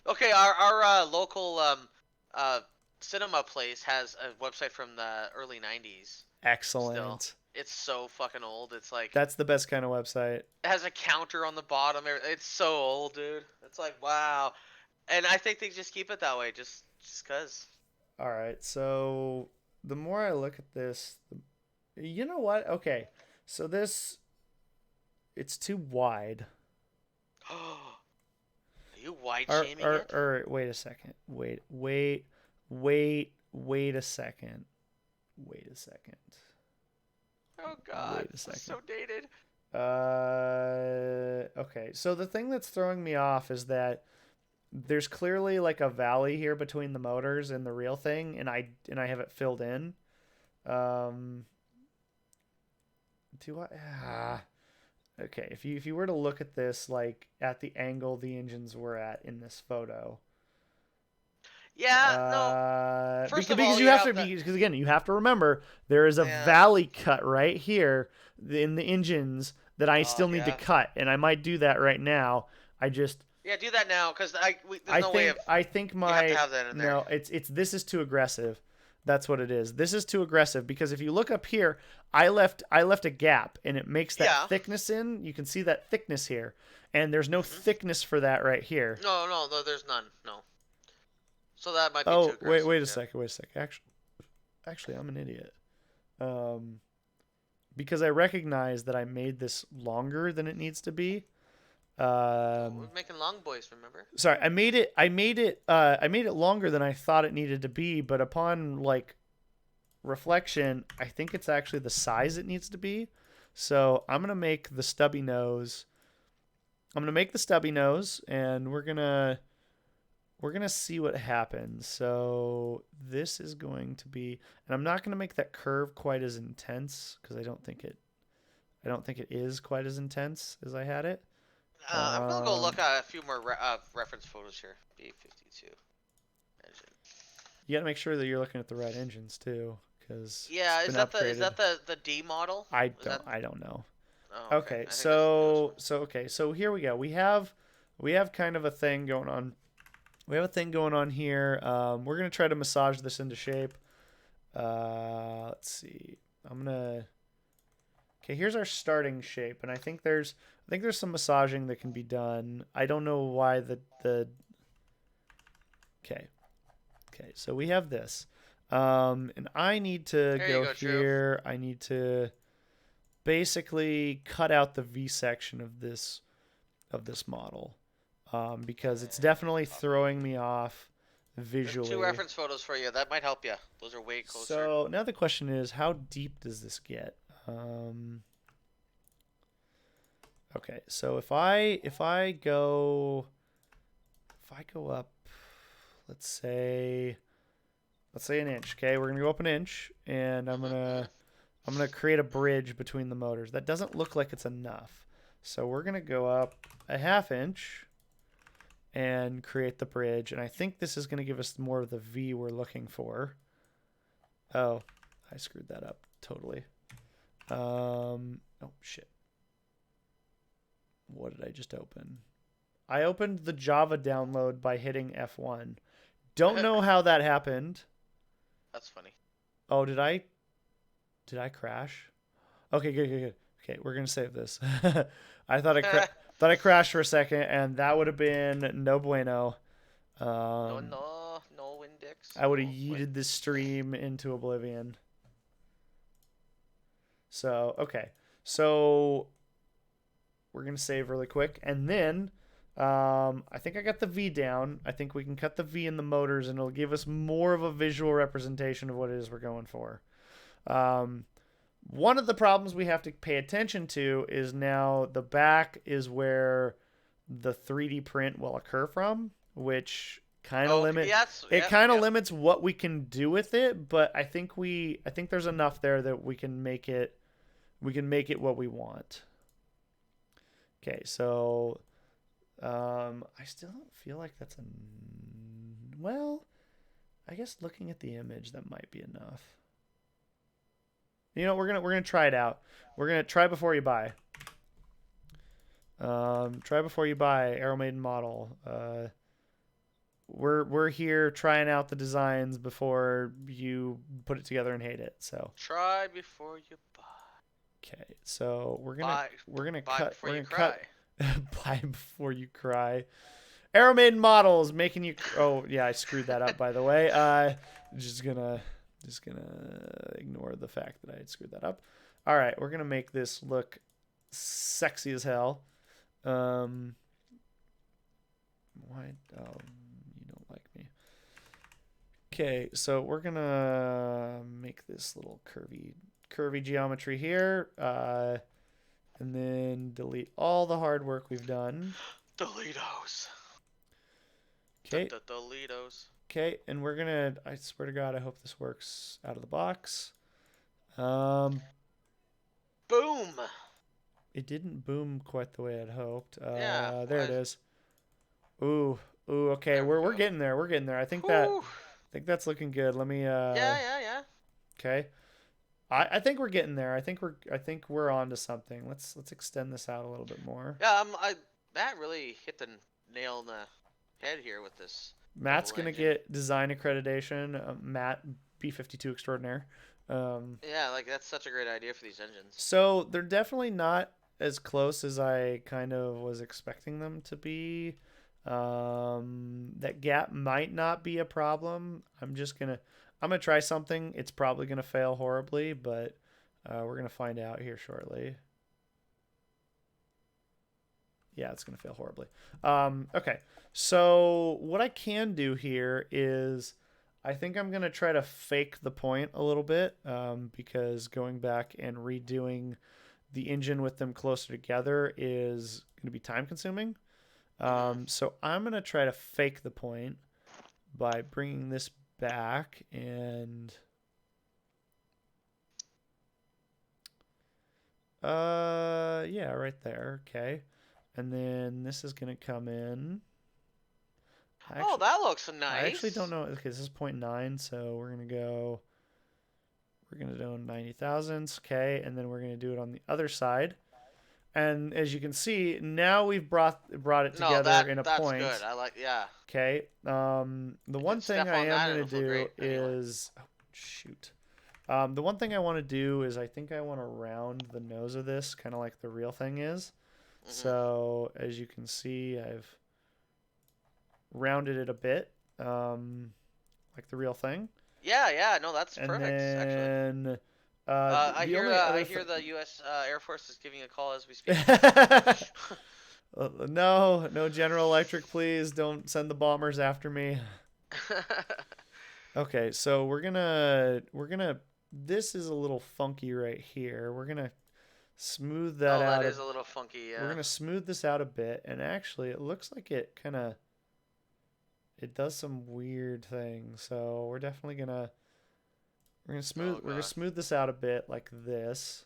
Okay, our local uh cinema place has a website from the early '90s. Still, Excellent. it's so fucking old. It's like That's the best kind of website. it has a counter on the bottom. It's so old, dude. It's like wow, and I think they just keep it that way, just cause. All right. So the more I look at this, you know what? Okay. So this, it's too wide. Are you wide shaming it? Wait a second. Wait a second. Wait a second. Oh god, Wait a this is second. so dated. Okay. So the thing that's throwing me off is that there's clearly like a valley here between the motors and the real thing, and I have it filled in. Um, do I? Okay. If you were to look at this like at the angle the engines were at in this photo. Yeah, no. First of all, Because you you have have to the because again you have to remember there is a yeah. valley cut right here in the engines that I Oh still need to yeah. cut, and I might do that right now. I just Yeah, do that now, cause there's no way of I think you have to my have that in there. no it's this is too aggressive. That's what it is. This is too aggressive because if you look up here, I left a gap and it makes that Yeah. thickness in. You can see that thickness here, and there's no thickness for that right here. No, there's none. No. So that might be too Oh aggressive. wait a second. Actually, I'm an idiot. Um, because I recognize that I made this longer than it needs to be. We're making long boys, remember? Sorry, I made it longer than I thought it needed to be, but upon like reflection, I think it's actually the size it needs to be. So I'm gonna make the stubby nose. And we're gonna see what happens. So this is going to be, and I'm not gonna make that curve quite as intense because I don't think it is quite as intense as I had it. I'm gonna go look at a few more reference photos here. B52 engine. You got to make sure that you're looking at the right engines too, because Yeah, is that the D model? I don't know. Oh, Okay, so here we go. We have kind of a thing going on. We have a thing going on here. We're gonna try to massage this into shape. Let's see. Okay, here's our starting shape, and I think there's some massaging that can be done. I don't know why the Okay. Okay, so we have this. And I need to go here. I need to basically cut out the V section of this model. Because it's definitely throwing me off visually. There's two reference photos for you. That might help you. Those are way closer. So now the question is, how deep does this get? Okay, so if I go up, let's say an inch. Okay, we're gonna go up an inch, and I'm gonna create a bridge between the motors. That doesn't look like it's enough, so we're gonna go up a half inch and create the bridge. And I think this is gonna give us more of the V we're looking for. Oh, I screwed that up totally. Oh shit. What did I just open? I opened the Java download by hitting F1. Don't know how that happened. That's funny. Oh, did I crash? Okay, good. Okay, we're gonna save this. I thought I crashed for a second, and that would have been no bueno. No Windex. I would have yeeted this stream into oblivion. So okay, so we're gonna save really quick, and then I think I got the V down. I think we can cut the V in the motors, and it'll give us more of a visual representation of what it is we're going for. Um, One of the problems we have to pay attention to is now the back is where the 3D print will occur from, which kind of Okay. limit Yes. it Yep. kind of Yep. limits what we can do with it, but I think there's enough there that we can make it what we want. Okay, so I still don't feel like that's a well, I guess looking at the image that might be enough. You know, we're gonna try it out. We're gonna try before you buy. Try before you buy Arrow Maiden model. We're here trying out the designs before you put it together and hate it. So Try before you buy. okay, so Buy. Buy before we're you gonna cry. cut buy before you cry. Arrow Maiden models making you. Oh yeah, I screwed that up by the way. Just gonna ignore the fact that I had screwed that up. All right, we're gonna make this look sexy as hell. Why? Oh, you don't like me. Okay, so we're gonna make this little curvy geometry here, and then delete all the hard work we've done. Doritos. Okay. Doritos. Okay, and we're gonna. I swear to God, I hope this works out of the box. Boom. It didn't boom quite the way I'd hoped. Yeah. There it is. Ooh, okay, There we we're go. getting there. We're getting there. Whew. I think that's looking good. Let me. Yeah. Okay. I think we're getting there. I think we're on to something. Let's extend this out a little bit more. Yeah. Matt really hit the nail on the head here with this. Matt's double gonna engine. get design accreditation. Matt B52 extraordinaire. Yeah, like that's such a great idea for these engines. So they're definitely not as close as I kind of was expecting them to be. That gap might not be a problem. I'm gonna try something. It's probably gonna fail horribly, but we're gonna find out here shortly. Yeah, it's gonna fail horribly. Okay, so what I can do here is I think I'm gonna try to fake the point a little bit, because going back and redoing the engine with them closer together is gonna be time consuming. So I'm gonna try to fake the point by bringing this back and yeah, right there. Okay, and then this is gonna come in. Oh, that looks nice. I actually don't know. Okay, this is 0.9, so we're gonna go. We're gonna do 90 thousandths. Okay, and then we're gonna do it on the other side. And as you can see, now we've brought it together in a that's point. good. I like, yeah. Okay. The one thing I am gonna do is shoot. The one thing I want to do is I think I want to round the nose of this, kind of like the real thing is. Mm-hmm. So as you can see, I've rounded it a bit, like the real thing. Yeah. No, that's and perfect. Then, actually. I hear the U.S. Air Force is giving a call as we speak. No, General Electric, please don't send the bombers after me. Okay, so we're gonna. This is a little funky right here. We're gonna smooth that out. That is a little funky. Yeah. We're gonna smooth this out a bit, and actually, it looks like it kind of. It does some weird things, so we're definitely gonna. We're gonna smooth this out a bit like this.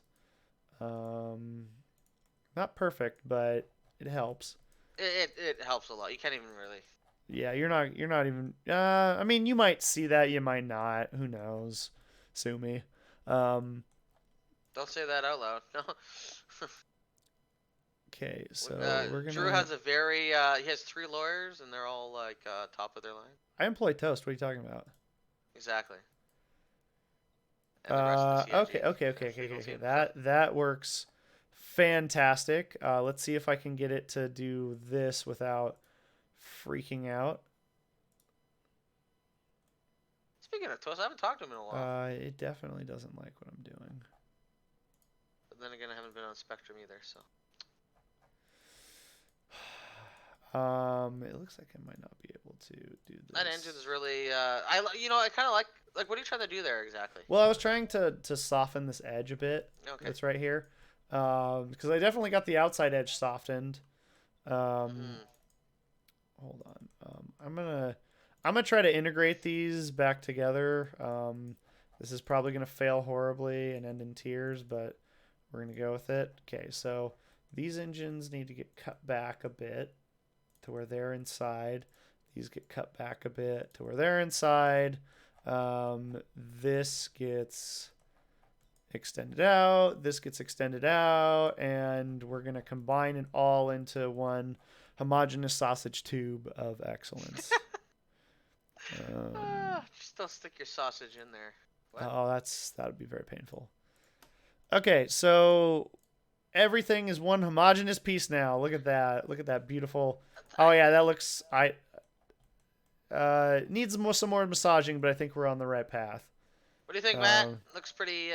Not perfect, but it helps. It helps a lot. You can't even really. Yeah, you're not even. I mean, you might see that, you might not. Who knows? Sue me. Don't say that out loud. No. Okay, so we're gonna. Drew has he has 3 lawyers, and they're all like top of their line. I employ Toast. What are you talking about? Exactly. Okay. That works fantastic. Let's see if I can get it to do this without freaking out. Speaking of Toast, I haven't talked to him in a while. It definitely doesn't like what I'm doing. But then again, I haven't been on Spectrum either, so. It looks like I might not be able to do That this. engine's really. I kind of like. What are you trying to do there exactly? Well, I was trying to soften this edge a bit. Okay. That's right here, because I definitely got the outside edge softened. Um, Hmm. hold on. I'm gonna try to integrate these back together. This is probably gonna fail horribly and end in tears, but we're gonna go with it. Okay, so these engines need to get cut back a bit to where they're inside. These get cut back a bit to where they're inside. This gets extended out. This gets extended out, and we're gonna combine it all into one homogeneous sausage tube of excellence. Just don't stick your sausage in there. What? Oh, that would be very painful. Okay, so everything is one homogeneous piece now. Look at that. Look at that beautiful. Oh yeah, that looks. I needs some more massaging, but I think we're on the right path. What do you think, Matt? Looks pretty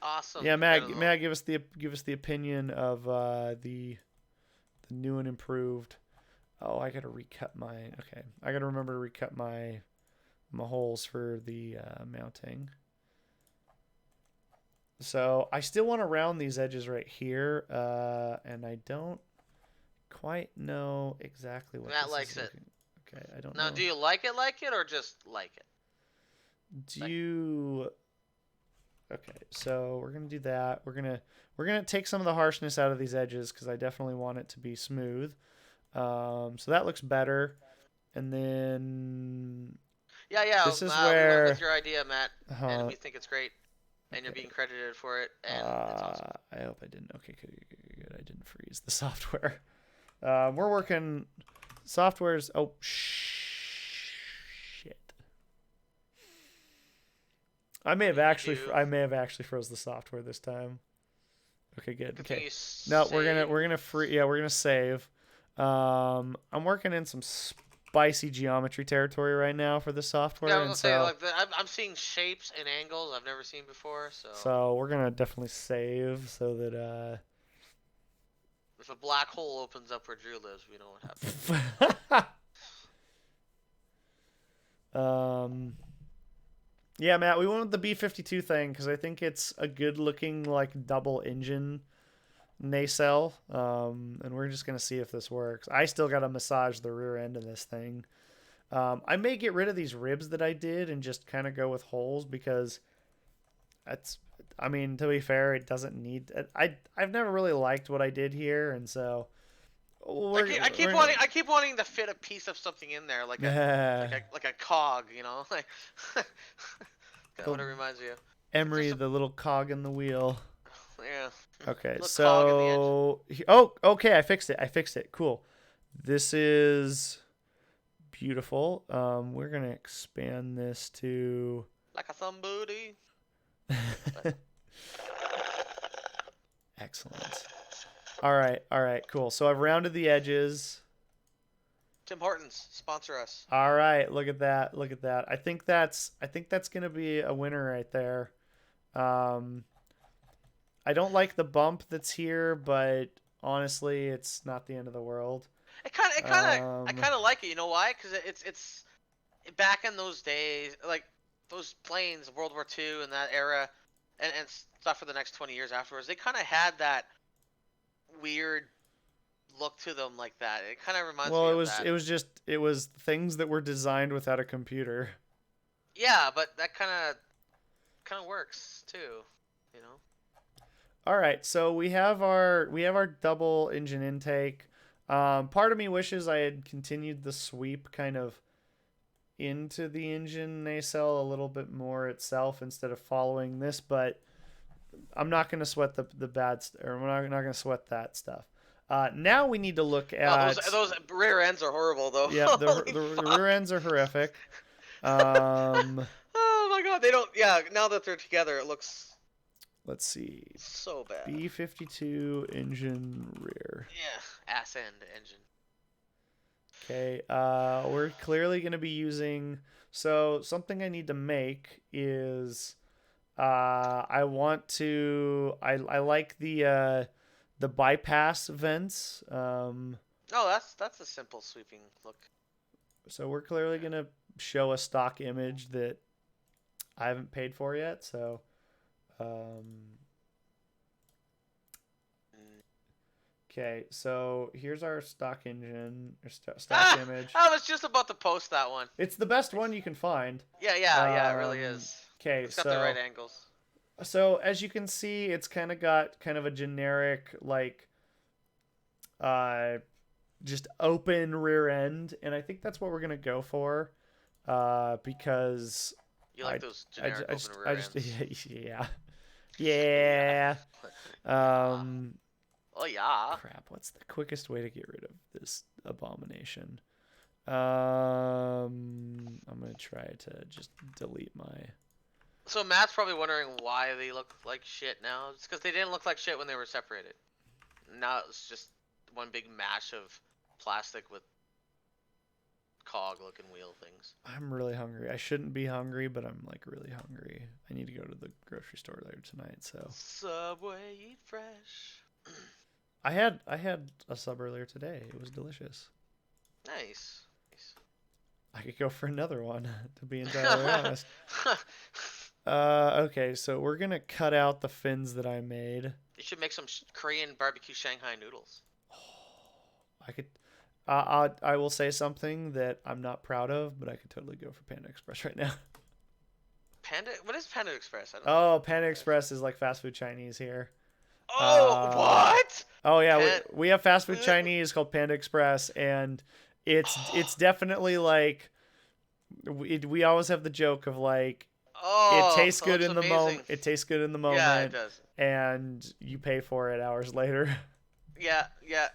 awesome. Yeah, Matt, give us the opinion of the new and improved. Oh, I gotta recut my. Okay, I gotta remember to recut my holes for the mounting. So I still want to round these edges right here, and I don't quite know exactly what Matt this likes is it. looking. Okay, I don't Now, know. do you like it, or just like it? Do you? Okay, so we're gonna do that. We're gonna take some of the harshness out of these edges because I definitely want it to be smooth. So that looks better, and then Yeah. this is We went with where. your idea, Matt, and Uh, we think it's great, and you're okay. being credited for it, and it's awesome. I hope I didn't. Okay, good. I didn't freeze the software. We're working. Software's. Oh shit! I may have actually froze the software this time. Okay, good. Okay. No, we're gonna free. Yeah, we're gonna save. I'm working in some spicy geometry territory right now for the software, Yeah, I was and gonna say so like I'm seeing shapes and angles I've never seen before. so we're gonna definitely save so that if a black hole opens up where Drew lives, we know what happens. Yeah, Matt, we went with the B-52 thing because I think it's a good-looking like double engine nacelle, and we're just gonna see if this works. I still gotta massage the rear end of this thing. I may get rid of these ribs that I did and just kind of go with holes because that's. I mean, to be fair, it doesn't need. I've never really liked what I did here, and so I keep wanting to fit a piece of something in there, like a cog, you know, like kind of what it reminds me of. Emery, the little cog in the wheel. Yeah. Okay, Cog in the engine. so okay, I fixed it. Cool. This is beautiful. We're gonna expand this to Like a thumb booty. excellent. All right, cool. So I've rounded the edges. Tim Hortons, sponsor us. All right, look at that. I think that's gonna be a winner right there. I don't like the bump that's here, but honestly, it's not the end of the world. I kind of like it. You know why? Because it's back in those days, like those planes, World War II and that era, and stuff for the next 20 years afterwards. They kind of had that weird look to them, like that. It kind of reminds me of that. It was things that were designed without a computer. Yeah, but that kind of works too, you know. All right, so we have our double engine intake. Part of me wishes I had continued the sweep kind of into the engine nacelle a little bit more itself instead of following this, but I'm not going to sweat the bad or we're not going to sweat that stuff. Now we need to look at those rear ends are horrible though. Yeah, the rear ends are horrific. Oh my god, they don't. Yeah, now that they're together, it looks. Let's see. So bad. B-52 engine rear. Yeah, ass end engine. Okay, we're clearly going to be using. So something I need to make is, I want to. I like the bypass vents. Oh, that's a simple sweeping look. So we're clearly going to show a stock image that I haven't paid for yet. So, okay. So here's our stock engine, or stock Ah, image. I was just about to post that one. It's the best one you can find. Yeah, it really is. Okay, It's got the right so angles. as you can see, it's kind of got kind of a generic like uh just open rear end, and I think that's what we're gonna go for, because You I like those generic open I rear just ends? yeah Yeah. yeah. Yeah. Um, Oh yeah. crap. What's the quickest way to get rid of this abomination? I'm gonna try to just delete my. So Matt's probably wondering why they look like shit now. It's because they didn't look like shit when they were separated. Now it's just one big mash of plastic with cog-looking wheel things. I'm really hungry. I shouldn't be hungry, but I'm like really hungry. I need to go to the grocery store later tonight. So Subway, eat fresh. I had a sub earlier today. It was delicious. Nice. Nice. I could go for another one, to be entirely honest. Okay, so we're gonna cut out the fins that I made. You should make some Korean barbecue Shanghai noodles. I could. I will say something that I'm not proud of, but I could totally go for Panda Express right now. Panda? What is Panda Express? I don't know what Oh, Panda Panda Express is like fast food Chinese here. Oh, what? Oh yeah, Pan. we have fast food Chinese called Panda Express, and it's definitely like we always have the joke of like it Oh, tastes that good looks in the moment. amazing. It tastes good in the Yeah, it moment, does. and you pay for it hours later. Yeah,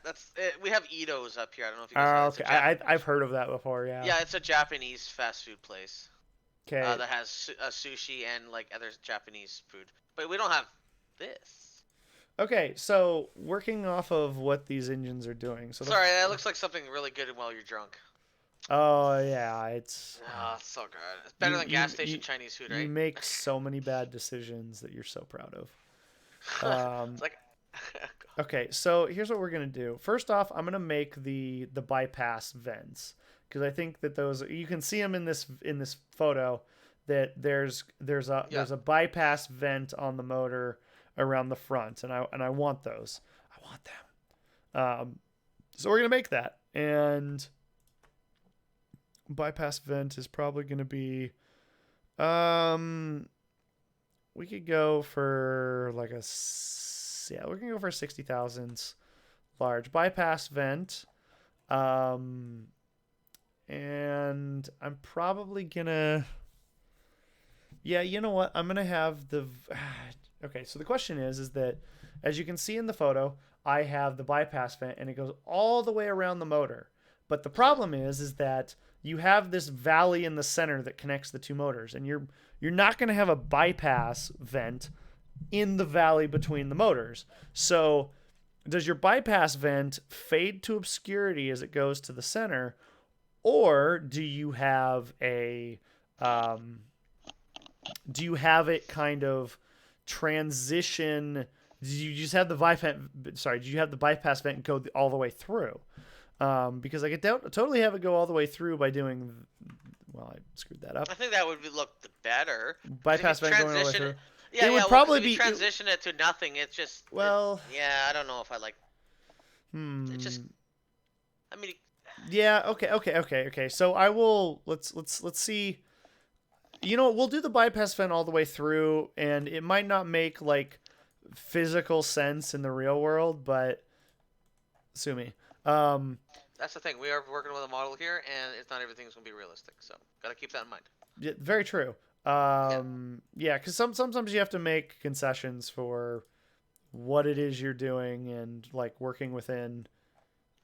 that's it. We have Ito's up here. I don't know if you guys know. It's a Okay, Jap. I've heard of that before. Yeah. Yeah, it's a Japanese fast food place Okay. that has sushi and like other Japanese food. But we don't have this. Okay, so working off of what these engines are doing. So Sorry, that looks like something really good while you're drunk. oh yeah, it's Oh, it's so good. It's better than gas station Chinese food, you right? make so many bad decisions that you're so proud of. It's like Okay, so here's what we're gonna do. First off, I'm gonna make the bypass vents because I think that those you can see them in this photo that yeah. there's a bypass vent on the motor around the front, and I want those. I want them. So we're gonna make that, and bypass vent is probably gonna be um we could go for like yeah, we're gonna go for a 60,000 large bypass vent. Um, and I'm probably gonna, yeah, you know what? I'm gonna have the, okay, so the question is that as you can see in the photo, I have the bypass vent and it goes all the way around the motor. But the problem is that you have this valley in the center that connects the two motors, and you're not going to have a bypass vent in the valley between the motors. So, does your bypass vent fade to obscurity as it goes to the center, or um, do you have it kind of transition? Do you just have the bypass? Sorry, do you have the bypass vent go all the way through? Because I could totally have it go all the way through by doing. Well, I screwed that up. I think that would look better. Bypass vent going all the way through. Yeah, It would well, probably if you be transition it to nothing, it's just. well. Yeah, I don't know if I like. It just. Hmm. I mean. Yeah. Okay. So I will. Let's see. You know, we'll do the bypass vent all the way through, and it might not make like physical sense in the real world, but sue me. That's the thing. We are working with a model here, and it's not everything's gonna be realistic. So gotta keep that in mind. Yeah, very true. Yeah. Yeah, because sometimes you have to make concessions for what it is you're doing and like working within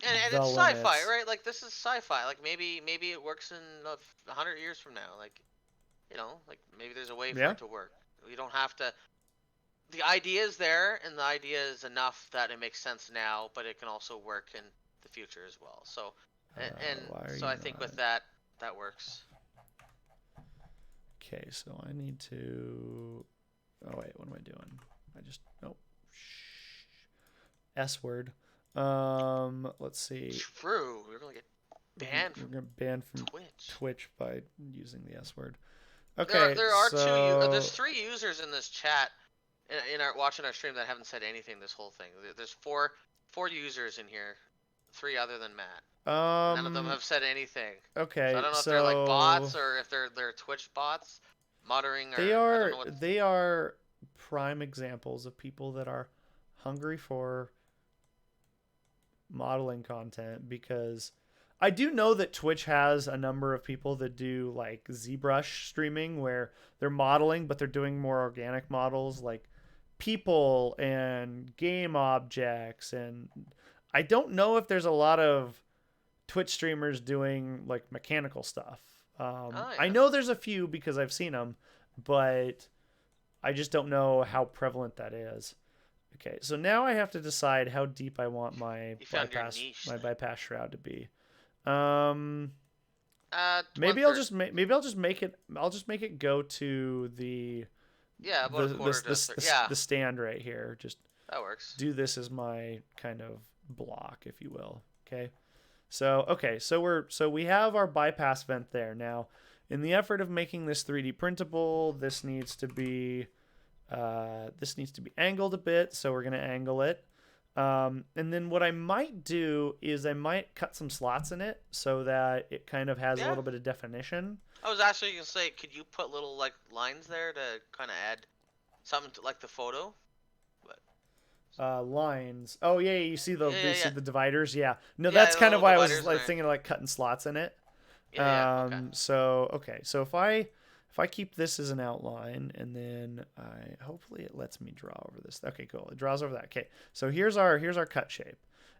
And the it's sci-fi, limits. right? Like this is sci-fi. Like maybe it works in 100 years from now. Like like maybe there's a way for Yeah. it to work. We don't have to. The idea is there, and the idea is enough that it makes sense now, but it can also work in the future as well. So, and Why are so you I think not? with that, that works. Okay, so I need to. Oh wait, what am I doing? I just nope. S word. Let's see. True. We're gonna get banned We're from gonna ban from Twitch. Twitch by using the S word. There, Okay, there are there's so 3 users in this chat in our watching our stream that haven't said anything this whole thing. There's four users in here, 3 other than Matt. None of them have said anything. So I okay, don't know if they're like so bots or if they're Twitch bots, muttering they or I don't are know what. they are prime examples of people that are hungry for modeling content because I do know that Twitch has a number of people that do like ZBrush streaming where they're modeling, but they're doing more organic models like people and game objects. And I don't know if there's a lot of Twitch streamers doing like mechanical stuff. Oh I yeah. know there's a few because I've seen them, but I just don't know how prevalent that is. Okay, so now I have to decide how deep I want You found your niche then. bypass shroud to be. Um, One maybe third. maybe I'll just make it go to Yeah, about a quarter to a third. Yeah, the stand right here. Just that works. do this as my kind of block, if you will. Okay. So okay, so we have our bypass vent there. Now, in the effort of making this 3D printable, this needs to be angled a bit. So we're gonna angle it. And then what I might do is I might cut some slots in it so that it kind of has a Yeah. little bit of definition. I was actually gonna say, could you put little like lines there to kind of add something to, like the photo? But Lines. Oh yeah, you see yeah. the dividers. Yeah, no, Yeah, that's the kind of little why I was dividers like there. thinking of like cutting slots in it. Yeah. Okay. So okay, so if I keep this as an outline and then I hopefully it lets me draw over this. Okay, cool. It draws over that. Okay, so here's our cut shape,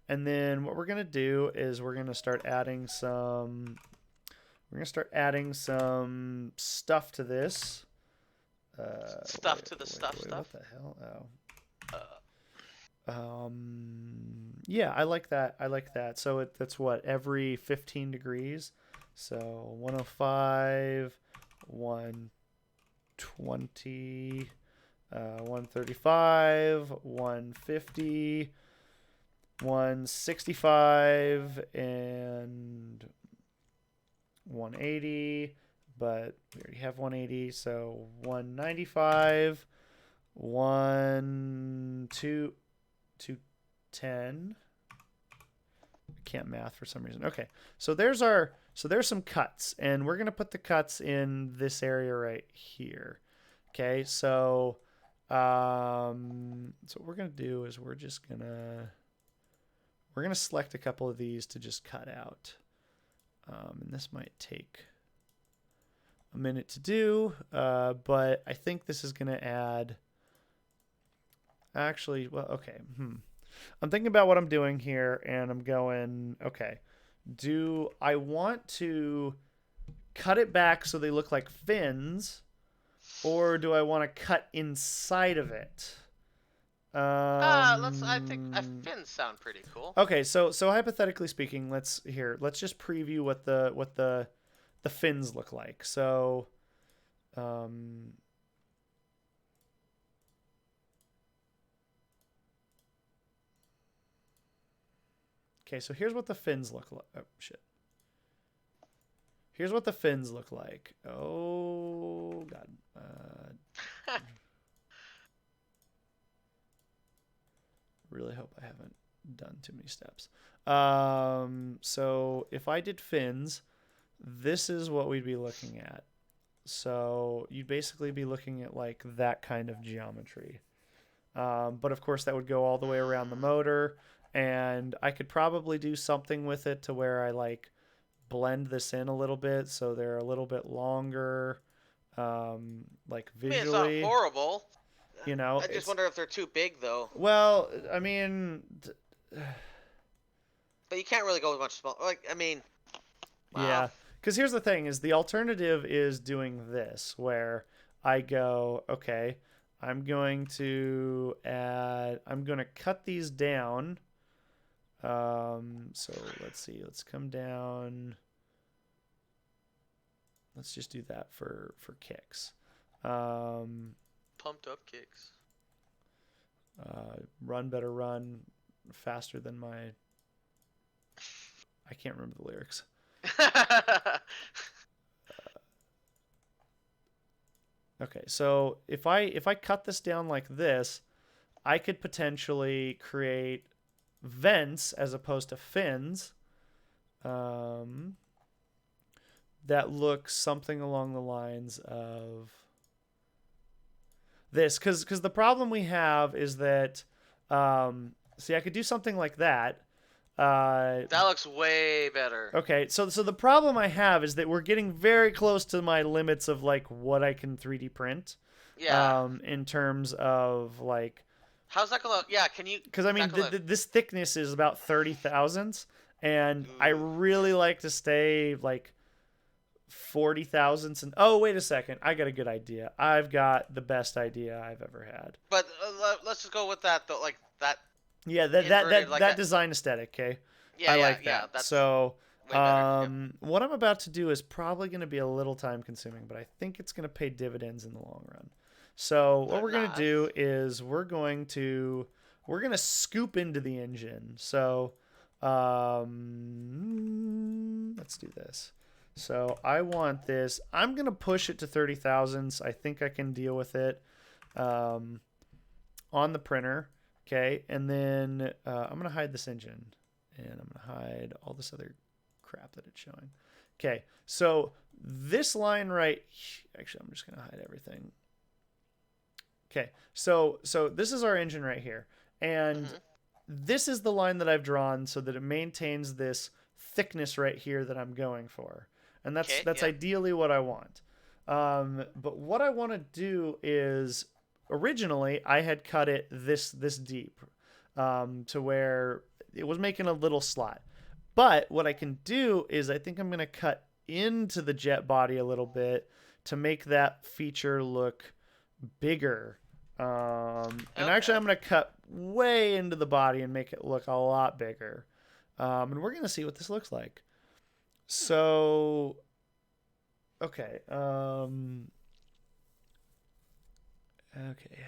and then what we're gonna do is we're gonna start adding some stuff to this. Stuff to the stuff. What the hell? Oh. Uh, Yeah, I like that. I like that. So that's what, every 15 degrees. So 105, 120, 135, 150, 165, and 180. But we already have 180, so 195, 210. I can't math for some reason. Okay, so there's some cuts, and we're gonna put the cuts in this area right here. Okay, so what we're gonna do is we're gonna select a couple of these to just cut out, and this might take a minute to do, but I think this is gonna add. Actually, well, okay. I'm thinking about what I'm doing here, and I'm going, okay, do I want to cut it back so they look like fins, or do I want to cut inside of it? let's. I think fins sound pretty cool. Okay, so hypothetically speaking, let's just preview what the fins look like. So, okay, so here's what the fins look like. Oh, shit. Here's what the fins look like. Oh, God. Really hope I haven't done too many steps. So if I did fins, this is what we'd be looking at. So you'd basically be looking at like that kind of geometry. But of course, that would go all the way around the motor. And I could probably do something with it to where I like blend this in a little bit so they're a little bit longer, like visually. I mean, it's not horrible. You know, I just wonder if they're too big though. Well, I mean, but you can't really go much smaller. Like, I mean, wow. Yeah, because here's the thing: is the alternative is doing this, where I go, okay, I'm going to cut these down. So let's see, let's come down. Let's just do that for kicks. Pumped up kicks. Run better run. faster than my. I can't remember the lyrics. Okay, so if I cut this down like this, I could potentially create vents as opposed to fins. That looks something along the lines of this, because the problem we have is that, see, I could do something like that. That looks way better. Okay, so the problem I have is that we're getting very close to my limits of like what I can 3D print. Yeah. In terms of like, how's that gonna? Yeah, can you? because I mean this thickness is about 30 thousandths, and I really like to stay like 40 thousandths. And oh, wait a second, I got a good idea. I've got the best idea I've ever had. But let's just go with that though, like that. Yeah, that design aesthetic. Okay, Yeah, I yeah, like that. yeah. That's So, way better. Yep. what I'm about to do is probably going to be a little time consuming, but I think it's going to pay dividends in the long run. So what we're going to do is we're going to scoop into the engine. So, let's do this. So I want this. I'm going to push it to 30 thousandths. I think I can deal with it on the printer. Okay, and then I'm going to hide this engine, and I'm going to hide all this other crap that it's showing. Okay, so this line right, actually, I'm just going to hide everything. Okay, so this is our engine right here, and this is the line that I've drawn so that it maintains this thickness right here that I'm going for, and that's ideally what I want. But what I want to do is, originally I had cut it this deep, to where it was making a little slot. But what I can do is I think I'm going to cut into the jet body a little bit to make that feature look bigger. And actually I'm going to cut way into the body and make it look a lot bigger. And we're going to see what this looks like. So, okay. Okay,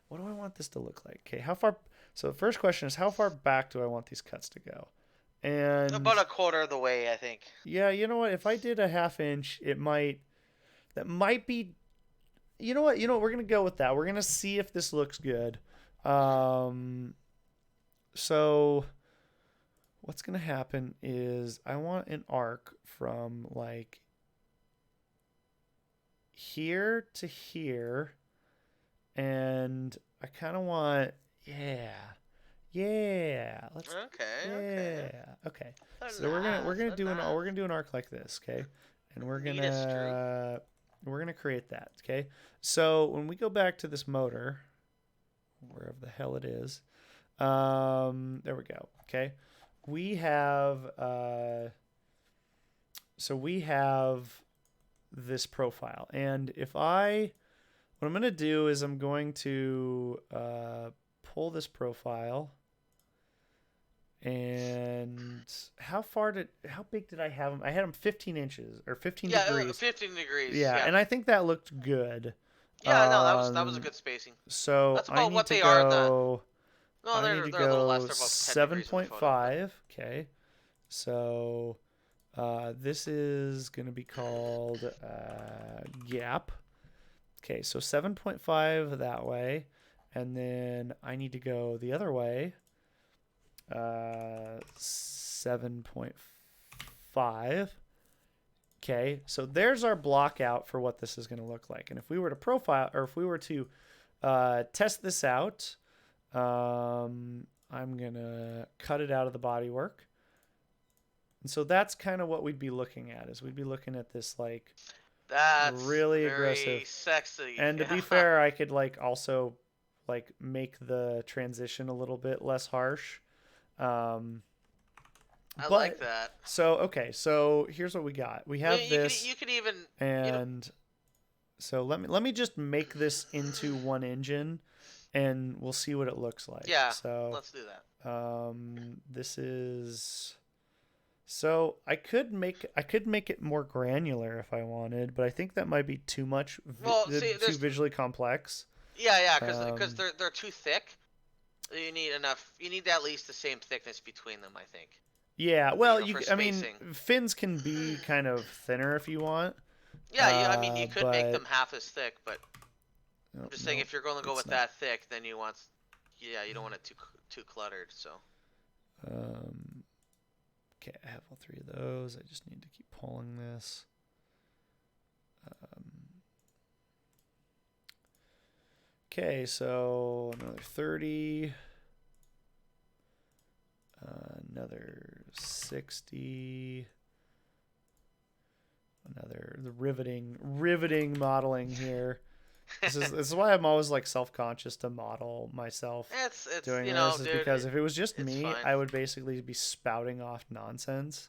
what do I want this to look like? Okay, how far, so the first question is, how far back do I want these cuts to go? And about a quarter of the way, I think. Yeah, you know what? If I did a half inch, that might be, you know what? We're going to go with that. We're going to see if this looks good. So what's going to happen is I want an arc from like here to here, and I kind of want, okay. So we're gonna do an arc like this, okay, and we're gonna create that, okay. So when we go back to this motor, wherever the hell it is, there we go, okay. We have this profile, and what I'm going to do is I'm going to pull this profile, and how big did I have them? I had them 15 inches or 15 degrees. Yeah, 15 degrees. Yeah, and I think that looked good. Yeah, no, that was a good spacing. So that's about what they are. No, they're a little less. They're about 7.5. Okay, so this is going to be called gap. Okay, so 7.5 that way, and then I need to go the other way. 7.5. Okay, so there's our block out for what this is going to look like. And if we were to test this out, I'm going to cut it out of the bodywork. And so that's kind of what we'd be looking at, is we'd be looking at this like, that's really very aggressive, sexy. And to be fair, I could like also like make the transition a little bit less harsh. I like that. So okay, so here's what we got. We have this. You could even. And so let me just make this into one engine, and we'll see what it looks like. Yeah. So let's do that. This is. So I could make it more granular if I wanted, but I think that might be too much, too visually complex. Yeah, because they're too thick. You need enough. You need at least the same thickness between them, I think. Yeah, You well, know, for I mean, spacing. fins can be kind of thinner if you want, Yeah, I mean, you could make but them half as thick, but oh, I'm just saying no, if you're going to go it's with not. that thick, then you want, yeah, you don't want it too cluttered. So. Um, okay, I have all three of those. I just need to keep pulling this. Um, okay, so another 30. Another 60. Another the riveting modeling here. This is why I'm always like self-conscious to model myself It's doing you this know, is dude, because if it was just it's me, fine. I would basically be spouting off nonsense.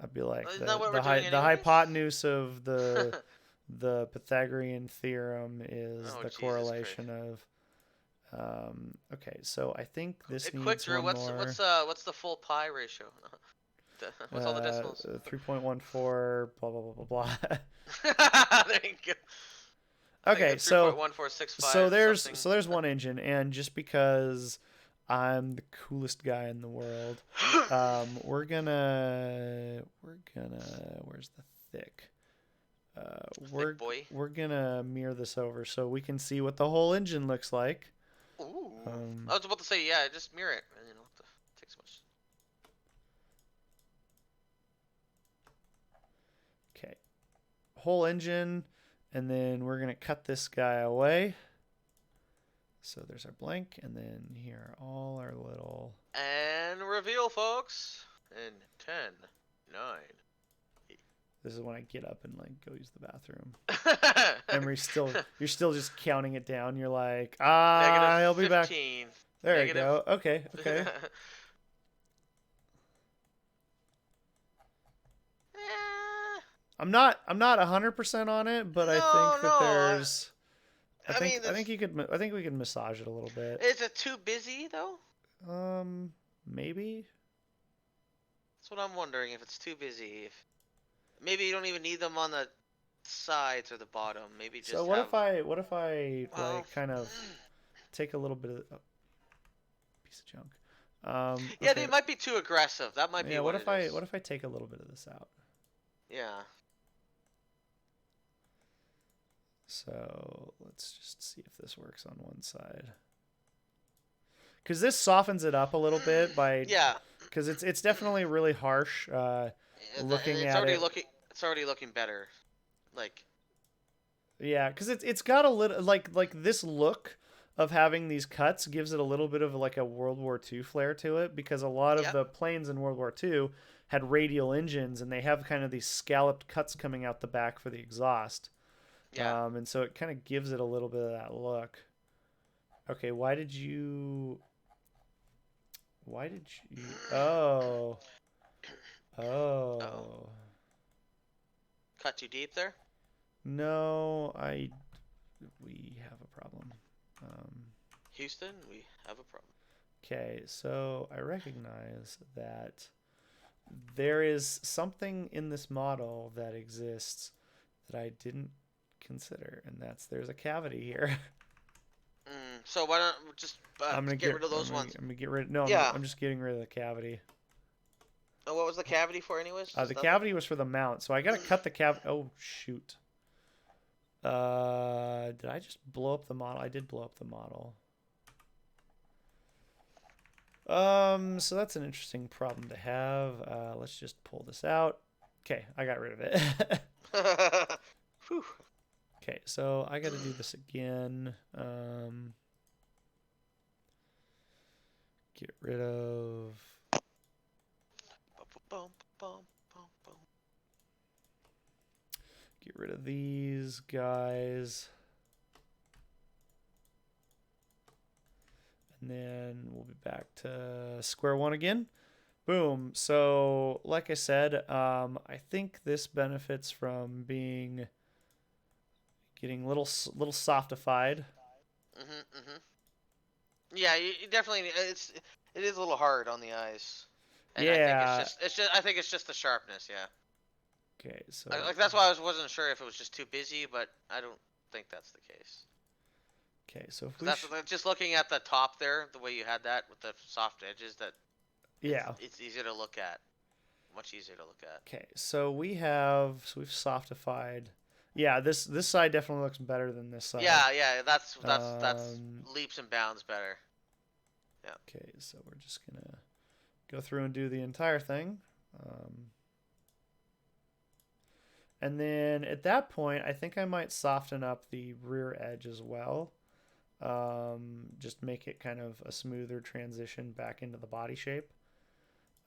I'd be like Isn't that what we're doing the anyways? hypotenuse of the Pythagorean theorem is Oh the Jesus Christ! correlation of okay, so I think this Quick, needs Drew. one more. What's the full pi ratio? What's all the decimals? 3.14 blah blah blah blah blah. There you go. I think Okay, it's three point so one four six five something. there's one engine, and just because I'm the coolest guy in the world, where's the thick? Thick boy. We're gonna mirror this over so we can see what the whole engine looks like. Ooh. Um, I was about to say, yeah, just mirror it. You know, takes much. okay, whole engine, and then we're gonna cut this guy away. So there's our blank, and then here are all our little. And reveal, folks. In 10, 9. This is when I get up and like go use the bathroom. 8. Emery's still, you're still just counting it down. You're like, Negative he'll be back. 15. There you Negative. go. Okay, okay. I'm not 100% on it, but I No, think that no. there's, I mean, I think we could massage it a little bit. is it too busy though? Maybe. That's what I'm wondering. If it's too busy, if maybe you don't even need them on the sides or the bottom. Maybe So just have. what if I Well, like kind of take a little bit of piece of junk. yeah, they Okay. might be too aggressive. That might be Yeah. what it is. What if I take a little bit of this out? Yeah. So let's just see if this works on one side. Because this softens it up a little bit by. Yeah. Because it's definitely really harsh. Looking It's at already it. looking. It's already looking better. Like. Yeah, because it's got a little like this look of having these cuts gives it a little bit of like a World War II flair to it because a lot of Yep. the planes in World War II had radial engines and they have kind of these scalloped cuts coming out the back for the exhaust. Yeah. And so it kind of gives it a little bit of that look. Okay, why did you oh Oh. oh Cut too deep there. no we have a problem. Um, Houston, we have a problem. Okay, so I recognize that there is something in this model that exists that I didn't consider, and there's a cavity here. So why don't we just get rid of those ones? I'm gonna get rid. No, Yeah. I'm just getting rid of the cavity. Oh, what was the cavity for, anyways? The cavity was for the mount, so I gotta cut the cavity. Oh shoot. Did I just blow up the model? I did blow up the model. So that's an interesting problem to have. Let's just pull this out. Okay, I got rid of it. Whew. Okay, so I got to do this again. Get rid of. Get rid of these guys. And then we'll be back to square one again. Boom. So, like I said, I think this benefits from getting little softified. Yeah, you definitely. It is a little hard on the eyes. And Yeah. I think it's just the sharpness. Yeah. Okay, so Like that's why I wasn't sure if it was just too busy, but I don't think that's the case. Okay, so if we That's just looking at the top there, the way you had that with the soft edges, that yeah, it's easier to look at, much easier to look at. okay, so we've softified. Yeah, this side definitely looks better than this side. Yeah, that's Um, leaps and bounds better. Yeah. okay, so we're just gonna go through and do the entire thing. And then at that point, I think I might soften up the rear edge as well. Just make it kind of a smoother transition back into the body shape.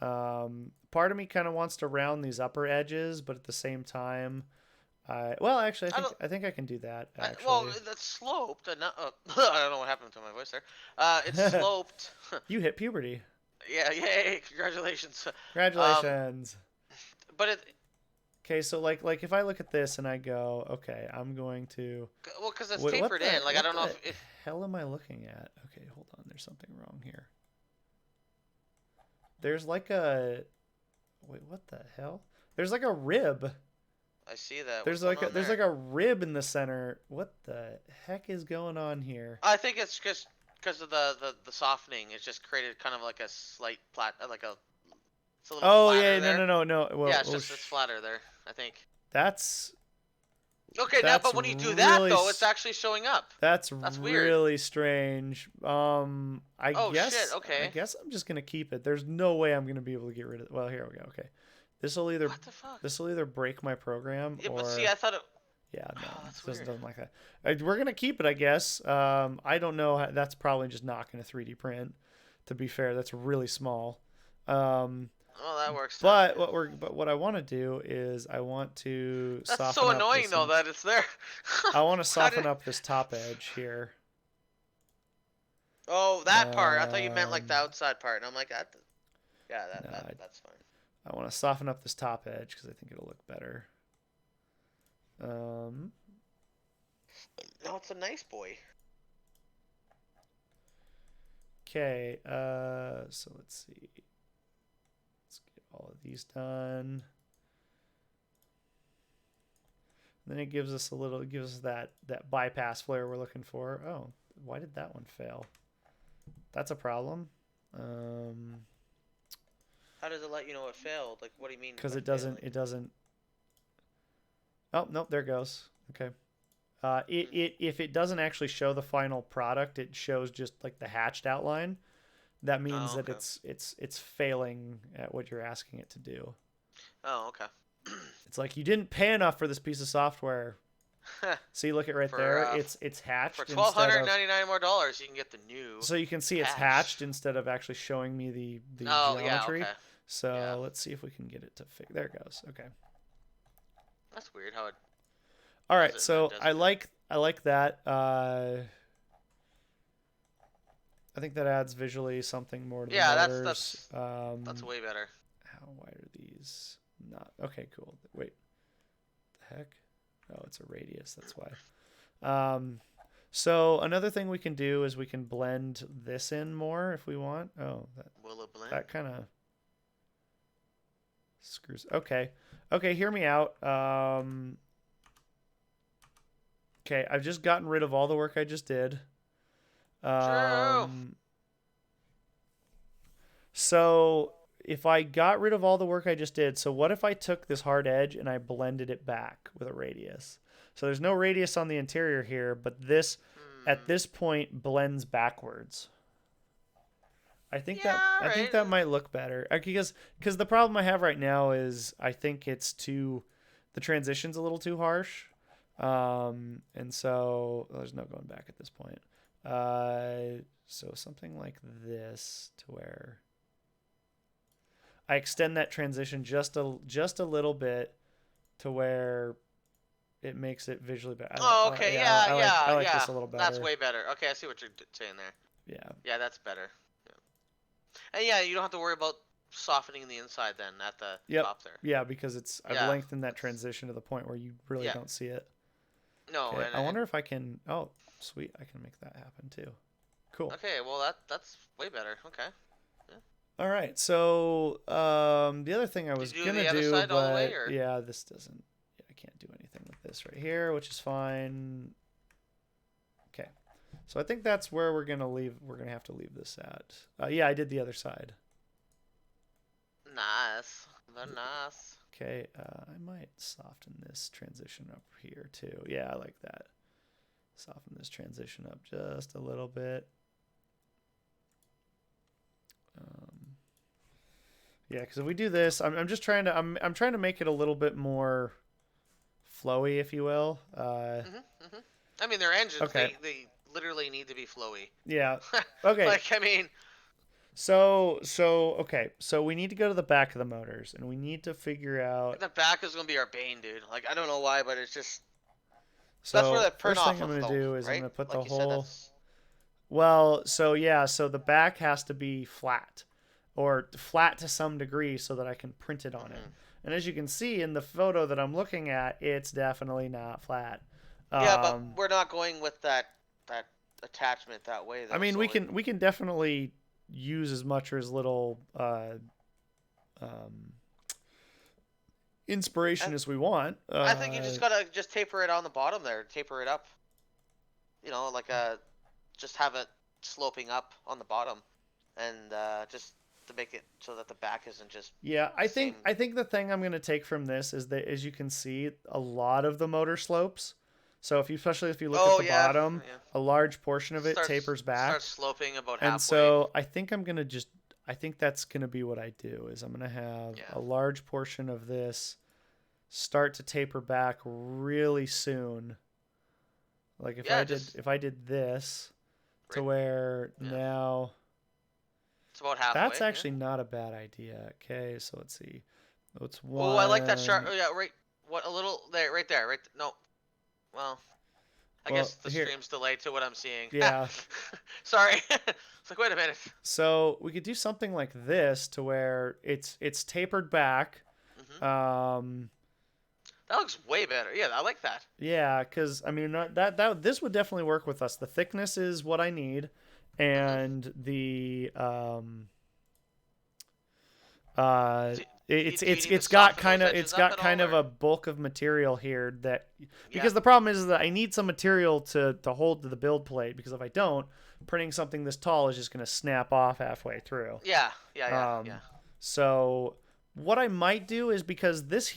Part of me kind of wants to round these upper edges, but at the same time, actually, I think I can do that. Well, Actually, that's sloped. I don't know what happened to my voice there. It's sloped. you hit puberty. Yeah, yay! Congratulations. Um, Congratulations. but it Okay, so like if I look at this and I go, okay, I'm going to. well, because it's Wait, tapered in. Like I what don't know the if hell am I looking at? Okay, hold on. There's something wrong here. There's like a. Wait, what the hell? There's like a rib. I see that. There's What's like going on there? a rib in the center. What the heck is going on here? I think it's just because of the softening. It's just created kind of like a slight flat, it's a little Oh flatter yeah, there. no. Yeah, Well, it's flatter there. I think. that's Okay, now that's but when you do that really though, it's actually showing up. that's That's weird. really strange. Oh shit. I Okay. guess I'm just gonna keep it. There's no way I'm gonna be able to get rid of it. Well, here we go. Okay, What the fuck? this will either break my program Yeah, but see, or I thought it. yeah, no, Oh, that's it doesn't weird. doesn't like that. We're gonna keep it, I guess. I don't know. That's probably just not gonna 3D print. To be fair, that's really small. Um, Oh, that works then. but what I want to do is I want to That's soften so up annoying this. though that it's there. I want to How soften did? up this top edge here. Oh, that part. I thought you meant like the Um, outside part, and I'm like, that. Yeah, no, that's fine. I want to soften up this top edge because I think it'll look better. Um, No, it's a nice boy. okay. So let's see. Let's get all of these done. Then it gives us that bypass flare we're looking for. Oh, why did that one fail? That's a problem. How does it let you know it failed? Like, what do you mean? Because by it failing? doesn't. Oh nope, there it goes. Okay. If it doesn't actually show the final product, it shows just like the hatched outline. That means Oh, that okay. it's failing at what you're asking it to do. Oh, okay. It's like you didn't pay enough for this piece of software. See, look at right for there. uh, It's hatched for instead of. $1,299 more dollars, you can get the new So you can see it's patch. hatched instead of actually showing me the Oh, yeah, geometry. okay. So Yeah. let's see if we can get it to fix. There it goes. Okay. That's weird how it All does right. it and So then I doesn't. like that. I think that adds visually something more to the Yeah, motors. that's way better. How wide are these? Not okay. Cool. Wait. The heck? Oh, it's a radius. That's why. So another thing we can do is we can blend this in more if we want. Oh, Will it blend? that kind of screws. Okay. Okay. Hear me out. Okay. I've just gotten rid of all the work I just did. True. So if I got rid of all the work I just did, so what if I took this hard edge and I blended it back with a radius? So there's no radius on the interior here, but this at this point blends backwards. I think that might look better because the problem I have right now is I think the transition's a little too harsh, and so there's no going back at this point. So something like this to where I extend that transition just a little bit to where it makes it visually better. Oh, okay. Yeah, I like yeah. this a little better. That's way better. Okay, I see what you're saying there. Yeah. Yeah, that's better. Yeah. And yeah, you don't have to worry about softening the inside then at the top there. Yeah, because I've Yeah, lengthened that transition to the point where you really don't see it. No, Okay, and I wonder if I can. Oh, sweet! I can make that happen too. Cool. okay, well that's way better. Okay. All right. So the other thing I was Did you do gonna the other do, side all the but way, or? yeah, this doesn't. Yeah, I can't do anything with this right here, which is fine. Okay. So I think that's where we're gonna leave. We're gonna have to leave this at. Yeah, I did the other side. Nice. Very nice. Okay, I might soften this transition up here too. Yeah, I like that. Soften this transition up just a little bit. Yeah, because if we do this, I'm just trying to I'm trying to make it a little bit more flowy, if you will. I mean, they're engines. Okay. They literally need to be flowy. Yeah. Okay. Like, I mean, Okay. So we need to go to the back of the motors, and we need to figure out. the back is gonna be our bane, dude. Like, I don't know why, but it's just that's where So that print first thing off I'm of, gonna though, do is I'm right? gonna put Like the you said, whole. that's Well, so yeah, so the back has to be flat, or flat to some degree, so that I can print it on it. And as you can see in the photo that I'm looking at, it's definitely not flat. yeah, but we're not going with that attachment that way, though. I mean, So we can definitely use as much or as little inspiration as we want. I think you just gotta just taper it on the bottom there, taper it up. You know, like just have it sloping up on the bottom, and just to make it so that the back isn't just. Yeah, I think the thing I'm going to take from this is that, as you can see, a lot of the motor slopes. So especially if you look at the bottom, a large portion of it tapers back. Starts sloping about halfway. And so I think I think that's going to be what I do is I'm going to have a large portion of this start to taper back really soon. Like if I did this to where now it's about halfway. That's actually not a bad idea. Okay, so let's see. It's one. Oh, I like that sharp. Yeah, right. What a little there, right there, right. No, well, I guess the stream's delayed to what I'm seeing. Yeah. Sorry. It's like, wait a minute. So we could do something like this to where it's tapered back. That looks way better. Yeah, I like that. Yeah, because I mean that this would definitely work with us. The thickness is what I need, and the it's got kind of a bulk of material here that because the problem is that I need some material to hold to the build plate, because if I don't, printing something this tall is just going to snap off halfway through. Yeah. So what I might do is, because this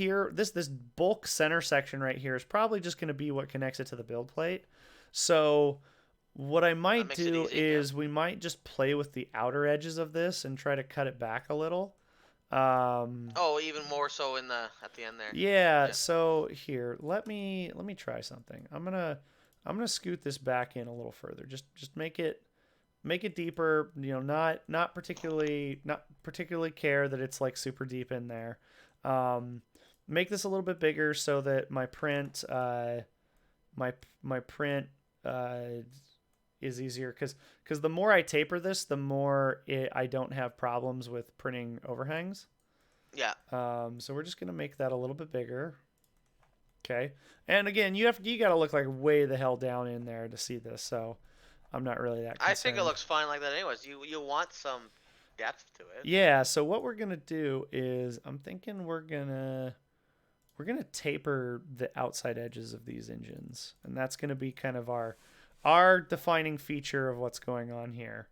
bulk center section right here is probably just going to be what connects it to the build plate. So what I might do is we might just play with the outer edges of this and try to cut it back a little. Even more so at the end there. Yeah. So here, let me try something. I'm gonna scoot this back in a little further. Just make it deeper. You know, not particularly care that it's like super deep in there. Make this a little bit bigger so that my print is easier, because the more I taper this, the more I don't have problems with printing overhangs. Yeah. So we're just gonna make that a little bit bigger. Okay. And again, you got to look like way the hell down in there to see this. So I'm not really that concerned. I think it looks fine like that anyways. You want some depth to it. Yeah. So what we're gonna do is I'm thinking we're gonna taper the outside edges of these engines, and that's gonna be kind of our defining feature of what's going on here.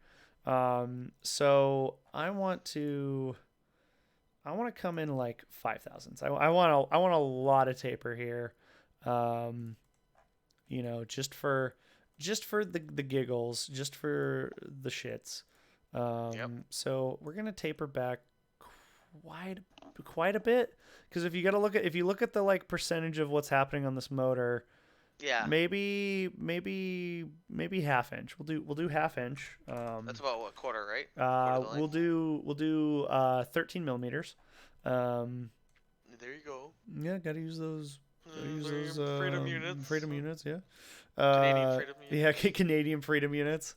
So I want to come in like 5,000ths. I want a lot of taper here. You know, just for the giggles, just for the shits. So we're gonna taper back quite a bit, because if you look at the like percentage of what's happening on this motor. Yeah. Maybe half inch. We'll do half inch. That's about what, quarter, right? We'll do 13 millimeters. There you go. Yeah, gotta use those. Freedom units. Freedom units, yeah. Canadian freedom units. Yeah, Canadian freedom units.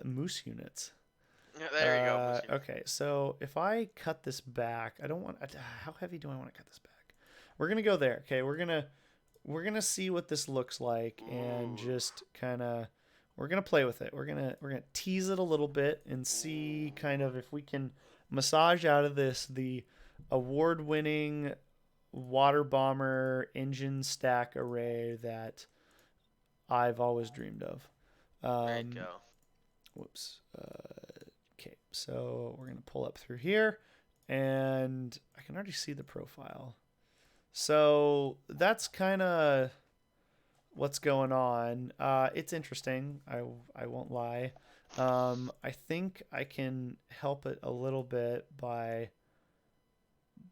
Moose units. Yeah, there you go. Okay, so if I cut this back, I don't want. How heavy do I want to cut this back? We're gonna go there. Okay, we're gonna see what this looks like, and just kind of we're gonna play with it. We're gonna tease it a little bit and see kind of if we can massage out of this the award-winning water bomber engine stack array that I've always dreamed of. There you Um, go. whoops. Okay, so we're gonna pull up through here, and I can already see the profile. So that's kind of what's going on. It's interesting. I won't lie. I think I can help it a little bit by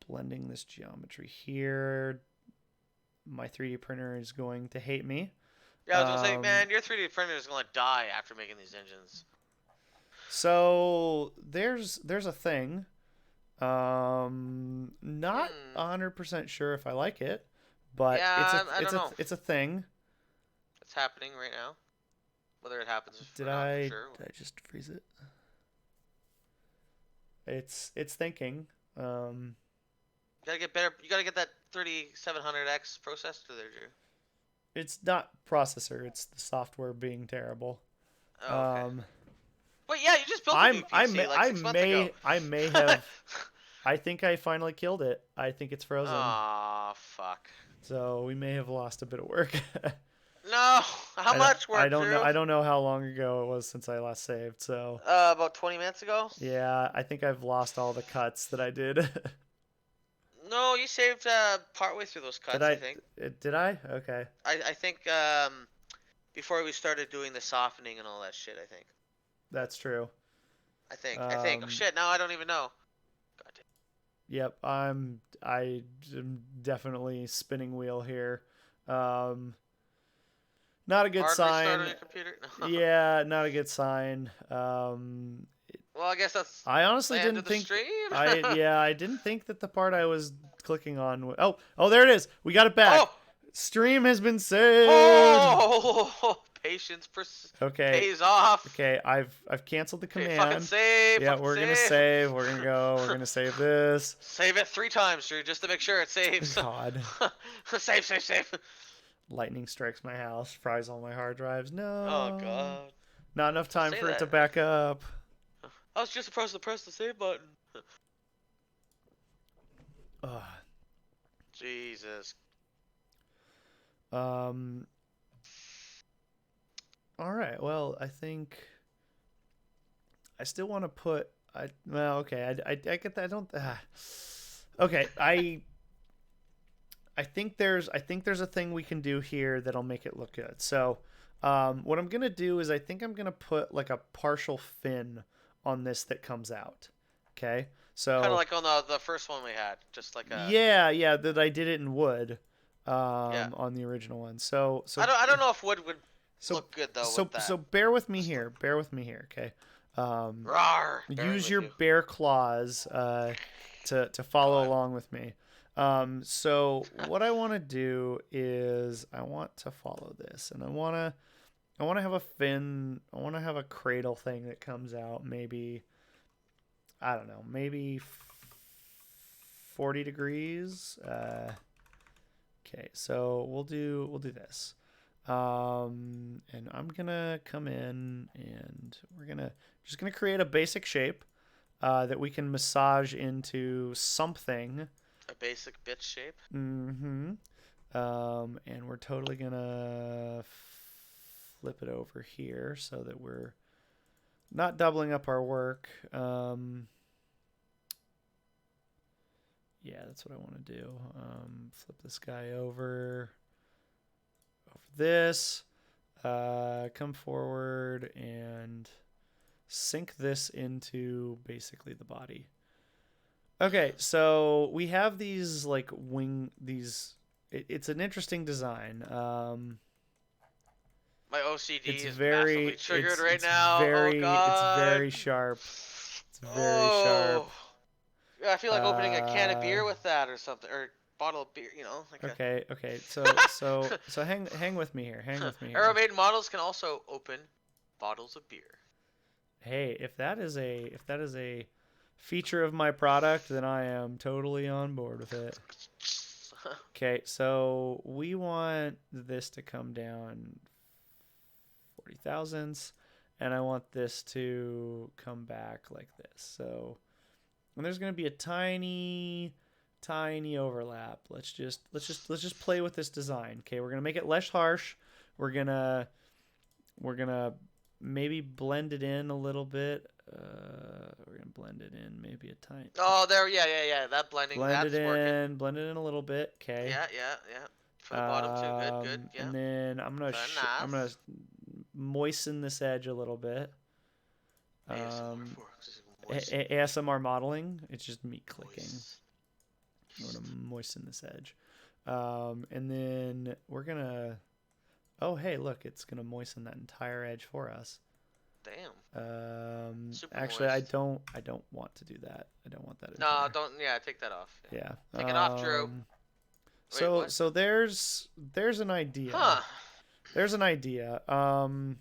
blending this geometry here. My 3D printer is going to hate me. Yeah, I was gonna say, man, your 3D printer is gonna die after making these engines. So there's a thing. Not Hmm. 100% sure if I like it, but Yeah, I don't know. it's a thing. It's happening right now. Whether it happens Did or not, for I sure. did I just freeze it? It's thinking. Um, You gotta get better. You gotta get that 3700X processor there, Drew. it's not processor. It's the software being terrible. Oh, okay. Um, But yeah, you just built a new PC like I 6 months ago. may have. I think I finally killed it. I think it's frozen. Aw, fuck. So we may have lost a bit of work. No, how much I work, don't know. Drew? I don't know how long ago it was since I last saved. So About 20 minutes ago. yeah, I think I've lost all the cuts that I did. No, you saved partway through those Did cuts, I I? think. Did I? Okay. I think before we started doing the softening and all that shit, I think. That's true. I think. Oh Um, shit! Now I don't even know. God damn. yep, I am definitely spinning wheel here. Um, not a good Hard restart on sign. your computer. Yeah, not a good sign. Well, I guess that's I honestly the end didn't of the think stream. I didn't think that the part I was clicking on. Oh, there it is. We got it back. Oh, Stream has been saved. oh! Patience Okay. pays off. Okay, I've canceled the Okay, fucking command. save. Yeah, Fucking we're gonna save. save. We're gonna go. We're gonna save this. Save it 3 times, Drew, just to make sure it saves. God. Save. Lightning strikes my house, fries all my hard drives. Oh No. god. Not enough Don't time say for it to that. back up. I was just supposed to press the save button. Ugh. Jesus. Um. All right. Well, I think I still want to put. Well, okay. I get that. I don't. Okay. I think there's a thing we can do here that'll make it look good. So, what I'm gonna do is I think I'm gonna put like a partial fin on this that comes out. Okay. Kind of So like on the first one we had, just like a yeah, that I did it in wood, yeah. on the original one. So I don't know if wood would so look good though with that. so bear with me here. Bear with me here. Okay. Rawr, bearing Use with your you. bare claws to follow God. along with me. So what I want to do is I want to follow this, and I want to have a fin. I want to have a cradle thing that comes out. Maybe I don't know. Maybe 40 degrees. Okay, so we'll do this. And I'm gonna come in, and we're just gonna create a basic shape that we can massage into something. A basic bitch shape. Mm-hmm. And we're totally gonna flip it over here so that we're not doubling up our work. Yeah, that's what I want to do. Flip this guy over this. Come forward and sink this into basically the body. Okay, so we have these like it's an interesting design. My OCD It's is very massively triggered right it's now. Oh it's god. very sharp. It's very sharp. Oh. Yeah, I feel like opening a can of Uh, beer with that or something, or bottle of beer. You know, like a. okay. So hang with me here. Hang with me here. Aeromaid models can also open bottles of beer. Hey, if that is a feature of my product, then I am totally on board with it. Okay, so we want this to come down 40 thousandths, and I want this to come back like this. So, and there's going to be a tiny overlap. Let's just play with this design. Okay, we're going to make it less harsh. We're going to maybe blend it in a little bit. We're gonna blend it in maybe a tiny. Oh, there, yeah. That blending, that's working. Blend it in a little bit. Okay. Yeah. For the bottom too. Good. Yeah. And then Very I'm gonna nice. moisten this edge a little bit. ASMR Um, for moist. ASMR modeling. It's just me clicking. Moist. I'm gonna moisten this edge, and then we're gonna. Oh, hey, look! It's gonna moisten that entire edge for us. Damn. Super Actually, moist. I don't want to do that. I don't want that entire. No, don't. Yeah, take that off. Yeah. Take it off, Drew. Wait, what? So there's an idea. Huh. There's an idea. Now,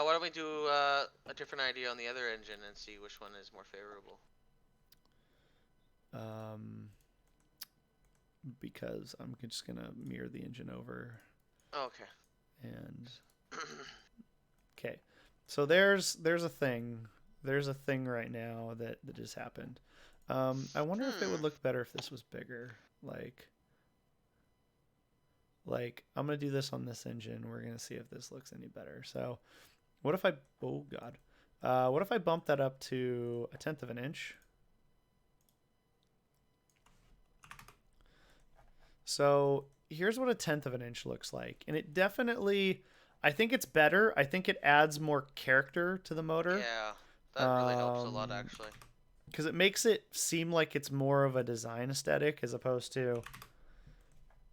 why don't we do a different idea on the other engine and see which one is more favorable? Because I'm just gonna mirror the engine over. Okay. And okay, so there's a thing. There's a thing right now that just happened. I wonder if it would look better if this was bigger. Like I'm gonna do this on this engine. We're gonna see if this looks any better. So, what if I? Oh God. What if I bump that up to 1/10 of an inch? So here's what 1/10 of an inch looks like, and it definitely. I think it's better. I think it adds more character to the motor. Yeah, that really helps a lot, actually. Because it makes it seem like it's more of a design aesthetic as opposed to.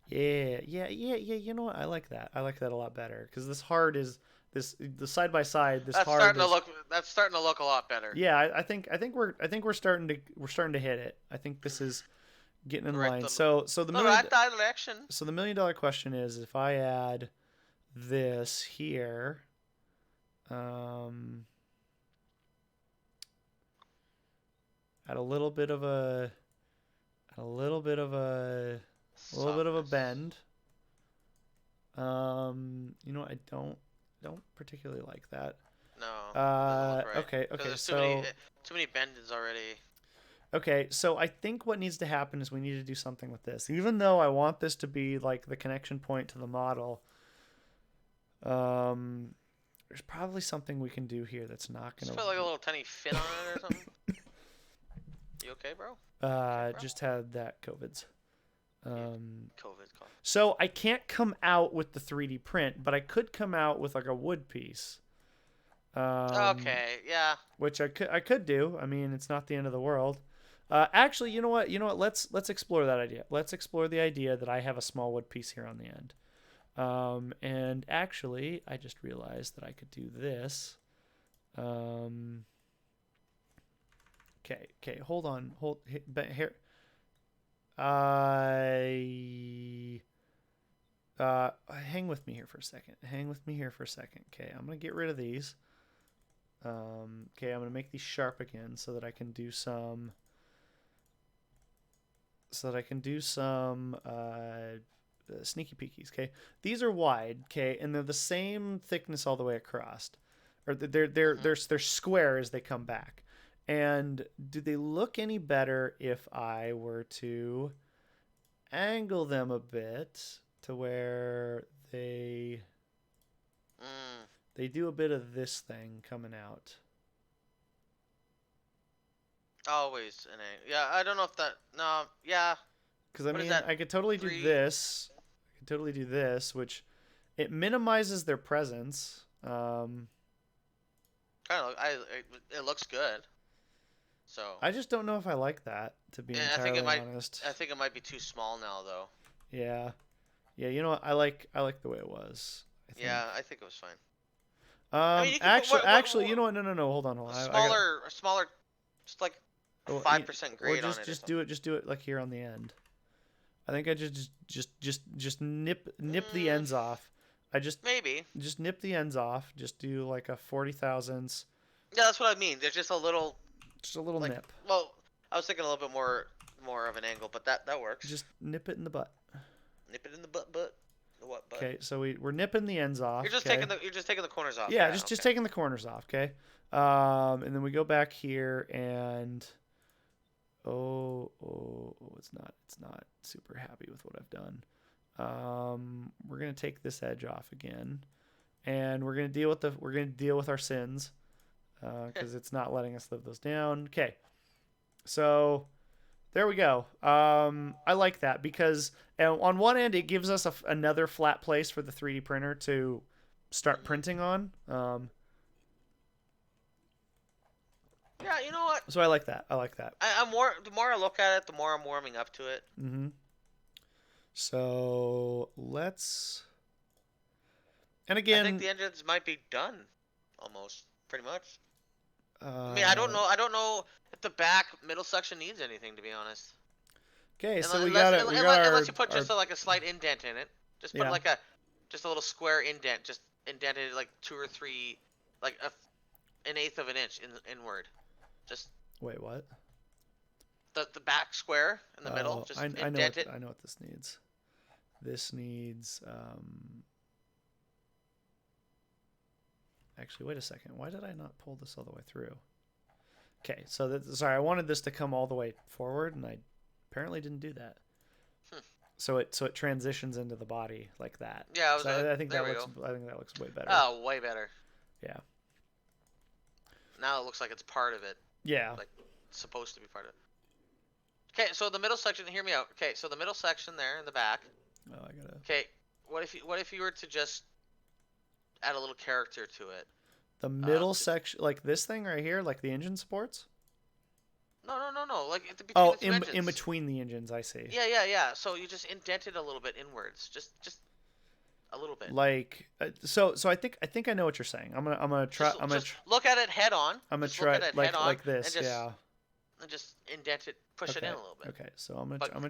Yeah. You know what? I like that. I like that a lot better because this hard is the side by side. This that's hard starting is, to look. That's starting to look a lot better. Yeah, I think we're starting to hit it. I think this is getting in line. So the right direction. So the $1 million question is if I add this here, add a little bit of a bend. You know, I don't particularly like that. No. Right. Okay. There's too many bendings already. Okay, so I think what needs to happen is we need to do something with this. Even though I want this to be like the connection point to the model, there's probably something we can do here that's not going to... Just put like a little tiny fin on it or something. You okay, bro? Just had that COVID's. COVID call. So I can't come out with the 3D print, but I could come out with like a wood piece. Okay, yeah. Which I could do. I mean, it's not the end of the world. Actually, you know what? Let's explore that idea. Let's explore the idea that I have a small wood piece here on the end. And actually, I just realized that I could do this. Okay, hold on. Here. Hang with me here for a second. Okay, I'm going to get rid of these. Okay, I'm going to make these sharp again so that I can do some sneaky peekies. Okay, these are wide. Okay, and they're the same thickness all the way across, or they're square as they come back. And do they look any better if I were to angle them a bit to where they do a bit of this thing coming out? Always an angle. Yeah, I don't know if that. No, yeah. Because I mean, I could totally do this. Which it minimizes their presence. Kind of. It looks good. So. I just don't know if I like that, to be entirely honest. I think it might be too small now, though. Yeah. You know what? I like the way it was. I think it was fine. Actually, you know what? No. Hold on. A smaller, just like 5% grade on it. Just do it like here on the end. I think I just nip the ends off. Maybe just nip the ends off. Just do like a 40 thousandths. Yeah, that's what I mean. There's just a little nip. Well, I was thinking a little bit more of an angle, but that works. Just nip it in the butt. Nip it in the butt. The what butt? Okay, so we're nipping the ends off. You're just taking the corners off. Yeah, just taking the corners off. Okay. And then we go back here and it's not super happy with what I've done. We're gonna take this edge off again. and we're gonna deal with our sins because it's not letting us live those down. Okay, so there we go. I like that because on one end it gives us another flat place for the 3D printer to start printing on. Yeah, you know what? So I like that. I'm more. The more I look at it, the more I'm warming up to it. Mm-hmm. So let's. And again, I think the engines might be done, almost, pretty much. I mean, I don't know. I don't know if the back middle section needs anything, to be honest. Okay, so Unless you put just like a slight indent in it. Just put yeah. just a little square indent, just indented like 2 or 3, like an eighth of an inch inward. Just wait, what? The back square in the middle, just indent it. I know what this needs. This needs. Actually, wait a second. Why did I not pull this all the way through? Okay, so sorry, I wanted this to come all the way forward, and I apparently didn't do that. So it transitions into the body like that. Yeah, I think that looks way better. Oh, way better. Yeah. Now it looks like it's part of it. Yeah. Like supposed to be part of it. Okay, so the middle section. Hear me out. Okay, so the middle section there in the back. Oh, I gotta. Okay, what if you were to just add a little character to it? The middle section, like this thing right here, like the engine supports. No. Like between the two engines. In between the engines, I see. Yeah. So you just indent it a little bit inwards, just a little bit. Like so I think I know what you're saying. I'm gonna try. Just look at it head on. I'm gonna try it like this. And just indent it, push it in a little bit. Okay, so I'm gonna try. I'm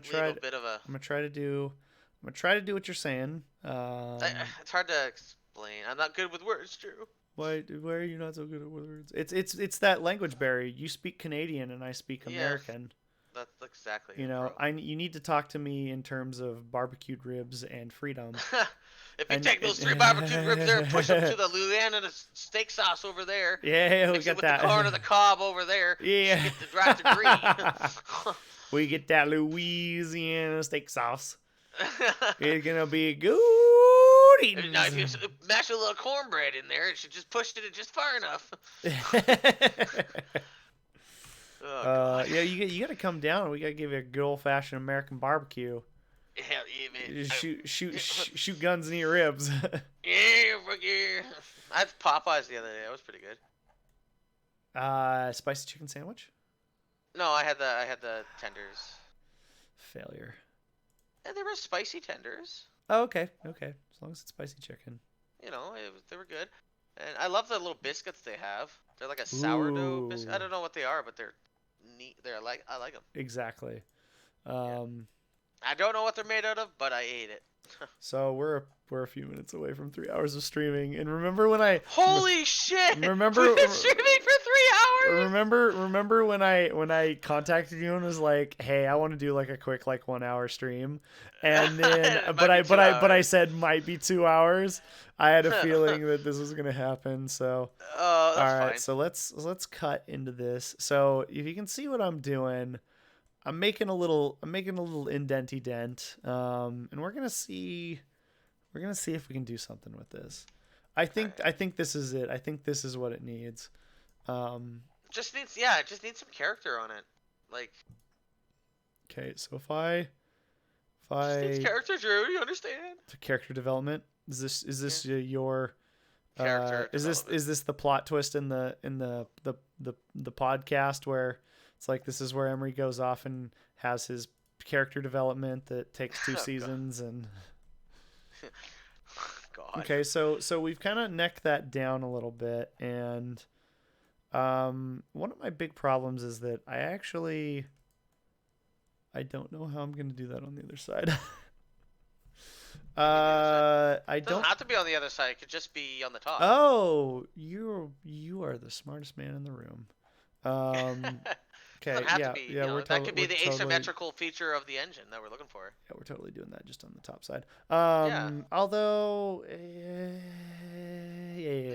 gonna try to do what you're saying. It's hard to explain. I'm not good with words, Drew. Why are you not so good at words? It's that language barrier. You speak Canadian and I speak American. That's exactly. You know, you need to talk to me in terms of barbecued ribs and freedom. If you take those 3 barbecued ribs there and push them to the Louisiana steak sauce over there. Yeah, we got that. The corn of the cob over there. Yeah. Get the right degree. We get that Louisiana steak sauce. It's gonna be good. Now, if you mash a little cornbread in there, it should just push it just far enough. Yeah, you gotta come down. We gotta give you a good old fashioned American barbecue. Hell yeah, man. Shoot guns in your ribs. Yeah. I had Popeyes the other day. That was pretty good. Spicy chicken sandwich. No, I had the tenders. Failure. Yeah, they were spicy tenders. Oh, okay. As long as it's spicy chicken. You know, they were good. And I love the little biscuits they have. They're like a sourdough biscuit. I don't know what they are, but they're neat. I like them. Exactly. I don't know what they're made out of, but I ate it. So we're a few minutes away from 3 hours of streaming, and remember when I holy shit! Remember we've been streaming for 3 hours. Remember when I contacted you and was like, hey, I want to do like a quick 1 hour stream, and then but I said might be 2 hours. I had a feeling that this was gonna happen. So that's all right, fine. so let's cut into this. So if you can see what I'm doing. I'm making a little indenty dent, and we're gonna see if we can do something with this. I think this is it. I think this is what it needs. It just needs some character on it. Like. Okay, so if I just needs character, Drew. You understand? Character development. Is this your character? Is this the plot twist in the podcast where? It's like this is where Emery goes off and has his character development that takes 2 seasons and. God. Okay, so we've kind of necked that down a little bit, and one of my big problems is that I don't know how I'm going to do that on the other side. It doesn't have to be on the other side. It could just be on the top. Oh, you are the smartest man in the room. Okay, that could be the asymmetrical feature of the engine that we're looking for. Yeah, we're totally doing that just on the top side. Yeah. Although,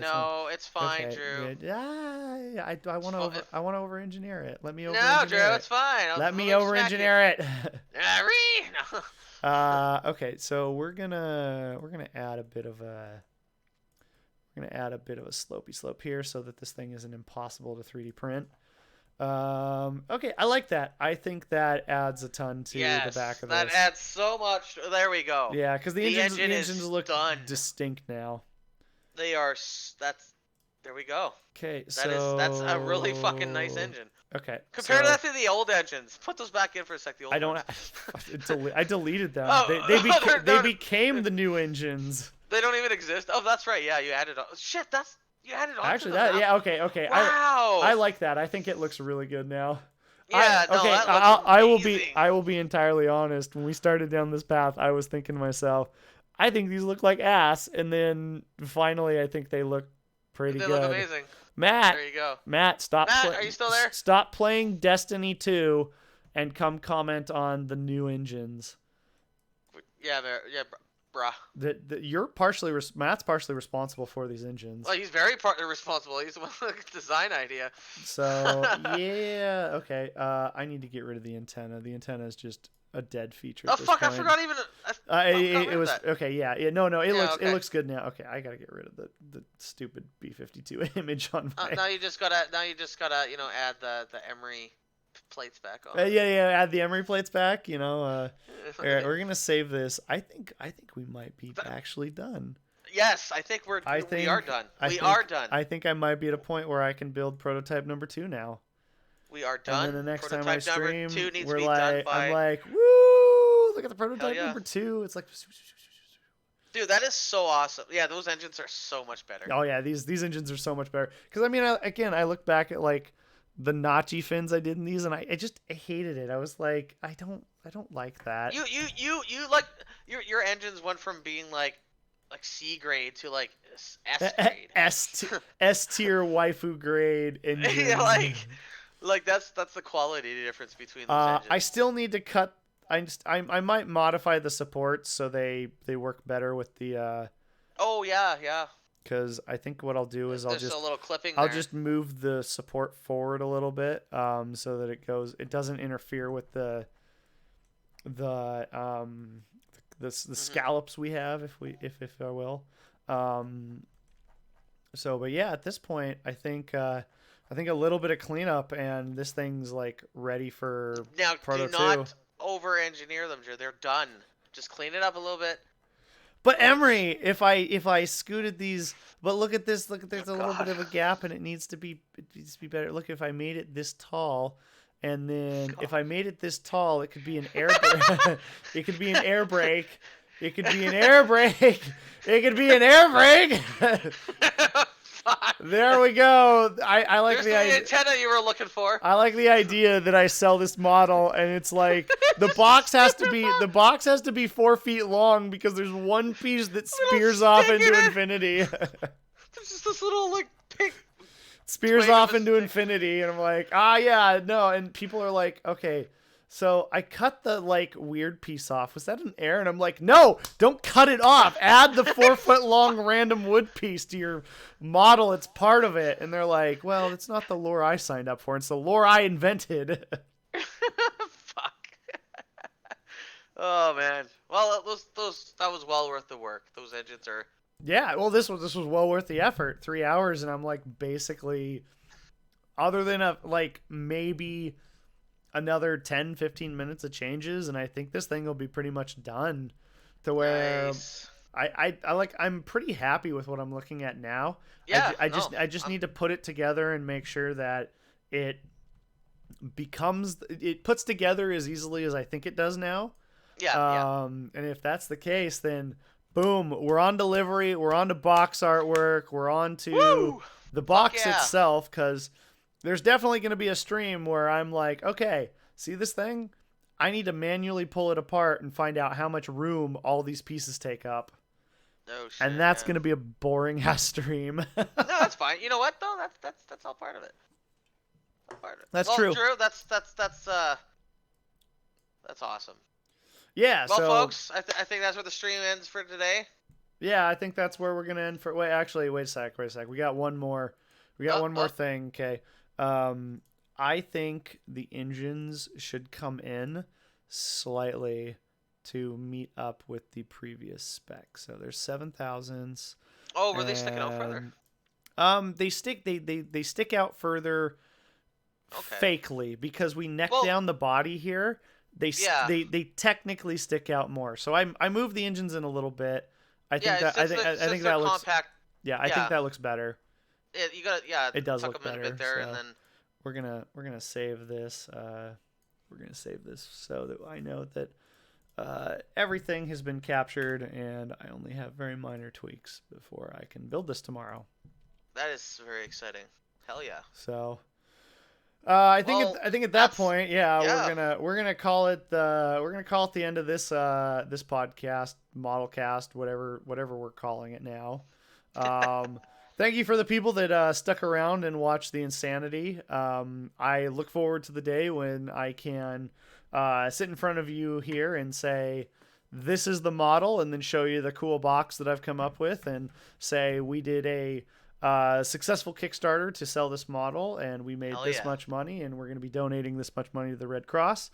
no, it's fine, okay, Drew. Yeah, I want to over engineer it. Let me over. No, Drew, it's fine. Let me over engineer it. No. Okay, so we're gonna add a bit of a We're going to add a bit of a slopey slope here so that this thing isn't impossible to 3D print. Okay, I like that. I think that adds a ton to the back of this. That adds so much. There we go. Yeah, because the engines look done. distinct now. They are. There we go. Okay, that's a really fucking nice engine. Okay. Compare that to the old engines. Put those back in for a sec. The old I deleted them. Oh, they became the new engines. They don't even exist. Oh, that's right. Yeah, you added on. Shit, you added on. Actually, okay. Wow. I like that. I think it looks really good now. Yeah, I will be entirely honest. When we started down this path, I was thinking to myself, I think these look like ass, and then finally, I think they look pretty good. They look amazing. Matt, there you go. Matt, are you still there? Stop playing Destiny 2 and come comment on the new engines. Yeah, bruh. Matt's partially responsible for these engines. Well, he's very partly responsible. He's the one with the design idea. So yeah, okay. I need to get rid of the antenna. The antenna is just a dead feature. Oh fuck! Point. I forgot even. It was that. Okay. Yeah. No. It okay. looks good now. Okay, I gotta get rid of the stupid B-52 image on my. Now you just gotta add the Emery plates back on. Add the Emery plates back. All right, we're gonna save this. I think we might be actually done. Yes, I think we are done. We are done. I think I might be at a point where I can build prototype number 2 now. We are done. And then the next prototype time I stream, number 2 needs we're to be like, done by... I'm like, woo! Look at the prototype number 2. It's like, dude, that is so awesome. Yeah, those engines are so much better. Oh yeah, these engines are so much better. Because I mean, I look back at like the notchy fins I did in these, and I hated it. I was like, I don't like that. You like your engines went from being like C grade to like S grade. S tier waifu grade engine. Yeah, like that's the quality difference between those engines. I still need to cut. I might modify the supports so they work better with the. Oh yeah. Because I think what I'll do is There's a little clipping. I'll just move the support forward a little bit, so that it doesn't interfere with the scallops we have, if I will. But yeah, at this point, I think a little bit of cleanup and this thing's like ready for now. Proto Do not 2. over-engineer them, Drew. They're done. Just clean it up a little bit. But Emery, if I scooted these, but look at this. Look, there's a little bit of a gap, and it needs to be better. Look, if I made it this tall. And then if I made it this tall, it could be an air brake. It could be an air brake. It could be an air brake. It could be an air brake. There we go. I like the antenna you were looking for. I like the idea that I sell this model, and it's like the box has to be 4 feet long because there's one piece that spears off into infinity. There's just this little pink. Spears off into infinity, and I'm like, yeah, no, and people are like, okay, so I cut the weird piece off. Was that an error? And I'm like, no, don't cut it off. Add the 4 foot long random wood piece to your model. It's part of it. And they're like, well, it's not the lore I signed up for. It's the lore I invented. Fuck. Oh man. Well, that was well worth the work. Those engines are. Yeah, well, this was well worth the effort. 3 hours, and I'm like basically, other than maybe another 10-15 minutes of changes, and I think this thing will be pretty much done. To where nice. I'm pretty happy with what I'm looking at now. Yeah, I just need to put it together and make sure that it puts together as easily as I think it does now. Yeah. And if that's the case, then boom, we're on delivery, we're on to box artwork, we're on to the box itself, because there's definitely going to be a stream where I'm like, okay, see this thing? I need to manually pull it apart and find out how much room all these pieces take up. Oh, shit, and that's going to be a boring ass stream. No, that's fine. You know what though? That's all part of it. That's true. Drew, that's awesome. Yeah. Well, folks, I think that's where the stream ends for today. Yeah, I think that's where we're gonna end for. Wait a sec. We got one more. One more thing. Okay. I think the engines should come in slightly to meet up with the previous spec. So there's 7,000s. Oh, were they sticking out further? They stick out further fakely because we neck down the body here. They technically stick out more. So I moved the engines in a little bit. I think that looks compact. Yeah, I think that looks better. You got it does look better. A bit there, so and then we're gonna save this. We're gonna save this so that I know that everything has been captured, and I only have very minor tweaks before I can build this tomorrow. That is very exciting. Hell yeah. So, I think at that point, we're gonna call it the end of this this podcast, Modelcast, whatever we're calling it now. Thank you for the people that stuck around and watched the insanity. I look forward to the day when I can sit in front of you here and say, this is the model, and then show you the cool box that I've come up with and say, we did a successful Kickstarter to sell this model, and we made this much money, and we're going to be donating this much money to the Red Cross.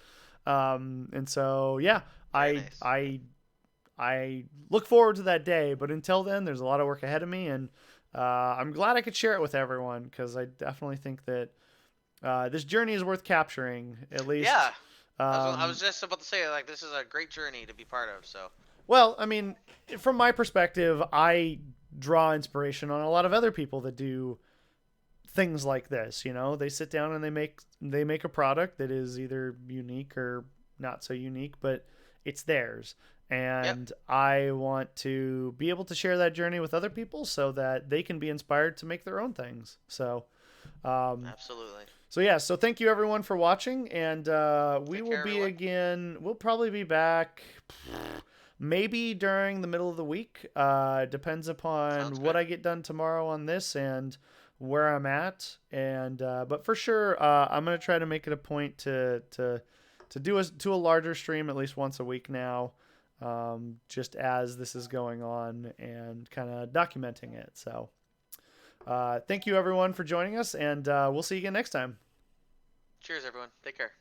And so, yeah, I look forward to that day, but until then, there's a lot of work ahead of me, and I'm glad I could share it with everyone, because I definitely think that this journey is worth capturing, at least. Yeah. I was just about to say, like, this is a great journey to be part of. So. Well, I mean, from my perspective, I draw inspiration on a lot of other people that do things like this. You know, they sit down and they make a product that is either unique or not so unique, but it's theirs. And I want to be able to share that journey with other people so that they can be inspired to make their own things. So, absolutely. So yeah, so thank you everyone for watching, and we will be again. We'll probably be back maybe during the middle of the week. Depends upon what I get done tomorrow on this and where I'm at. And but for sure, I'm gonna try to make it a point to do a larger stream at least once a week now, just as this is going on and kind of documenting it. So. Thank you everyone for joining us, and we'll see you again next time. Cheers, everyone. Take care.